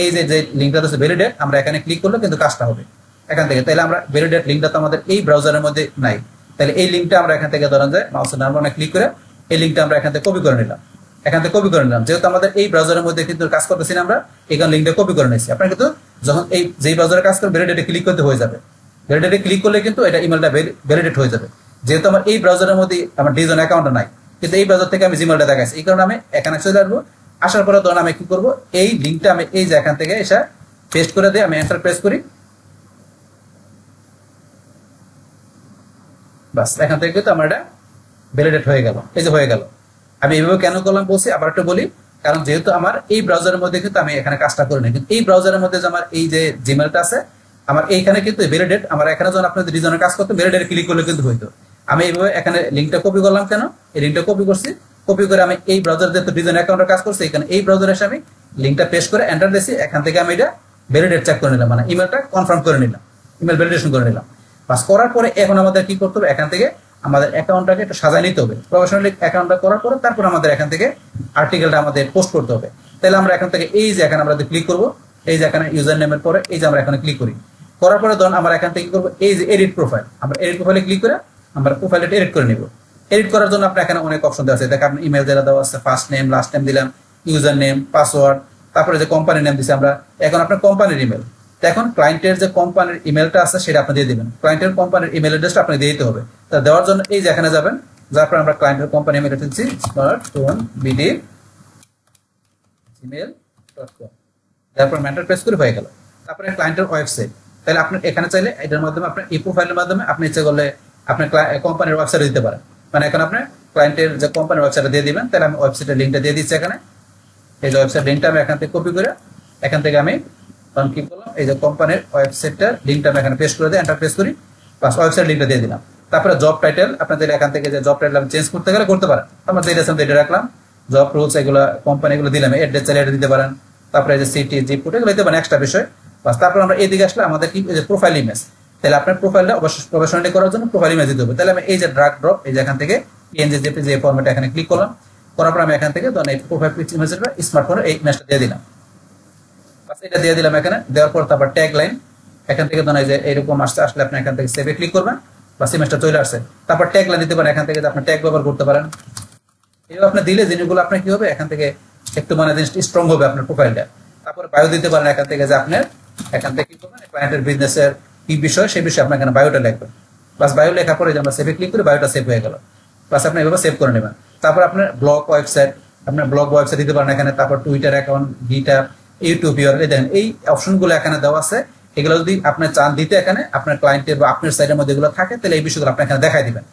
এই যে লিঙ্কটা হচ্ছে ভ্যালিডেট, আমরা এখানে ক্লিক করলে কিন্তু কাজটা হবে এখান থেকে। তাহলে আমরা ভ্যালিডেট লিঙ্কটা তো আমাদের এই ব্রাউজারের মধ্যে নাই, তাহলে এই লিঙ্কটা আমরা এখান থেকে ধরেন যে মাউসের নাম্বার ক্লিক করে এই লিঙ্কটা আমরা এখান থেকে কপি করে নিলাম, যেহেতু আমাদের এই ব্রাউজারের মধ্যে কিন্তু কাজ করতেছি না, আমরা এখানে লিঙ্কটা কপি করে নিয়েছি। আপনার কিন্তু যখন এই যেই ব্রাউজারে কাজ করবে ভ্যালিডেটে ক্লিক করতে হয়ে যাবে, ভ্যালিডেটে ক্লিক করলে কিন্তু এটা ইমেলটা ভ্যালিডেট হয়ে যাবে। যেহেতু আমার এই ব্রাউজারের মধ্যে আমার ডিজন অ্যাকাউন্ট নাই, কিন্তু এই ব্রাউজার থেকে আমি জিমেলটা দেখাইছি, এই কারণে আমি এখানে চলে আসবো। আসার পরে ধরুন আমি কি করবো, এই লিঙ্কটা আমি এই যে এখান থেকে এসে পেস্ট করে দিই, আমি এন্টার প্রেস করি। বাস এখান থেকে কিন্তু আমার এটা ভ্যালিডেট হয়ে গেল, এই যে হয়ে গেল। আমি এইভাবে কেন করলাম বলছি, আবার একটু বলি, কারণ যেহেতু আমার এই ব্রাউজারের মধ্যে কিন্তু আমি এখানে কাজটা করি না, কিন্তু এই ব্রাউজারের মধ্যে যে আমার এই যে জিমেলটা আছে আমার এইখানে কিন্তু ভ্যালিডেট, আমার এখানে যখন আপনাদের রিজনের কাজ করতে ভ্যালিডেট ক্লিক করলে কিন্তু হইতো। আমি এইভাবে এখানে লিঙ্কটা কপি করলাম, কেন এই লিঙ্কটা কপি করছি, কপি করে আমি এই ব্রাউজার যেহেতু রিজন অ্যাকাউন্টের কাজ করছি, এখানে এই ব্রাউজারে এসে আমি লিঙ্কটা পেস্ট করে এন্টার দিয়েছি। এখান থেকে আমি এটা ভ্যালিডেট চেক করে নিলাম, মানে ইমেলটা কনফার্ম করে নিলাম, ইমেল ভ্যালিডেশন করে নিলাম। বাস করার পরে এখন আমাদের কি করতে হবে, এখান থেকে আমাদের অ্যাকাউন্টটাকে একটু সাজায় নিতে হবে। প্রফেশনালি অ্যাকাউন্টটা করার পরে তারপর আমাদের এখান থেকে আর্টিকেলটা আমাদের পোস্ট করতে হবে। তাহলে আমরা এখান থেকে এই যে এখানে আমরা ক্লিক করব, এই যে এখানে ইউজার নেমের পরে এই যে আমরা এখানে ক্লিক করি, করার পরে ধরুন আমরা এখান থেকে কি করবো, এই যে এডিট প্রোফাইল, আমরা এডিট প্রোফাইলে ক্লিক করে আমরা প্রোফাইলটা এডিট করে নিব। এডিট করার জন্য আপনার এখানে অনেক অপশন দেওয়া আছে, দেখেন আপনার ইমেল দেওয়া আছে, ফার্স্ট নেম লাস্ট নেম দিলাম, ইউজার নেম পাসওয়ার্ড, তারপরে যে কোম্পানির নেম দিচ্ছি আমরা, এখন আপনার কোম্পানির ইমেল। তো এখন ক্লায়েন্টের যে কোম্পানির ইমেলটা আছে সেটা আপনি দিয়ে দিবেন, ক্লায়েন্টের কোম্পানির ইমেল অ্যাড্রেসটা আপনি দিয়ে দিতে হবে। তা দেওয়ার জন্য এই যে এখানে যাবেন, যার পর আমরা ক্লায়েন্টের কোম্পানি ইমেল দিচ্ছি smartphonebd@gmail.com, তারপর মেন্টার প্রেস করে হয়ে গেল। তারপরে ক্লায়েন্টের ওয়েবসাইট, তাহলে আপনি এখানে চাইলে এটার মাধ্যমে আপনার এই প্রোফাইলের মাধ্যমে আপনি ইচ্ছে করলে আপনার কোম্পানির ওয়েবসাইটে দিতে পারেন। মানে এখন আপনি ক্লায়েন্টের যে কোম্পানির ওয়েবসাইটে দিয়ে দিবেন, তাহলে আমি ওয়েবসাইটের লিঙ্কটা দিয়ে দিচ্ছি এখানে। এই যে ওয়েবসাইট লিঙ্কটা আমি এখান থেকে কপি করে এখান থেকে আমি কি করলাম, এই যে কোম্পানির ওয়েবসাইটটার লিঙ্কটা আমি এখানে পেস্ট করে দিই, এন্টার প্রেস করি, প্লাস ওয়েবসাইট লিঙ্কটা দিয়ে দিলাম। তারপরে জব টাইটেল আপনাদের এখান থেকে যে জব টাইটেল আমি চেঞ্জ করতে গেলে করতে পারেন। আমরা যেটা এটা রাখলাম, জব রুলস এগুলো কোম্পানি এগুলো দিলাম, অ্যাড্রেস চাইলে এটা দিতে পারেন, তারপরে যে সিটি জিপ কোড এগুলো দিতে পারেন, এক্সট্রা বিষয়। বাস তারপর আমরা এইদিকে আসলে আমাদের কি প্রোফাইল ইমেজ, তাহলে আপনার প্রোফাইলটা অবশ্যই প্রফেশনালি করার জন্য প্রোফাইল ইমেজ দিতে হবে। তাহলে আমি এই যে ড্রাগ ড্রপ এই যে এখান থেকে পিএনজি জেপিজি এই ফরম্যাটে এখানে ক্লিক করলাম, করার পর আমি এখান থেকে ধরেন এই প্রোফাইল পিকচার ইমেজটা স্মার্টফোনে এই ইমেজটা দিয়ে দিলাম। বাস এটা দিয়ে দিলাম এখানে, দেওয়ার পর তারপর ট্যাগ লাইন এখান থেকে ধরেন এই যে এরকম আসলে আপনি এখান থেকে সেভে ক্লিক করবেন, বাস ইমেজটা চলে আসছে। তারপর ট্যাগ লাইন দিতে পারেন, এখান থেকে আপনি ট্যাগ ব্যবহার করতে পারেন। এইভাবে আপনি দিলে জিনিসগুলো আপনার কি হবে এখান থেকে একটু মানে জিনিসটা স্ট্রং হবে আপনার প্রোফাইলটা। তারপরে বায়ো দিতে পারেন এখান থেকে যে আপনার এখান থেকে কি করবেন ক্লায়েন্টের বিজনেসের কি বিষয় সেই বিষয়ে আপনার এখানে বায়োটা লিখবেন। বাস বায়ো লেখার পরে যে আমরা সেভে ক্লিক করি বায়োটা সেভ হয়ে গেল। বাস আপনি এভাবে সেভ করে নেবেন। তারপর আপনার ব্লগ ওয়েবসাইট, আপনার ব্লগ ওয়েবসাইট দিতে পারেন এখানে, তারপর টুইটার অ্যাকাউন্ট, গিটহাব, ইউটিউব, দেখেন এই অপশনগুলো এখানে দেওয়া আছে। এগুলো যদি আপনি চান দিতে এখানে আপনার ক্লায়েন্টের বা আপনার সাইডের মধ্যে এগুলো থাকে, তাহলে এই বিষয়গুলো আপনি এখানে দেখাই দিবেন।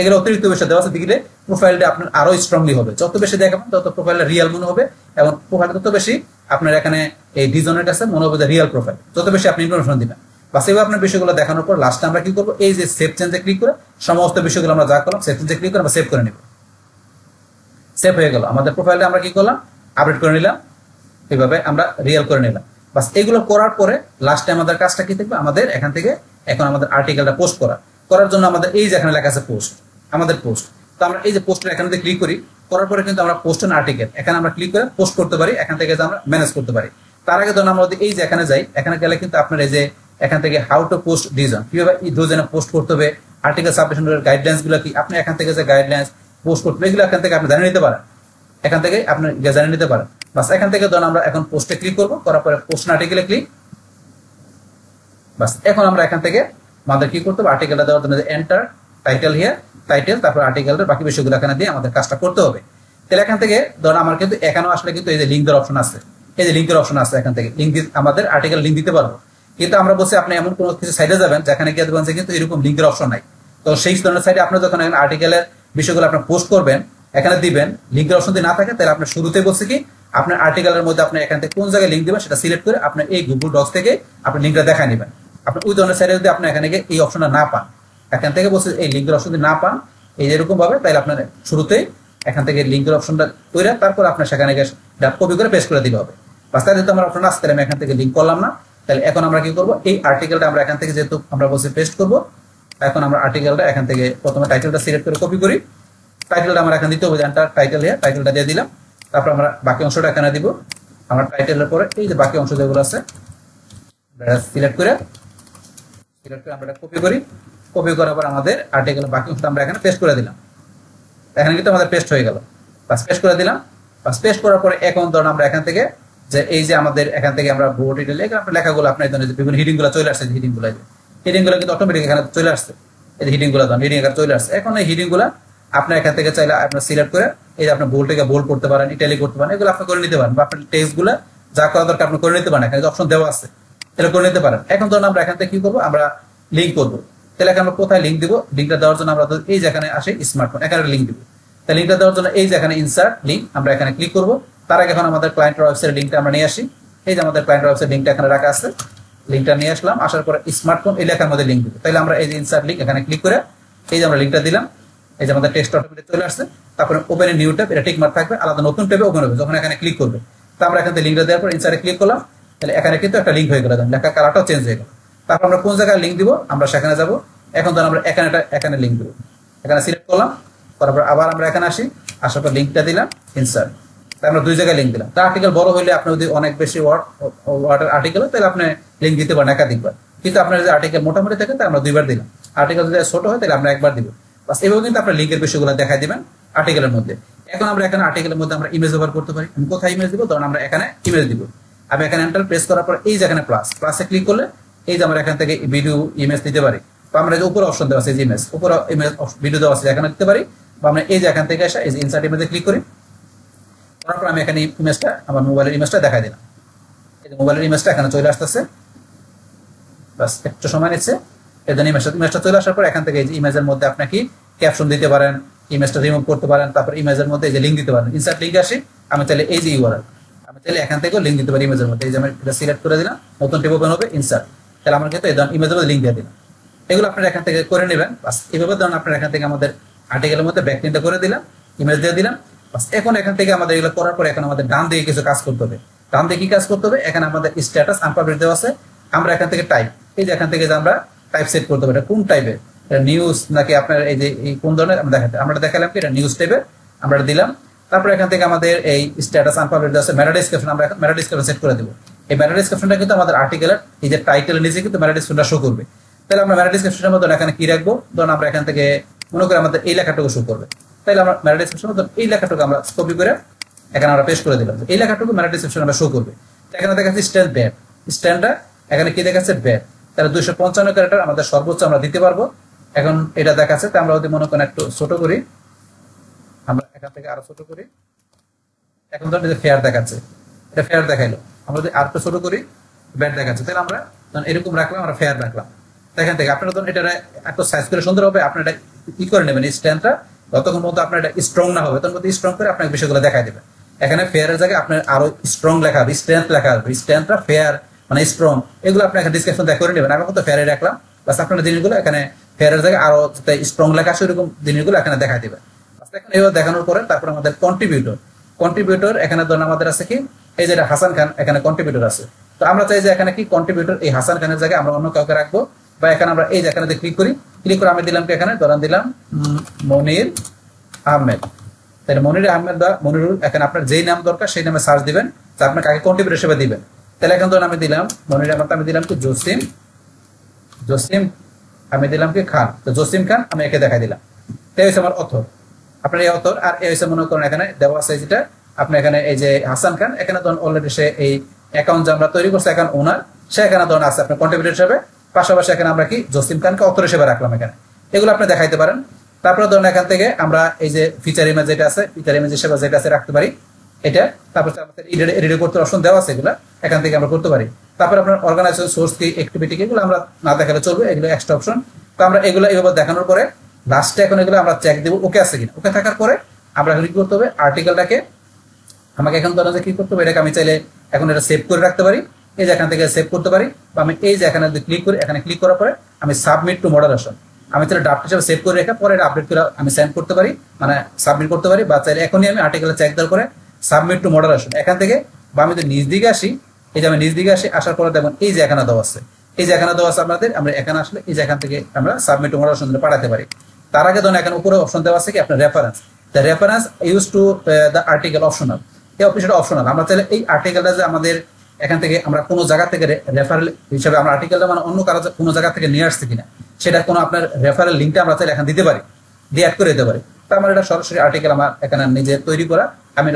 এগুলো অতিরিক্ত বিষয় দেওয়া আছে দিলে প্রোফাইলটা আপনার আরো স্ট্রংলি হবে। যত বেশি দেখাবেন তত প্রোফাইলটা রিয়েল মনে হবে, এবং প্রোফাইলটা তত বেশি আপনার এখানে এই ডিজনের কাছে মনে হবে যে রিয়েল প্রোফাইল, যত বেশি আপনি ইনফরমেশন দিবেন। বাস এবার আপনার বিষয়গুলো দেখানোর পর লাস্টে আমরা কি করবো, এই যে সেভ চেঞ্জে ক্লিক করে সমস্ত বিষয়গুলো আমরা যা করলাম সেভ চেঞ্জে ক্লিক করে আমরা সেভ করে নেব। সেভ হয়ে গেল আমাদের প্রোফাইলটা, আমরা কি করলাম আপডেট করে নিলাম, এইভাবে আমরা রিয়েল করে নিলাম। বাস এগুলো করার পরে লাস্টে আমাদের কাজটা কি থাকবে, আমাদের এখান থেকে এখন আমাদের আর্টিকেলটা পোস্ট করার জন্য আমাদের এই যে এখানে লেখা আছে পোস্ট, আমাদের পোস্ট। তো আমরা এই যে পোস্টের এখানে ক্লিক করি, করার পরে কিন্তু আমরা পোস্ট অ্যান্ড আর্টিকেল এখানে আমরা ক্লিক করে পোস্ট করতে পারি, এখান থেকে আমরা ম্যানেজ করতে পারি। তার আগে ধরুন আমরা যদি এই যে এখানে যাই, এখানে গেলে কিন্তু আপনার এই যে এখান থেকে হাউ টু পোস্ট ডিজাইন, কিভাবে ডিজাইনে পোস্ট করতে হবে, আর্টিকেল সাবমিশনের গাইডলাইন্স গুলো কি, আপনি এখান থেকে যে গাইডলাইন্স পোস্ট করতে এগুলো এখান থেকে আপনি জানিয়ে নিতে পারেন, এখান থেকে আপনি জানিয়ে নিতে পারেন। বাস এখান থেকে ধরুন আমরা এখন পোস্টে ক্লিক করবো, করার পরে পোস্ট আর্টিকেলে ক্লিক। বাস এখন আমরা এখান থেকে আমাদের কি করতে হবে, আর্টিকেলটা দেওয়ার জন্য এন্টার টাইটেল হিয়ার, টাইটেল তারপর আর্টিকেলের বাকি বিষয়গুলো এখানে দিয়ে আমাদের কাজটা করতে হবে। তাহলে এখান থেকে ধরুন আমার কিন্তু এখানেও আসলে কিন্তু এই যে লিঙ্ক দেওয়ার অপশন আছে, এই যে লিঙ্কের অপশন আছে, এখান থেকে লিঙ্ক আমাদের আর্টিকেল লিঙ্ক দিতে পারবো। কিন্তু আমরা বলছি আপনি এমন কোনো কিছু সাইডে যাবেন যেখানে গিয়ে দেখবেন যে কিন্তু এরকম লিঙ্কের অপশন নাই। তো সেই ধরনের সাইডে আপনি যখন আর্টিকেলের বিষয়গুলো আপনি পোস্ট করবেন এখানে দিবেন, লিঙ্কের অপশন যদি না থাকে তাহলে আপনার শুরুতে বলছে কি আপনার আর্টিকেলের মধ্যে আপনি এখান থেকে কোন জায়গায় লিঙ্ক দিবেন সেটা সিলেক্ট করে আপনার এই গুগল ডক্স থেকে আপনি লিঙ্কটা দেখা নেবেন। আপনি ওই ধরনের সাইডে যদি আপনি এখানে এই অপশনটা না পান, এখান থেকে বলছে এই লিঙ্কের অপশন যদি না পান এই যেরকম ভাবে, তাহলে আপনার শুরুতেই এখান থেকে লিঙ্কের অপশনটা তৈরি, তারপর আপনার সেখানে গিয়ে কপি করে পেস্ট করে দিতে হবে। বাস্তা যেহেতু আমার অপশন আসছে আমি এখান থেকে লিঙ্ক করলাম না, তাহলে এখন আমরা কি করবো, এই আর্টিকেলটা আমরা এখান থেকে যেহেতু আমরা বলছি পেস্ট করবো, এখন আমরা আর্টিকেলটা এখান থেকে প্রথমে টাইটেলটা সিলেক্ট করে কপি করি, টাইটেলটা আমরা এখানে দিতে হবে, টাইটেল হিয়ার, টাইটেলটা দিয়ে দিলাম। তারপর আমরা বাকি অংশটা এখানে দিব, আমরা টাইটেলের পরে এই যে বাকি অংশ যেগুলো আছে সিলেক্ট করে আমরা কপি করি, কপি করার পর আমাদের আর্টিকেল বাকি অংশটা আমরা এখানে পেস্ট করে দিলাম। এখানে কিন্তু আমাদের পেস্ট হয়ে গেল, বাস পেস্ট করে দিলাম। বাস পেস্ট করার পরে এখন ধরুন আমরা এখান থেকে যে এই যে আমাদের এখান থেকে আমরা বোর্ড লেখাগুলো আপনার বিভিন্ন হিডিং গুলো চলে আসছে, হিডিং গুলো কিন্তু অটোমেটিক এখানে চলে আসছে, এই হিডিং গুলো হিডিং এখানে চলে আসছে। এখন এই হিডিং গুলা আপনার এখান থেকে চাইলে আপনার সিলেক্ট করে এই যে আপনার বোল্ডটাকে বোল্ড করতে পারেন, ইটালি করতে পারেন, এগুলো আপনি করে নিতে পারেন, বা আপনার টেক্সট গুলা যা করা দরকার আপনি করে নিতে পারেন, এখানে অপশন দেওয়া আছে এটা করে নিতে পারেন। এখন ধরুন আমরা এখান থেকে কি করবো, আমরা লিঙ্ক করবো, তাহলে এখানে আমরা কোথায় লিঙ্ক দিব, লিঙ্কটা দেওয়ার জন্য আমরা এই যেখানে আসে স্মার্টফোন এখানে লিঙ্ক দিব, তাহলে লিঙ্কটা দেওয়ার জন্য এই যে এখানে ইনসার্ট লিঙ্ক আমরা এখানে ক্লিক করবো। তার আগে এখন আমাদের ক্লায়েন্টের ওয়েবসাইটের লিঙ্কটা আমরা নিয়ে আসি, এই যে আমাদের ক্লায়েন্টের ওয়েবসাইট লিঙ্কটা এখানে রাখা আছে, লিঙ্কটা নিয়ে আসলাম, আসার পরে স্মার্টফোন এই লেখার মধ্যে লিঙ্ক দিব, তাহলে আমরা এই যে ইনসার্ট লিঙ্ক এখানে ক্লিক করে এই যে আমরা লিঙ্কটা দিলাম, এই যে আমাদের টেক্সট অটোমেটিক চলে আসছে। তারপরে ওপেন এ নিউ ট্যাব, এটা টিক মার্ক থাকবে, আলাদা নতুন ট্যাবে ওপেন হবে যখন এখানে ক্লিক করবে। তো আমরা এখান থেকে লিঙ্কটা দেওয়ার পর ইনসার্টে ক্লিক করলাম, তাহলে এখানে কিন্তু একটা লিঙ্ক হয়ে গেল, লেখার কালারটাও চেঞ্জ হয়ে গেল। তারপর আমরা কোন জায়গায় লিঙ্ক দিব আমরা সেখানে যাব, এখন ধর আমরা এখানে লিঙ্ক দিব, এখানে সিলেক্ট করলাম, তারপর আবার আমরা এখানে আসি, আসার পর লিঙ্কটা দিলাম ইনসার্ট, তাই আমরা দুই জায়গায় লিঙ্ক দিলাম। তার আর্টিকেল বড় হলে আপনি যদি অনেক বেশি ওয়ার্ডের আর্টিকেল তাহলে আপনি লিঙ্ক দিতে পারেন একাধিকবার, কিন্তু আপনার যদি আর্টিকেল মোটামুটি থাকে তাই আমরা দুইবার দিলাম, আর্টিকেল যদি ছোট হয় তাহলে আমরা একবার দিব। বাস এভাবে কিন্তু আপনার লিঙ্কের বিষয়গুলো দেখাই দিবেন আর্টিকেলের মধ্যে। এখন আমরা এখানে আর্টিকেলের মধ্যে আমরা ইমেজ ব্যবহার করতে পারি, আমি কোথায় ইমেজ দিব, ধরুন আমরা এখানে ইমেজ দিব, আমি এখানে এন্টার প্রেস করার পর এই যে এখানে প্লাসে ক্লিক করলে এই যে আমরা এখান থেকে ভিডিও ইমেজ দিতে পারি, তো আমরা যে উপরে অপশন দেওয়া আছে ইমেজ, উপরে ইমেজ ভিডিও দেওয়া আছে এখানে দিতে পারি, বা আমরা এই যে এখান থেকে আসা এই যে ইনসার্ট ইমেজে ক্লিক করি, তারপর আমি এখানে ইমেজটা আমার মোবাইলের ইমেজটা দেখাই দিলাম, এই যে মোবাইলের ইমেজটা এখানে চলে আসতেছে, বাস একটু সময় নিচ্ছে, এই জন্য ইমেজটা চলে আসার পর এখান থেকে এই যে ইমেজের মধ্যে আপনি কি ক্যাপশন দিতে পারেন, ইমেজটা রিমুভ করতে পারেন, তারপর ইমেজের মধ্যে এই যে লিঙ্ক দিতে পারেন, ইনসার্ট লিঙ্ক আসি, আমি চাইলে এই যে ইউআরএল আমি চাইলে এখান থেকেও লিঙ্ক দিতে পারি ইমেজের মধ্যে, এই যে আমি এটা সিলেক্ট করে দিলাম, নতুন ট্যাব ওপেন হবে ইনসার্ট, তাহলে আমার কিন্তু এই ইমেজের মধ্যে লিঙ্ক দিয়ে দিলাম, এগুলো আপনারা এখান থেকে করে নেবেন। বাস এইভাবে ধরুন আপনারা এখান থেকে আমাদের আর্টিকেলের মধ্যে ব্যাকলিংটা করে দিলাম, ইমেজ দিয়ে দিলাম। বাস এখন এখান থেকে আমাদের এগুলো করার পরে এখন আমাদের ডান দিকে কিছু কাজ করতে হবে। ডান দিকে কি কাজ করতে হবে? এখানে আমাদের স্ট্যাটাস আনপাবলিশ দেওয়া আছে, আমরা এখান থেকে টাইপ, এই যে এখান থেকে যে আমরা টাইপ সেট করতে হবে, এটা কোন টাইপের, নিউজ নাকি আপনার এই যে কোন ধরনের আমরা দেখালাম কি এটা নিউজ টাইপের, আমরা দিলাম। তারপর এখান থেকে আমাদের এই স্ট্যাটাস আনপাবলিশ দেওয়া আছে, মেটা ডেসক্রিপশন, আমরা এখন মেটা ডেসক্রিপশন সেট করে দেবো। এই মেটা ডেসক্রিপশনটা কিন্তু আমাদের আর্টিকেলের এই যে টাইটেলের নিচে কিন্তু মেটা ডেসক্রিপশনটা শো করবে। তাহলে আমরা মেটা ডেসক্রিপশনের মধ্যে এখানে কি রাখবো? ধরুন আমরা এখান থেকে মনে করি আমাদের এই লেখাটুকু শো করবে, তাহলে আমরা মেটা ডেসক্রিপশনের মধ্যে এই লেখাটুকু আমরা কপি করে এখানে আমরা পেস্ট করে দিলাম, এই লেখাটুকু মেটা ডেসক্রিপশন আমরা শো করবে। এখানে দেখাচ্ছে স্ট্যান্ড ব্যাড, স্ট্যান্ডটা এখানে কি দেখাচ্ছে? ব্যাড। তাহলে 255 ক্যারেক্টার আমাদের সর্বোচ্চ আমরা দিতে পারবো। এখন এটা দেখাচ্ছে, তো আমরা যদি মনে করেন একটু ছোট করি, আমরা এখান থেকে আরো ছোট করি, এখন ধরুন যে ফেয়ার দেখাচ্ছে, এটা ফেয়ার দেখাইলো। আমরা যদি আর একটু ছোট করি, ব্যাড দেখাচ্ছে, তাহলে আমরা এরকম রাখলাম, আমরা ফেয়ার রাখলাম। এখান থেকে আপনারা ধরুন এটা একটু সাইজ করে সুন্দর হবে, আপনার এটা কি করে নেবেন, স্ট্যান্ডটা যতক্ষণ মতো আপনার এটা স্ট্রং না হবে তখন স্ট্রং করে আপনাকে বিষয়গুলো দেখাই দেবে। এখানে ফেয়ারের জায়গায় আপনার আরো স্ট্রং লেখা হবে, স্ট্রেংথ লেখা হবে, স্ট্রেংথটা ফেয়ার মানে স্ট্রং, এগুলো আপনি এখানে ডিসক্রিপশন করে নেবেন। আমি কত ফেয়ারে রাখলাম, বাস আপনার জিনিসগুলো এখানে ফেয়ারের জায়গায় আরো স্ট্রং লেখা আছে এরকম জিনিসগুলো এখানে দেখাই দেবে। এখন এইভাবে দেখানোর পরে তারপর আমাদের কন্ট্রিবিউটর, কন্ট্রিবিউটর এখানে ধরুন আমাদের আছে কি এই যে হাসান খান, এখানে কন্ট্রিবিউটর আছে। তো আমরা চাই যে এখানে কি কন্ট্রিবিউটর এই হাসান খানের জায়গায় আমরা অন্য কাউকে রাখবো, বা এখানে আমরা এই যে এখানে ক্লিক করি, ক্লিক করে আমি দিলাম কি এখানে ধরেন দিলাম মনির আহমেদ। তাহলে মনির আহমেদ বা মনিরুল, এখানে আপনার যেই নাম দরকার সেই নামে সার্চ দিবেন, আপনার কাকে কন্ট্রিবিউটর হিসেবে দিবেন। তাহলে এখন ধরুন আমি দিলাম মনির আহমেদ, আমি দিলাম কি জসিম, জসিম আমি দিলাম কি খান, তো জসিম খান আমি একে দেখাই দিলাম। তাই হচ্ছে আমার অথর, আপনার এই অথর। আর এই হচ্ছে মনে করেন এখানে দেওয়া আছে যেটা আপনি এখানে এই যে হাসান খান, এখানে ধরুন অলরেডি সে এই অ্যাকাউন্ট যে আমরা তৈরি করছি অ্যাকাউন্ট ওনার, সে এখানে ধরুন আছে আপনার কন্ট্রিবিউটর হিসেবে, পাশাপাশি এখানে আমরা কি জসিম খানকে অথর হিসেবে রাখলাম এখানে, এগুলো আপনি দেখাইতে পারেন। তারপরে ধরুন এখান থেকে আমরা এই যে ফিচার ইমেজ যেটা আছে, ফিচার ইমেজ হিসেবে যেটা আছে রাখতে পারি এটা। তারপর আমাদের এডিট করতে অপশন দেওয়া আছে, এগুলো এখান থেকে আমরা করতে পারি। তারপর আপনার অর্গানাইজেশন সোর্স কি অ্যাক্টিভিটি এগুলো আমরা না দেখালে চলবে, এগুলো এক্সট্রা অপশন। তো আমরা এগুলো এইভাবে দেখানোর পরে লাস্টে এখন এগুলো আমরা চেক দিব ওকে আছে কিনা। ওকে থাকার পরে আমরা কি করতে হবে, আর্টিকেলটাকে আমাকে এখন ধরুন যে কি করতে হবে, এটাকে আমি চাইলে এখন এটা সেভ করে রাখতে পারি, এই যে এখান থেকে সেভ করতে পারি, বা আমি এই যে এখানে ক্লিক করি, এখানে ক্লিক করার পরে আমি সাবমিট টু মডারেশন, আমি চাইলে ড্রাফট হিসেবে সেভ করে রেখে পরে এটা আপডেট করে আমি সেন্ড করতে পারি, মানে সাবমিট করতে পারি, বা চাইলে এখনই আমি আর্টিকেলে চেক দেওয়ার পরে সাবমিট টু মডারেশন এখান থেকে, বা আমি যদি নিজ দিকে আসি, এই যে আমি নিজ দিকে আসি, আসার পরে দেখুন এই যে এখানে দেওয়া আছে, এই যে এখানে দেওয়া আছে আপনাদের, আমরা এখানে আসলে এই যে এখান থেকে আমরা সাবমিট টু মডারেশন পাঠাতে পারি। তার আগে ধরুন এখানে উপরে অপশন দেওয়া আছে কি আপনার reference, the reference use to the article optional, এই অপশনটা অপশনাল। আমরা চাইলে এই আর্টিকেলটা যে আমাদের এখান থেকে আমরা কোনো জায়গা থেকে রেফারেল হিসাবে আমরা আর্টিকেলটা মানে অন্য কারো কোনো জায়গা থেকে নিয়ে আসছে কিনা সেটা কোনো আপনার রেফারেল লিঙ্কটা আমরা চাইলে এখানে দিতে পারি, দিয়ে অ্যাড করে দিতে পারি। তো আমার এটা সরাসরি আর্টিকেল আমার এখানে নিজে তৈরি করা, আমি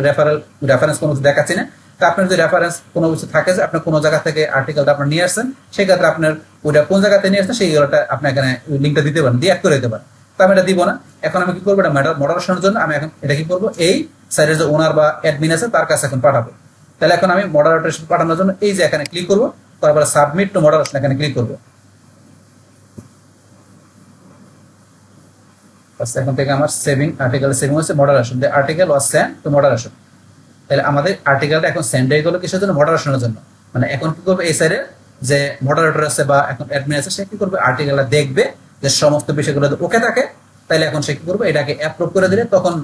রেফারেন্স কোনো কিছু দেখাচ্ছি না। তো আপনার যদি রেফারেন্স কোনো কিছু থাকে যে আপনার কোনো জায়গা থেকে আর্টিকেলটা আপনার নিয়ে আসছেন, সেক্ষেত্রে আপনার ওইটা কোন জায়গাতে নিয়ে আসছেন সেইগুলোটা আপনি এখানে লিঙ্কটা দিতে পারেন, দিয়ে অ্যাড করে দিতে পারেন। তো আমি এটা দিব না। এখন আমি কি করবো, এটা মডারেশনের জন্য আমি এখন এটা কি করবো, এই সাইডের যে ওনার বা অ্যাডমিন আছে তার কাছে এখন পাঠাবো। তাহলে এখন আমি মডারেটর পাঠানোর জন্য এই যে এখানে ক্লিক করবো, তারপরে সাবমিট টু মডারেশন এখানে ক্লিক করবো। এখন থেকে আমার সেভিং আর্টিকেল সেভিং হচ্ছে moderation, the article was send to moderation. তাহলে আমাদের আর্টিকেলটা এখন সেন্ড হয়ে গেল কিসের জন্য, মডারেশনের জন্য। মানে এখন কি করবে, এই সাইডে যে মডারেটর আছে বা এখন অ্যাডমিন আছে সে কি করবে, আর্টিকেলটা দেখবে যে সমস্ত বিষয়গুলো ওকে থাকে, তাহলে এখন সে কি করবে, এটাকে অ্যাপ্রুভ করে দিলে তখন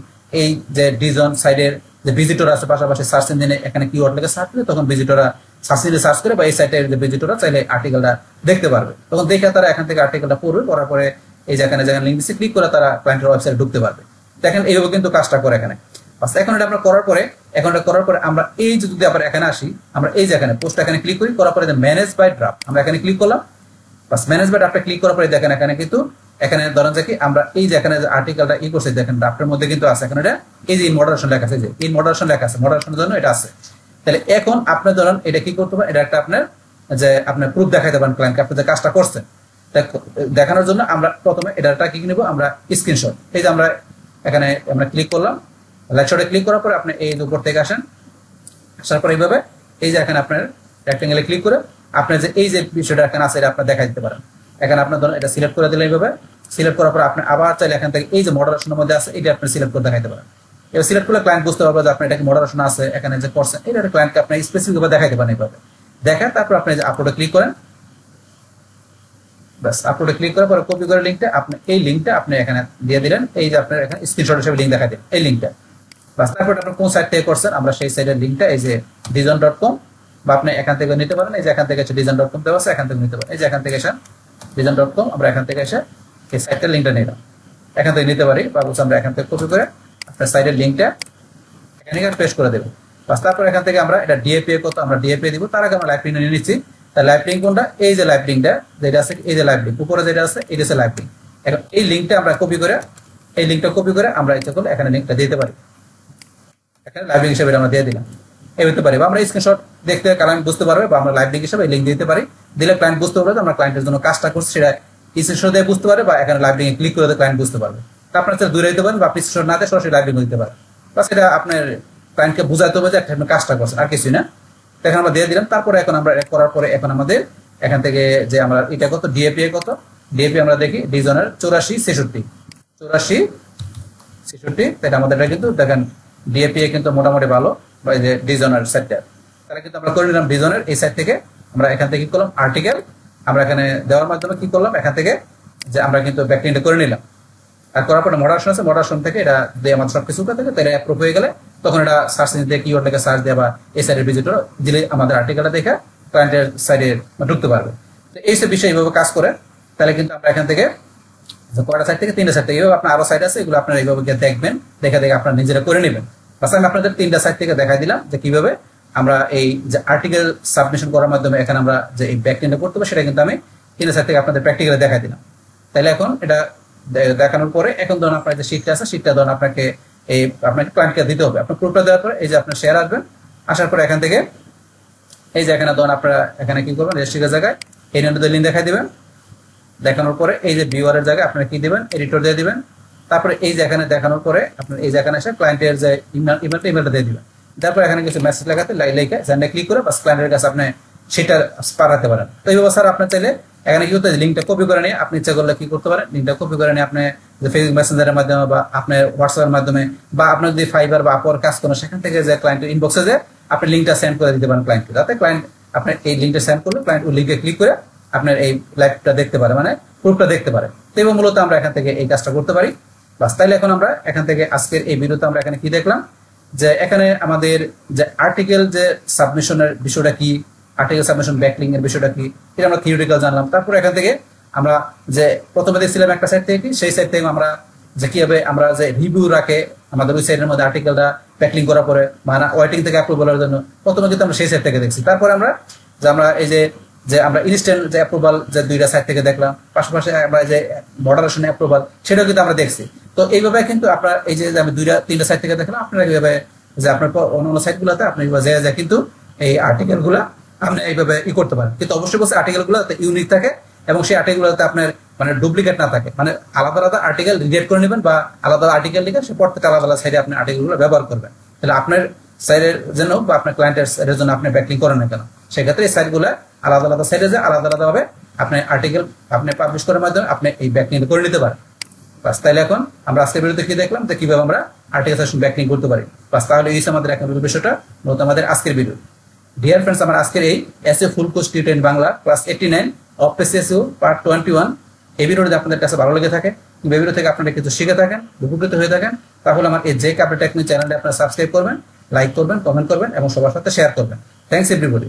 এই যে ডিজন সাইডের যে ভিজিটর আছে পাশাপাশি সার্চ ইঞ্জিনে এখানে কিওয়ার্ড লেগে সার্চ করে তখন ভিজিটররা সার্চ ইঞ্জিনে সার্চ করে বা এই সাইটের যে ভিজিটররা চাইলে আর্টিকেলটা দেখতে পারবে, তখন দেখে তারা এখান থেকে আর্টিকেলটা পড়বে, পড়ার পরে এই যেখানে যেখানে লিঙ্ক দিচ্ছে ক্লিক করে তারা ক্লায়েন্টের ওয়েবসাইটে ঢুকতে পারবে। দেখেন এইভাবে কিন্তু কাজটা করে এখানে। এখন এটা আমরা করার পরে আমরা এই যে যদি আবার এখানে আসি, আমরা এই যে এখানে পোস্ট এখানে ক্লিক করি, করার পরে ম্যানেজ বাই ড্রাফট আমরা এখানে ক্লিক করলাম। বাস ম্যানেজ বাই ড্রাফটে ক্লিক করার পরে দেখেন এখানে কিন্তু এখানে ধরেন যে কি আমরা এই যে এখানে যে আর্টিকেলটা করছি দেখেন ড্রাফটের মধ্যে কিন্তু আছে এখানে এটা এই যে ইন মডারেশন লেখা আছে, যে ইন মডারেশন লেখা আছে, মডারেশনের জন্য এটা আছে। তাহলে এখন আপনি ধরেন এটা কি করতে পারেন, এটা একটা আপনার যে আপনার প্রুফ দেখাইতে পারেন ক্লায়েন্টকে আপনি যে কাজটা করছেন, দেখানোর জন্য আমরা প্রথমে এটা কি নিব, আমরা স্ক্রিনশট। এই যে আমরা এখানে আমরা ক্লিক করলাম, লেকচারে ক্লিক করার পরে আপনি এই উপর থেকে আসেন, আসার পর এইভাবে এই যে এখানে আপনার রেক্টেঙ্গেলে ক্লিক করে আপনার যে এই যে বিষয়টা এখানে আছে এটা আপনি দেখাই দিতে পারেন। এখানে আপনার ধরুন এটা সিলেক্ট করে দিলে এইভাবে, সিলেক্ট করার পর আপনি আবার চাইলে এখান থেকে এই যে মডারেশনের মধ্যে আছে এটা আপনি সিলেক্ট করে দেখাইতে পারেন। এবার সিলেক্ট করলে ক্লায়েন্ট বুঝতে পারবে যে আপনার এটা কি মডারেশন আছে এখানে যে করছেন, এটা ক্লায়েন্টকে আপনি স্পেসিফিক ভাবে দেখাইতে পারেন। এইভাবে দেখা তারপর আপনি যে আপলোডে ক্লিক করেন, বাস আপলোডে ক্লিক করার পরে কপি করে লিঙ্কটা আপনি এই লিঙ্কটা আপনি এখানে দিয়ে দিলেন, এই যে আপনার এখানে স্ক্রিনশট হিসেবে লিঙ্ক দেখা দিন এই লিঙ্কটা। বাস তারপর আপনি কোন সাইট থেকে করছেন আমরা সেই সাইটের লিঙ্কটা এই যে dijon.com বা আপনি এখান থেকে নিতে পারেন, এই যে এখান থেকে dijon.com দেওয়া আছে, এখান থেকে নিতে পারেন, এই যে এখান থেকে এসে dijon.com আমরা এখান থেকে এসে এই সাইটের লিঙ্কটা নিলাম, এখান থেকে নিতে পারি বা বলছি আমরা এখান থেকে কপি করে আপনার সাইটের লিঙ্কটা এখানে পেস্ট করে দেবো। বাস তারপর এখান থেকে আমরা এটা ডিএপিএ কত আমরা ডিএপিএ দিব, তার আগে আমরা লাইভ লিঙ্ক নিয়ে নিচ্ছি। তার লাইভ লিঙ্ক কোনটা, এই যে লাইভ লিঙ্কটা যেটা আছে, এই যে লাইভ লিঙ্ক উপরে যেটা আছে এটা হচ্ছে লাইভ লিঙ্ক। এখন এই লিঙ্কটা আমরা কপি করে এই লিঙ্কটা কপি করে আমরা ইচ্ছা করলে এখানে লিঙ্কটা দিতে পারি, এখানে লাইভ লিঙ্ক হিসেবে আমরা দিয়ে দিলাম, এই হতে পারে। বা আমরা স্ক্রিনশট দেখতে ক্লায়েন্ট বুঝতে পারবে, বা আমরা লাইভ লিঙ্ক হিসেবে লিঙ্ক দিতে পারি, দিলে ক্লায়েন্ট বুঝতে পারবে আমরা ক্লায়েন্টের জন্য কাজটা করছি সেটা স্ক্রিনশট দিয়ে বুঝতে পারে, বা এখানে লাইভ লিঙ্কে ক্লিক করে ক্লায়েন্ট বুঝতে পারবে। তা আপনার দূরে দিতে পারেন বা আপনি স্ক্রিনশট না দিয়ে সরাসরি লাইভ লিঙ্ক দিতে পারেন, বা সেটা আপনার ক্লায়েন্টকে বোঝাতে হবে যে আপনি কাজটা করছেন আর কিছুই না। এখন আমরা দিয়ে দিলাম। তারপরে এখন আমরা করার পরে এখন আমাদের এখান থেকে যে আমরা এটা কত ডিএপিএ কত, ডিএপি আমরা দেখি ডিজনের 84 66 তাহলে আমাদের এটা কিন্তু দেখেন ডিএপিএ কিন্তু মোটামুটি ভালো, বা এই যে ডিজনের সাইটটা তাহলে কিন্তু আমরা করে নিলাম ডিজনের এই সাইট থেকে। আমরা এখান থেকে কি করলাম আর্টিকেল আমরা এখানে দেওয়ার মাধ্যমে কি করলাম এখান থেকে যে আমরা কিন্তু ব্যাকলিংকটা করে নিলাম। আর করার পরে মডারেশন আছে, মডারেশন থেকে এটা দিয়ে আমাদের সবকিছু থেকে তাহলে অ্যাপ্রুভ হয়ে গেলে তখন এটা সার্চ ইঞ্জিন দিয়ে কিওয়ার্ড লেখা সার্চ দেওয়া বা এই সাইডের ভিজিটর দিলে আমাদের আর্টিকেলটা দেখে ক্লায়েন্টের সাইডে ঢুকতে পারবে। তো এই সব বিষয় এইভাবে কাজ করে। তাহলে কিন্তু আমরা এখান থেকে কয়টা সাইট থেকে 3টা সাইট থেকে এইভাবে আপনার আরো সাইট আছে, এগুলো আপনারা এইভাবে দেখবেন, দেখে আপনারা নিজেরা করে নেবেন। বাস আমি আপনাদের 3টা সাইট থেকে দেখাই দিলাম যে কিভাবে আমরা এই যে আর্টিকেল সাবমিশন করার মাধ্যমে এখানে আমরা যে এই ব্যাকলিংটা করতে হবে সেটা কিন্তু আমি 3টা সাইট থেকে আপনাদের প্র্যাকটিক্যালি দেখাই দিলাম। তাহলে এখন এটা দেখানোর পরে এখন ধরুন আপনার যে শিটটা আছে শিটটা ধরুন আপনাকে এই আপনাকে ক্লায়েন্টকে দিতে হবে। আপনার প্রুফটা দেওয়ার পরে এই যে আপনার শেয়ার আসবেন, আসার পরে এখান থেকে এই যে এখানে ধরুন আপনারা এখানে কি করবেন রেজিস্ট্রির জায়গায় এই নিয়ন্ত্রণ লিঙ্ক দেখাই দিবেন। দেখানোর পরে এই যে ভিউয়ারের জায়গায় আপনারা কি দিবেন এডিটর দিয়ে দিবেন। তারপরে এই যে এখানে দেখানোর পরে আপনার এই যে এখানে এসে ক্লায়েন্টের যে ইমেলটা দিয়ে দিবেন। তারপর এখানে কিছু মেসেজ লেখাতে লেখে সেন্ডে ক্লিক করে বাস ক্লায়েন্টের কাছে আপনি সেটা পাঠাতে পারেন। তো এইভাবে স্যার আপনার চাইলে এখানে কি করতে লিঙ্কটা কপি করে নিয়ে আপনি ইচ্ছা করলে কি করতে পারেন, লিঙ্কটা কপি করে নিয়ে আপনি ফেসবুক মেসেঞ্জারের মাধ্যমে বা আপনার হোয়াটসঅ্যাপের মাধ্যমে বা আপনার যদি ফাইবার বা আপওয়ার্ক কাজ করেন সেখান থেকে যে ক্লায়েন্টের ইনবক্সে যে আপনি লিঙ্কটা সেন্ড করে দিতে পারেন ক্লায়েন্টকে, যাতে ক্লায়েন্ট আপনার এই লিঙ্কটা সেন্ড করলে ক্লায়েন্ট ওই লিঙ্কে ক্লিক করে আপনার এই লাইভটা দেখতে পারে, মানে প্রুফটা দেখতে পারে। তো এবং মূলত আমরা এখান থেকে এই কাজটা করতে পারি। বাস তাইলে এখন আমরা এখান থেকে আজকের এই ভিডিওতে আমরা এখানে কি দেখলাম যে এখানে আমাদের যে আর্টিকেল যে সাবমিশনের বিষয়টা কি, আর্টিকেল সাবমিশন ব্যাকলিং এর বিষয়টা কি, এটা আমরা থিওরিটিক্যাল জানলাম। তারপর এখান থেকে আমরা যে প্রথমে দেখছিলাম একটা সাইট থেকে সেই সাইট থেকে আমরা যে কিভাবে আমরা যে রিভিউ রাখে আমাদের ওই সাইটের মধ্যে আর্টিকেলটা ব্যাকলিং করার পরে মানে ওয়েটিং থেকে অ্যাপ্রুভালের জন্য প্রথমে কিন্তু আমরা সেই সাইট থেকে দেখছি। তারপরে আমরা এই যে আমরা ইনস্ট্যান্ট যে অ্যাপ্রুভাল যে 2টা সাইট থেকে দেখলাম, পাশাপাশি আমরা যে মডারেশন অ্যাপ্রুভাল সেটাও কিন্তু আমরা দেখছি। তো এইভাবে কিন্তু আপনার এই যে আমি 2-3টা সাইট থেকে দেখলাম আপনারা এইভাবে যে আপনার অন্য সাইটগুলোতে আপনি যায় কিন্তু এই আর্টিকেল গুলা আপনি এইভাবে করতে পারেন। কিন্তু অবশ্যই বলছে আর্টিকেল গুলো ইউনিক থাকে এবং সেই আর্টিকেল গুলোতে আপনার মানে ডুপ্লিকেট না থাকে, মানে আলাদা আলাদা আর্টিকেল রিলেট করে নেবেন বা আলাদা আর্টিকেল লিখে সে প্রত্যেকটা আলাদা আলাদা সাইডে আপনি আর্টিকেল গুলো ব্যবহার করবেন। তাহলে আপনার সাইডের জন্য বা আপনার ক্লায়েন্টের জন্য আপনি ব্যাকলিং করেন না কেন, সেক্ষেত্রে এই সাইটগুলো আলাদা আলাদা সাইডে যে আলাদা আলাদা ভাবে আপনি আর্টিকেল আপনি পাবলিশ করার মাধ্যমে আপনি এই ব্যাকলিং করে নিতে পারেন। বাস তাহলে এখন আমরা আজকের ভিডিওতে কি দেখলাম যে কিভাবে আমরা আর্টিকেল সেকশন ব্যাকলিং করতে পারি। বাস তাহলে এই আমাদের এখন বিষয়টা মূলত আমাদের আজকের ভিডিও। ডিয়ার ফ্রেন্ডস, আমার আজকের এই SA full course tutorial Bangla class 89 of SSU part 21 এই ভিডিওটি যদি আপনাদের কাছে ভালো লেগে থাকে, এই ভিডিও থেকে আপনারা কিছু শিখে থাকেন, উপকৃত হয়ে থাকেন, তাহলে আমার এই জে ক্যাপিটাল টেকনিক চ্যানেলটি আপনারা সাবস্ক্রাইব করবেন, লাইক করবেন, কমেন্ট করবেন এবং সবার সাথে শেয়ার করবেন। Thanks everybody.